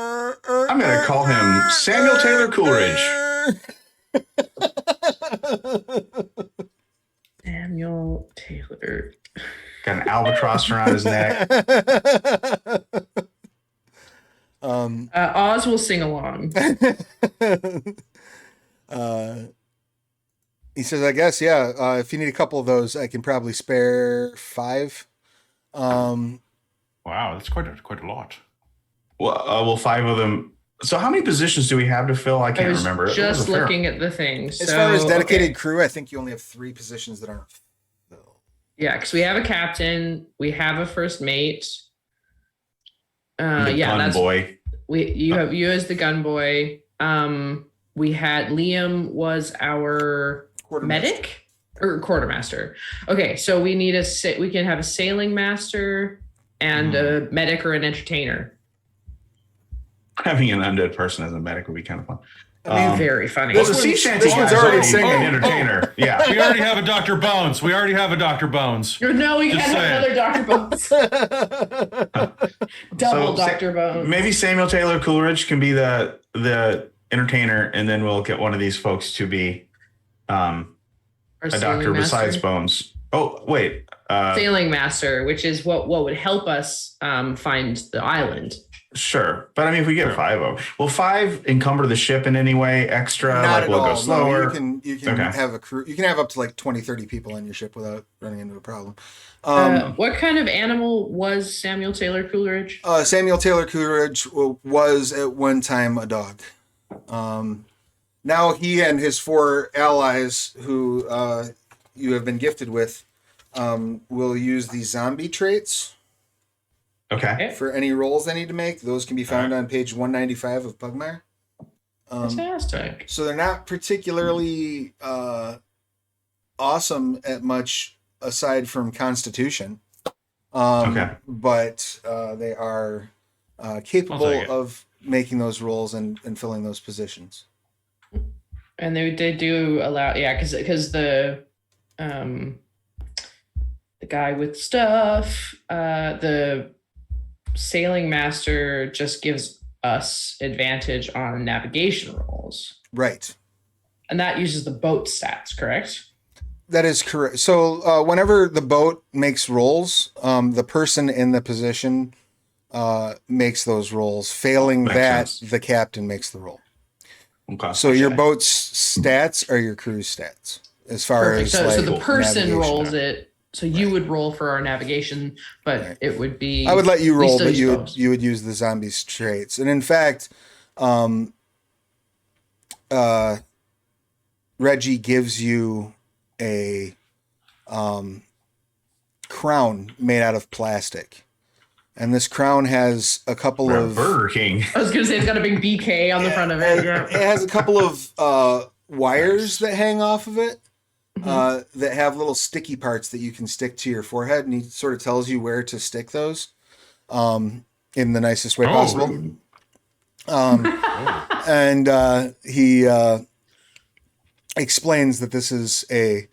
Speaker 4: gonna call him Samuel Taylor Coleridge.
Speaker 3: Samuel Taylor.
Speaker 4: Got an albatross around his neck.
Speaker 3: Oz will sing along.
Speaker 1: He says, I guess, yeah, if you need a couple of those, I can probably spare 5.
Speaker 2: Wow, that's quite a lot.
Speaker 4: Well, 5 of them. So how many positions do we have to fill? I can't remember.
Speaker 3: Just looking at the thing.
Speaker 1: As far as dedicated crew, I think you only have 3 positions that aren't filled.
Speaker 3: Yeah, because we have a captain, we have a first mate.
Speaker 4: Gun boy.
Speaker 3: You have you as the gun boy. We had Liam was our medic or quartermaster. Okay, so we need we can have a sailing master and a medic or an entertainer.
Speaker 4: Having an undead person as a medic would be kind of fun.
Speaker 3: I mean, very funny.
Speaker 4: Well, the sea shanty
Speaker 1: one's
Speaker 4: guy's
Speaker 1: already
Speaker 4: already
Speaker 1: singing.
Speaker 4: an entertainer. Yeah.
Speaker 2: We already have a Dr. Bones.
Speaker 3: No, we
Speaker 2: Just
Speaker 3: got another Dr. Bones. Double
Speaker 4: So,
Speaker 3: Dr. Bones.
Speaker 4: Maybe Samuel Taylor Coleridge can be the entertainer, and then we'll get one of these folks to be a doctor besides Bones. Oh, wait.
Speaker 3: Sailing master, which is what would help us find the island.
Speaker 4: Sure. But I mean, if we get 5 of them, will 5 encumber the ship in any way extra?
Speaker 1: Not
Speaker 4: like
Speaker 1: at
Speaker 4: we'll
Speaker 1: all.
Speaker 4: go slower.
Speaker 1: No, you can have a crew. You can have up to like 20, 30 people on your ship without running into a problem.
Speaker 3: What kind of animal was Samuel Taylor Coleridge?
Speaker 1: Samuel Taylor Coleridge was at one time a dog. Now he and his 4 allies, who you have been gifted with, will use the zombie traits.
Speaker 4: Okay.
Speaker 1: For any rolls they need to make. Those can be found on page 195 of Pugmire.
Speaker 3: Fantastic.
Speaker 1: So they're not particularly awesome at much aside from Constitution. But they are capable of making those rolls and filling those positions.
Speaker 3: And they do allow, because the guy with stuff, the sailing master just gives us advantage on navigation rolls.
Speaker 1: Right.
Speaker 3: And that uses the boat stats, correct?
Speaker 1: That is correct. So whenever the boat makes rolls, the person in the position makes those rolls. Failing that, the captain makes the roll.
Speaker 4: Okay.
Speaker 1: So your boat's stats are your crew's stats. As far as
Speaker 3: so the person
Speaker 1: navigation.
Speaker 3: rolls it. So you would roll for our navigation, but it would be.
Speaker 1: I would let you roll, but you
Speaker 3: both.
Speaker 1: would use the zombies traits. And in fact, Reggie gives you a crown made out of plastic, and this crown has a couple of
Speaker 4: Burger King.
Speaker 3: I was gonna say it's got a big BK on the front of it.
Speaker 1: It has a couple of wires that hang off of it. That have little sticky parts that you can stick to your forehead, and he sort of tells you where to stick those in the nicest way possible. And he explains that this is a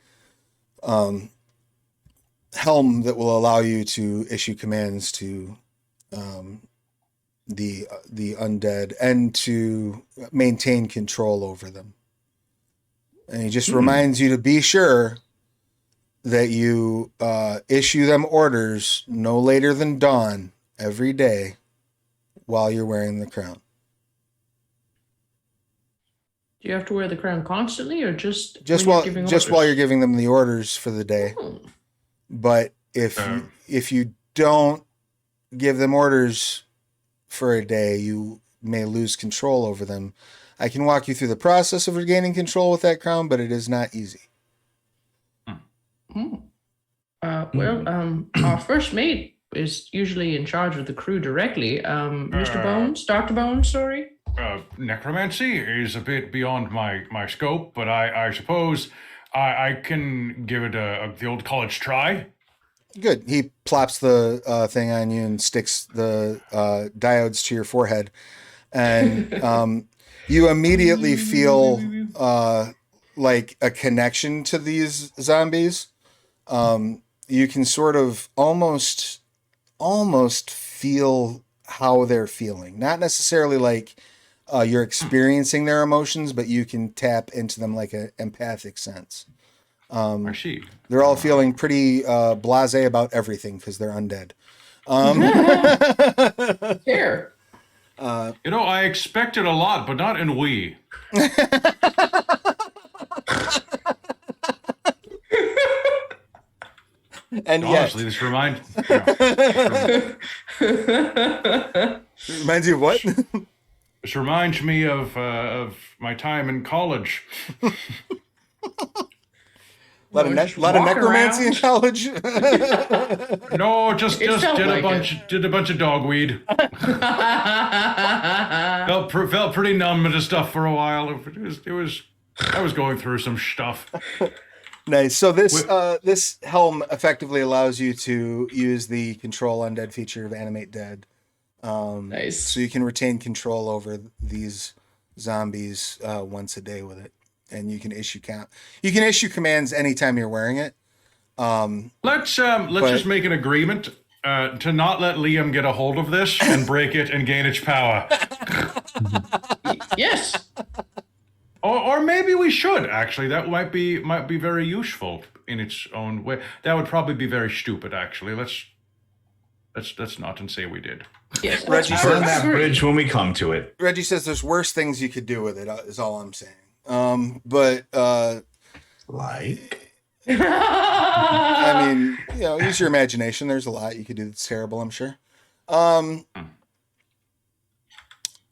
Speaker 1: helm that will allow you to issue commands to the undead and to maintain control over them. And he just reminds you to be sure that you issue them orders no later than dawn every day while you're wearing the crown.
Speaker 3: Do you have to wear the crown constantly, or just
Speaker 1: while
Speaker 3: orders?
Speaker 1: you're giving them the orders for the day?
Speaker 3: Oh.
Speaker 1: But if you don't give them orders for a day, you may lose control over them. I can walk you through the process of regaining control with that crown, but it is not easy.
Speaker 3: Our first mate is usually in charge of the crew directly. Mr. Bones, Dr. Bones, sorry.
Speaker 2: Necromancy is a bit beyond my scope, but I suppose I can give it the old college try.
Speaker 1: Good. He plops the thing on you and sticks the diodes to your forehead. And you immediately feel like a connection to these zombies. You can sort of almost feel how they're feeling. Not necessarily like you're experiencing their emotions, but you can tap into them like an empathic sense.
Speaker 2: I see.
Speaker 1: They're all feeling pretty blasé about everything because they're undead.
Speaker 3: Here.
Speaker 2: I expected a lot, but not in we.
Speaker 1: And
Speaker 2: honestly, this reminds
Speaker 1: you of what?
Speaker 2: This reminds me of my time in college.
Speaker 1: A lot of necromancy in college.
Speaker 2: No, just did a bunch of dogweed. felt pretty numb to stuff for a while. I was going through some stuff.
Speaker 1: Nice. So this helm effectively allows you to use the control undead feature of animate dead.
Speaker 3: Nice.
Speaker 1: So you can retain control over these zombies once a day with it. And you can issue commands anytime you're wearing it.
Speaker 2: Let's just make an agreement to not let Liam get a hold of this and break it and gain its power.
Speaker 3: Yes.
Speaker 2: Or maybe we should actually. That might be very useful in its own way. That would probably be very stupid actually. Let's not and say we did.
Speaker 3: Yes.
Speaker 1: Reggie
Speaker 4: Burn that bridge when we come to it.
Speaker 1: Reggie says there's worse things you could do with it. Is all I'm saying. But
Speaker 4: like,
Speaker 1: I mean, use your imagination. There's a lot you could do that's terrible, I'm sure.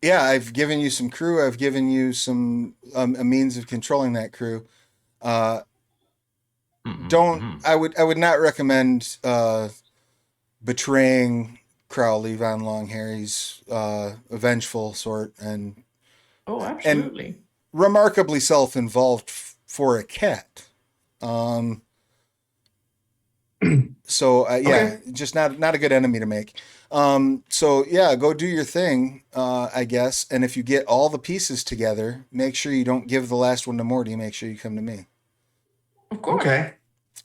Speaker 1: Yeah, I've given you some crew. I've given you some a means of controlling that crew. I would not recommend betraying Crowley Von Longhair. He's a vengeful sort and
Speaker 3: absolutely.
Speaker 1: Remarkably self-involved for a cat. Just not a good enemy to make. Go do your thing, I guess. And if you get all the pieces together, make sure you don't give the last one to Morty. Make sure you come to me.
Speaker 3: Of course.
Speaker 4: Okay.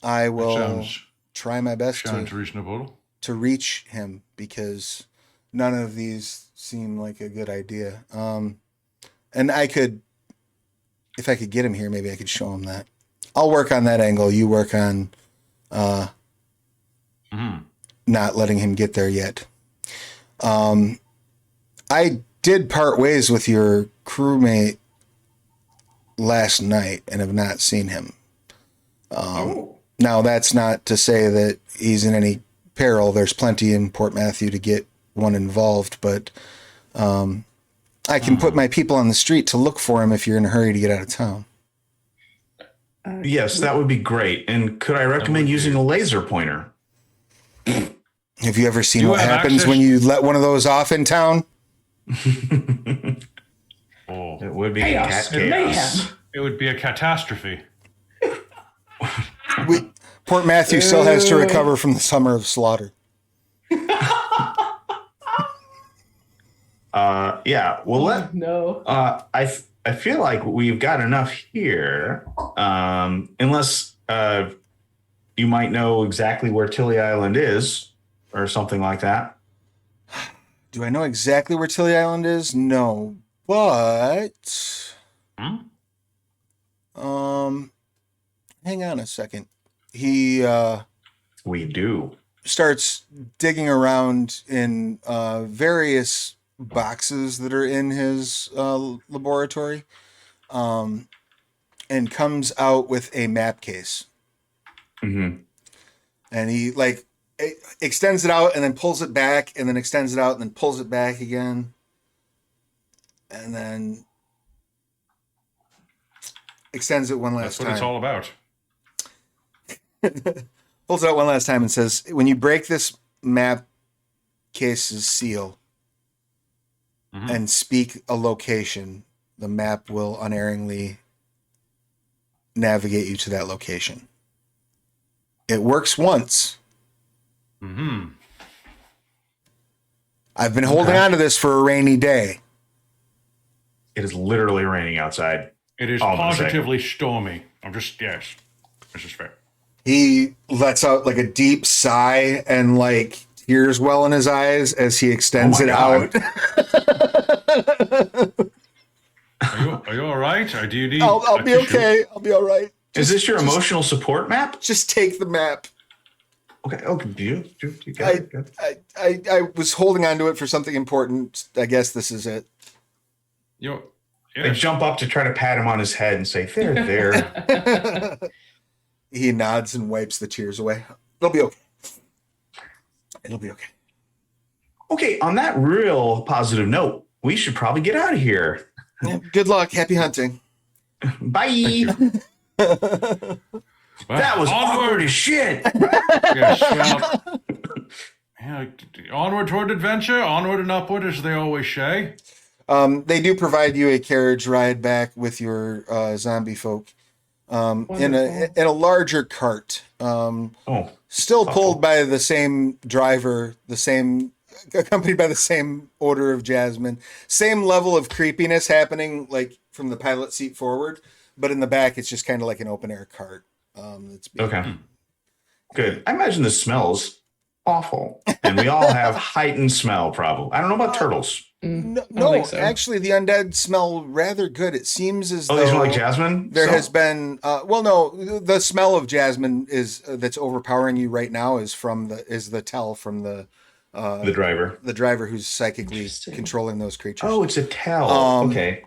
Speaker 1: I will try my best to reach him because none of these seem like a good idea. And if I could get him here, maybe I could show him that. I'll work on that angle. You work on not letting him get there yet. I did part ways with your crewmate last night and have not seen him. Now, that's not to say that he's in any peril. There's plenty in Port Matthew to get one involved, but I can put my people on the street to look for him if you're in a hurry to get out of town.
Speaker 4: Yes, that would be great. And could I recommend using a laser pointer?
Speaker 1: Have you ever seen what happens when you let one of those off in town?
Speaker 4: It would be chaos.
Speaker 2: It would be a catastrophe.
Speaker 1: Port Matthew still has to recover from the summer of slaughter.
Speaker 4: I feel like we've got enough here. Unless you might know exactly where Tilly Island is or something like that.
Speaker 1: Do I know exactly where Tilly Island is? No, but hang on a second. He
Speaker 4: We do.
Speaker 1: starts digging around in various boxes that are in his laboratory, and comes out with a map case.
Speaker 4: Mm-hmm.
Speaker 1: And he extends it out and then pulls it back and then extends it out and then pulls it back again. And then extends it one last time.
Speaker 2: That's what it's all about.
Speaker 1: Pulls it out one last time and says, when you break this map case's seal and speak a location, the map will unerringly navigate you to that location. It works once.
Speaker 2: Mm-hmm.
Speaker 1: I've been holding on to this for a rainy day.
Speaker 4: It is literally raining outside.
Speaker 2: It is positively stormy. Yes. This is fair.
Speaker 1: He lets out like a deep sigh and like tears well in his eyes as he extends it out.
Speaker 2: Are you all right? Or do you need?
Speaker 1: I'll be okay. I'll be all right.
Speaker 4: Is this your emotional support map?
Speaker 1: Just take the map.
Speaker 4: Okay. Okay. You got it.
Speaker 1: I was holding on to it for something important. I guess this is it.
Speaker 4: They jump up to try to pat him on his head and say, there.
Speaker 1: He nods and wipes the tears away. It'll be okay. It'll be okay.
Speaker 4: Okay, on that real positive note, we should probably get out of here.
Speaker 1: Yeah, good luck. Happy hunting.
Speaker 4: Bye. That was awkward as shit.
Speaker 2: Yes, well, onward toward adventure, onward and upward, as they always say.
Speaker 1: They do provide you a carriage ride back with your zombie folk in a larger cart. Still pulled by the same driver, accompanied by the same odor of jasmine, same level of creepiness happening like from the pilot seat forward, but in the back it's just kind of like an open air cart.
Speaker 4: Okay. Good. I imagine the smells awful, and we all have heightened smell problem. I don't know about turtles.
Speaker 1: No, so. Actually, the undead smell rather good. It seems as though
Speaker 4: they smell like jasmine.
Speaker 1: There has been the smell of jasmine that's overpowering you right now is the tell from the driver who's psychically controlling those creatures.
Speaker 4: Oh, it's a tell. Okay.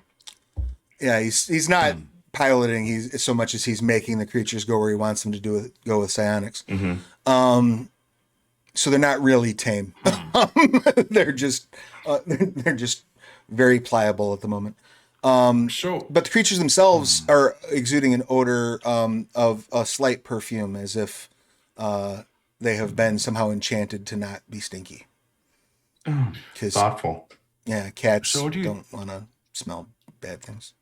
Speaker 1: Yeah, he's not piloting. He's so much as he's making the creatures go where he wants them to go with psionics. Mm-hmm. So they're not really tame. They're just very pliable at the moment. But the creatures themselves are exuding an odor of a slight perfume, as if they have been somehow enchanted to not be stinky.
Speaker 4: Thoughtful.
Speaker 1: Yeah, cats don't want to smell bad things.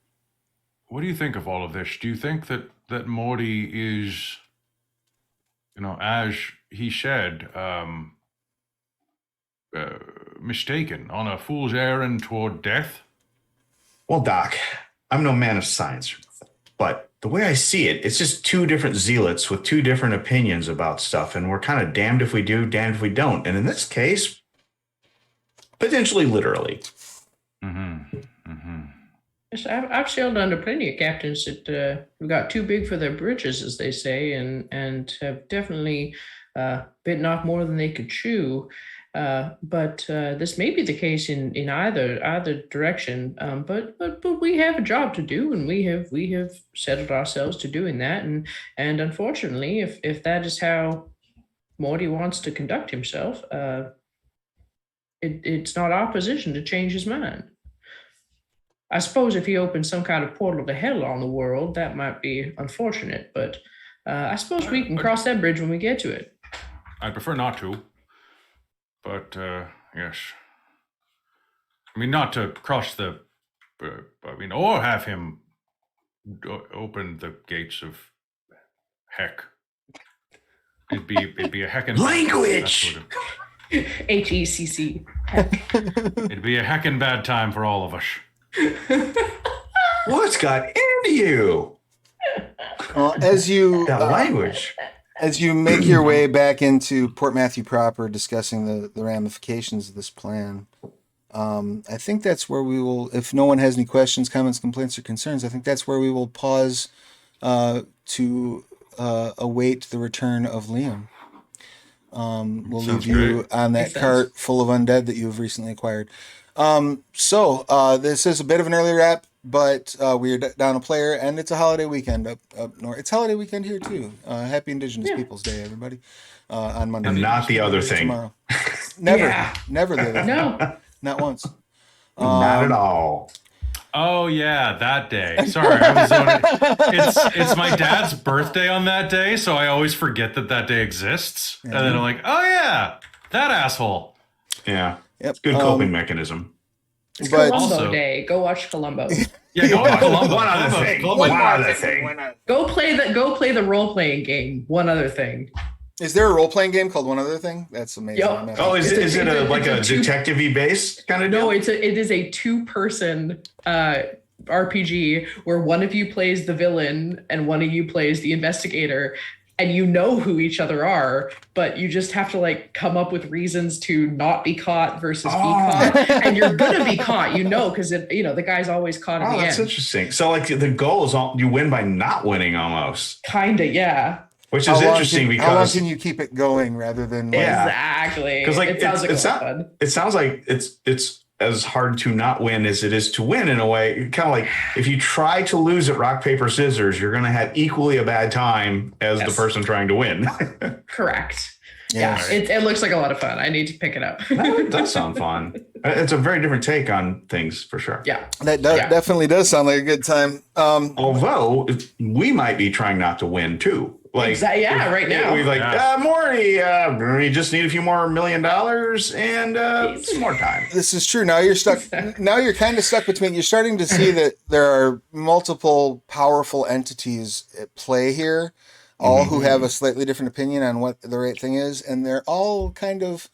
Speaker 2: What do you think of all of this? Do you think that Morty is, as he said, mistaken on a fool's errand toward death?
Speaker 4: Well, Doc, I'm no man of science, but the way I see it, it's just two different zealots with two different opinions about stuff, and we're kind of damned if we do, damned if we don't. And in this case, potentially literally.
Speaker 2: Mm-hmm. Mm-hmm.
Speaker 3: Yes, I've sailed under plenty of captains that got too big for their britches, as they say, and have definitely bitten off more than they could chew. But this may be the case in either direction. But we have a job to do, and we have settled ourselves to doing that. And unfortunately, if that is how Morty wants to conduct himself, it's not our position to change his mind. I suppose if he opens some kind of portal to hell on the world, that might be unfortunate. But I suppose we can cross that bridge when we get to it.
Speaker 2: I'd prefer not to. But, yes. I mean, not to cross or have him open the gates of heck. It'd be a heckin'
Speaker 4: language.
Speaker 3: HECC.
Speaker 2: It'd be a heckin' bad time for all of us.
Speaker 4: What's got into you?
Speaker 1: As you
Speaker 4: that language.
Speaker 1: As you make your way back into Port Matthew proper, discussing the ramifications of this plan, I think that's where we will, if no one has any questions, comments, complaints, or concerns, I think that's where we will pause to await the return of Liam. We'll
Speaker 2: Sounds
Speaker 1: leave you
Speaker 2: great.
Speaker 1: on that
Speaker 3: Makes sense.
Speaker 1: cart full of undead that you have recently acquired. This is a bit of an early wrap, but we're down a player, and it's a holiday weekend up north. It's holiday weekend here too. Happy Indigenous Peoples Day, everybody! On Monday,
Speaker 4: And not the other thing.
Speaker 1: tomorrow. Never,
Speaker 3: Yeah.
Speaker 1: never the other thing.
Speaker 3: No.
Speaker 1: Not once.
Speaker 4: Not at all.
Speaker 2: Oh yeah, that day. Sorry, I was zoning. It's my dad's birthday on that day, so I always forget that day exists, and then I'm like, oh yeah, that asshole.
Speaker 4: Yeah.
Speaker 1: Yep.
Speaker 4: It's a good coping mechanism.
Speaker 3: It's
Speaker 1: But-
Speaker 3: Columbo
Speaker 2: Also-
Speaker 3: Day. Go watch Columbo.
Speaker 2: Yeah, go watch Columbo.
Speaker 4: One other
Speaker 2: Columbo-
Speaker 4: thing.
Speaker 2: Columbo-
Speaker 4: One other thing.
Speaker 3: Go play the role playing game. One other thing.
Speaker 1: Is there a role playing game called One Other Thing? That's amazing.
Speaker 3: Yo.
Speaker 4: Oh, is
Speaker 3: It's
Speaker 4: it
Speaker 3: a-
Speaker 4: like a
Speaker 3: it's a two-
Speaker 4: detective-y base kind of
Speaker 3: No,
Speaker 4: deal?
Speaker 3: it is a 2-person RPG where one of you plays the villain and one of you plays the investigator, and you know who each other are, but you just have to like come up with reasons to not be caught versus be caught, and you're gonna be caught, because the guy's always caught at
Speaker 4: Oh,
Speaker 3: the
Speaker 4: that's
Speaker 3: end.
Speaker 4: interesting. So, like, the goal is you win by not winning almost,
Speaker 3: Kinda, yeah.
Speaker 4: which
Speaker 1: How
Speaker 4: is
Speaker 1: long
Speaker 4: interesting
Speaker 1: how long
Speaker 4: because
Speaker 1: can you keep it going rather than
Speaker 4: Yeah.
Speaker 3: Exactly.
Speaker 4: 'Cause, like,
Speaker 3: it sounds like
Speaker 4: it's
Speaker 3: a lot
Speaker 4: not-
Speaker 3: of fun.
Speaker 4: it sounds like it's as hard to not win as it is to win in a way. Kind of like if you try to lose at rock, paper, scissors, you're going to have equally a bad time as
Speaker 3: Yes.
Speaker 4: the person trying to win.
Speaker 3: Correct.
Speaker 1: Yeah.
Speaker 3: Yeah, it looks like a lot of fun. I need to pick it up.
Speaker 4: That does sound fun. It's a very different take on things for sure.
Speaker 3: Yeah.
Speaker 1: That
Speaker 3: Yeah.
Speaker 1: definitely does sound like a good time.
Speaker 4: Although we might be trying not to win too. Like,
Speaker 3: right now.
Speaker 4: we like,
Speaker 2: Yeah.
Speaker 4: Morty, we just need a few more $1 million and some more time.
Speaker 1: This is true. Now you're stuck. Now you're kind of stuck between. You're starting to see that there are multiple powerful entities at play here, all who have a slightly different opinion on what the right thing is, and they're all kind of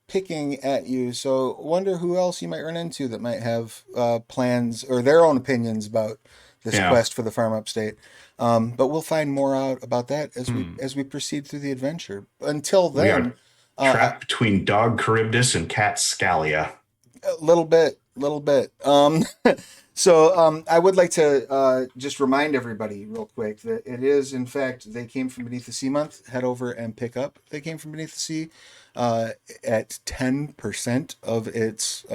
Speaker 1: picking at you. So wonder who else you might run into that might have plans or their own opinions about this
Speaker 4: Yeah.
Speaker 1: quest for the farm upstate. But we'll find more out about that as we proceed through the adventure. Until
Speaker 4: We
Speaker 1: then,
Speaker 4: are trapped between Dog Charybdis and Cat Scalia.
Speaker 1: a little bit. I would like to just remind everybody real quick that it is, in fact, They Came From Beneath the Sea month. Head over and pick up They Came From Beneath the Sea at 10% of its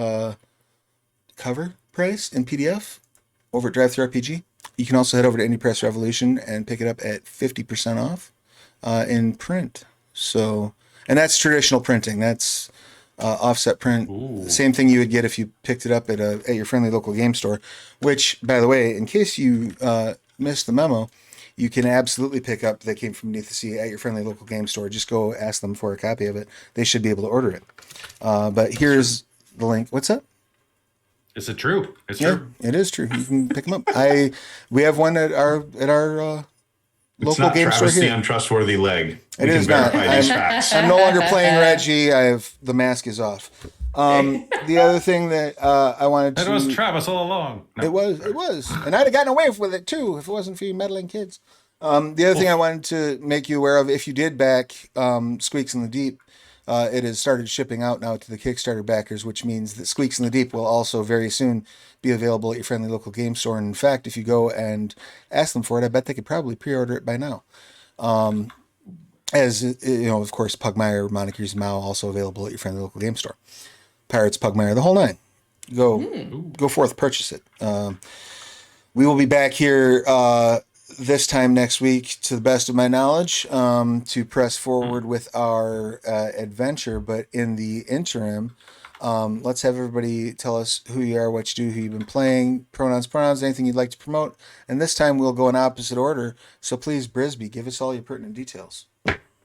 Speaker 1: cover price in PDF over at Drive-Thru RPG. You can also head over to Indie Press Revolution and pick it up at 50% off in print. So, and that's traditional printing. That's offset print.
Speaker 2: Ooh.
Speaker 1: Same thing you would get if you picked it up at your friendly local game store. Which, by the way, in case you missed the memo, you can absolutely pick up They Came From Beneath the Sea at your friendly local game store. Just go ask them for a copy of it. They should be able to order it. But here's the link. What's up?
Speaker 2: Is it true? It's
Speaker 1: Yeah,
Speaker 2: true.
Speaker 1: it is true. You can pick them up. We have one at our
Speaker 4: It's
Speaker 1: local
Speaker 4: not
Speaker 1: game store
Speaker 4: Travis the
Speaker 1: here.
Speaker 4: untrustworthy leg.
Speaker 1: It
Speaker 4: We
Speaker 1: is
Speaker 4: can
Speaker 1: not.
Speaker 4: verify these facts.
Speaker 1: I'm no longer playing Reggie. The mask is off. The other thing that I wanted
Speaker 2: That
Speaker 1: to
Speaker 2: was Travis all along. No.
Speaker 1: it was, and I'd have gotten away with it too if it wasn't for you meddling kids. The other thing I wanted to make you aware of, if you did back Squeaks in the Deep, it has started shipping out now to the Kickstarter backers, which means that Squeaks in the Deep will also very soon be available at your friendly local game store. And in fact, if you go and ask them for it, I bet they could probably pre-order it by now. As you know, of course, Pugmire, Monikers, Mao also available at your friendly local game store. Pirates, Pugmire, the whole nine. Go forth, purchase it. We will be back here this time next week, to the best of my knowledge, to press forward with our adventure. But in the interim, let's have everybody tell us who you are, what you do, who you've been playing, pronouns, anything you'd like to promote. And this time we'll go in opposite order. So please, Brisby, give us all your pertinent details.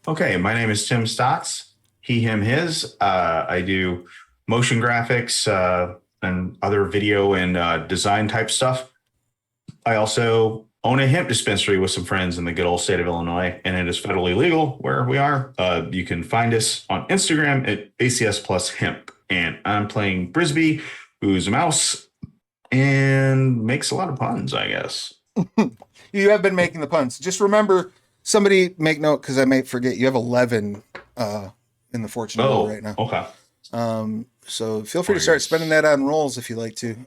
Speaker 4: Okay, my name is Tim Stotts. He, him, his. I do motion graphics and other video and design type stuff. I also own a hemp dispensary with some friends in the good old state of Illinois, and it is federally legal where we are. You can find us on Instagram at ACS Plus Hemp. And I'm playing Brisby, who's a mouse and makes a lot of puns, I guess.
Speaker 1: You have been making the puns. Just remember, somebody make note, because I might forget. You have 11 in the fortune wheel right now.
Speaker 4: Okay.
Speaker 1: So feel free to start spending that on rolls if you like to.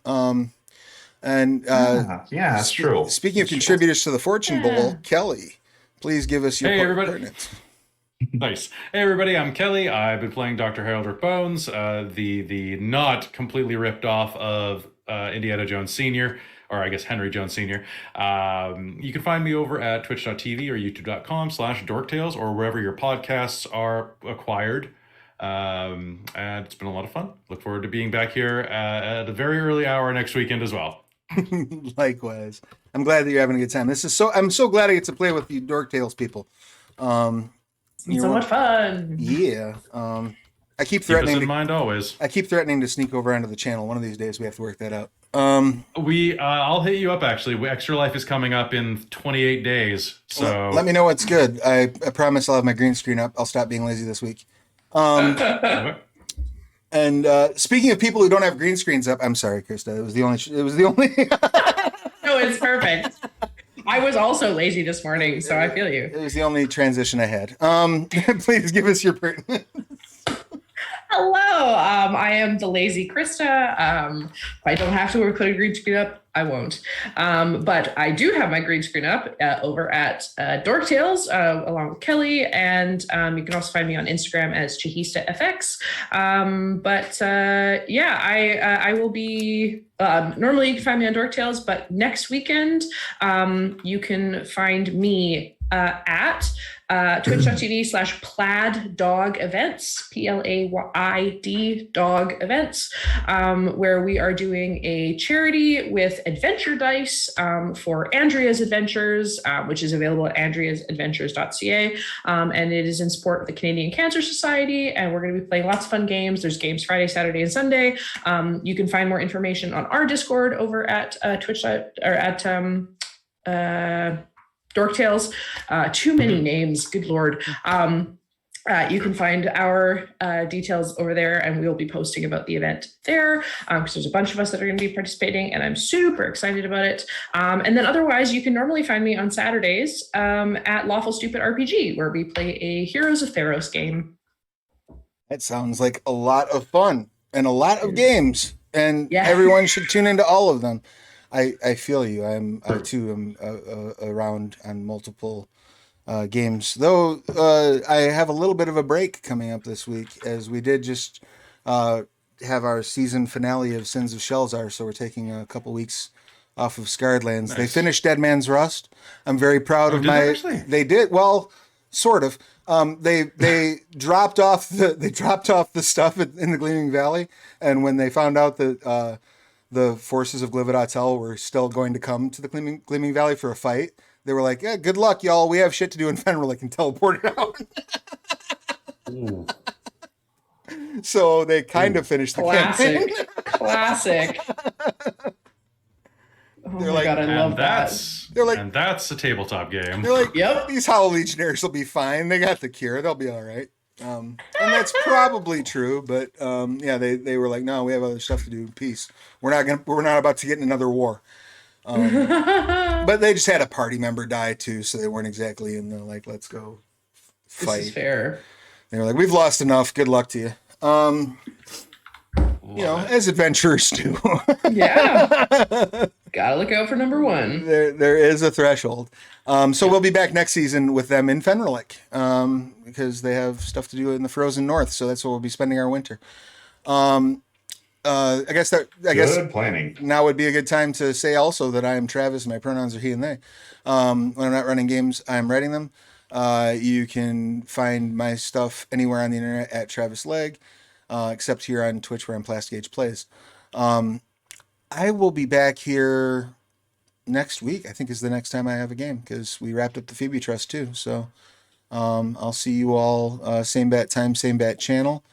Speaker 4: That's true.
Speaker 1: Speaking of contributors to the Fortune Bowl, Kelly, please give us your pertinence.
Speaker 2: Nice. Hey everybody, I'm Kelly. I've been playing Dr. Harold Bones, the not completely ripped off of Indiana Jones Sr., or I guess Henry Jones Sr. You can find me over at twitch.tv or youtube.com/dorktales or wherever your podcasts are acquired. And it's been a lot of fun. Look forward to being back here at a very early hour next weekend as well.
Speaker 1: Likewise. I'm glad that you're having a good time. I'm so glad I get to play with you Dorktales people.
Speaker 3: It's so much fun.
Speaker 1: Yeah. I keep
Speaker 2: Keep us
Speaker 1: threatening
Speaker 2: in mind always.
Speaker 1: I keep threatening to sneak over onto the channel. One of these days we have to work that out.
Speaker 2: I'll hit you up actually. Extra Life is coming up in 28 days. So
Speaker 1: let me know what's good. I promise I'll have my green screen up. I'll stop being lazy this week. And speaking of people who don't have green screens up, I'm sorry, Krista. It was the only.
Speaker 3: No, it's perfect. I was also lazy this morning, so I feel you.
Speaker 1: It was the only transition I had. Please give us your pertinence.
Speaker 3: Hello, I am the lazy Krista. If I don't have to put a green screen up, I won't. But I do have my green screen up over at Dorktales along with Kelly, and you can also find me on Instagram as ChahistAFX. I will be. Normally you can find me on Dorktales, but next weekend you can find me at twitch.tv/plaid dog events, PLAID dog events, where we are doing a charity with adventure dice for Andrea's Adventures, which is available at andreasadventures.ca. And it is in support of the Canadian Cancer Society. And we're going to be playing lots of fun games. There's games Friday, Saturday, and Sunday. You can find more information on our Discord over at Twitch or at Dorktales. Too many names, good Lord. You can find our details over there, and we'll be posting about the event there because there's a bunch of us that are going to be participating, and I'm super excited about it. And then otherwise, you can normally find me on Saturdays at Lawful Stupid RPG, where we play a Heroes of Theros game.
Speaker 1: That sounds like a lot of fun and a lot of games, and everyone should tune into all of them. I feel you. I too am around on multiple games, though I have a little bit of a break coming up this week, as we did just have our season finale of Sins of Shelzar, so we're taking a couple weeks off of Scarred Lands. Nice. They finished Dead Man's Rust. I'm very proud of my. They did well, sort of. They dropped off the stuff in the Gleaming Valley, and when they found out that the forces of Glividatel were still going to come to the Gleaming Valley for a fight, they were like, "Yeah, good luck, y'all. We have shit to do in Fenrir," and teleported out. So they kind of finished the campaign.
Speaker 3: Classic. Oh my God, I love that.
Speaker 2: And that's a tabletop game.
Speaker 1: They're like, "Yep, these Hollow Legionnaires will be fine. They got the cure. They'll be all right." And that's probably true, but they were like, "No, we have other stuff to do. Peace. We're not about to get in another war." But they just had a party member die too, so they weren't exactly in the like, let's go fight.
Speaker 3: This is fair.
Speaker 1: They were like, "We've lost enough. Good luck to you." As adventurers do.
Speaker 3: Yeah. Gotta look out for number one.
Speaker 1: There is a threshold. So we'll be back next season with them in Fenrirlic, because they have stuff to do in the frozen north. So that's where we'll be spending our winter. I guess
Speaker 4: planning.
Speaker 1: Now would be a good time to say also that I am Travis and my pronouns are he and they. When I'm not running games, I'm writing them. You can find my stuff anywhere on the internet at Travis Legge, except here on Twitch where I'm Plastic Age Plays. I will be back here next week. I think is the next time I have a game, because we wrapped up the Phoebe Trust too. So I'll see you all same bat time, same bat channel.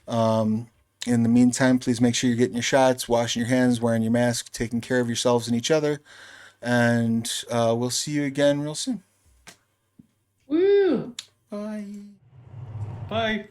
Speaker 1: In the meantime, please make sure you're getting your shots, washing your hands, wearing your mask, taking care of yourselves and each other. And we'll see you again real soon.
Speaker 3: Woo!
Speaker 1: Bye.
Speaker 2: Bye.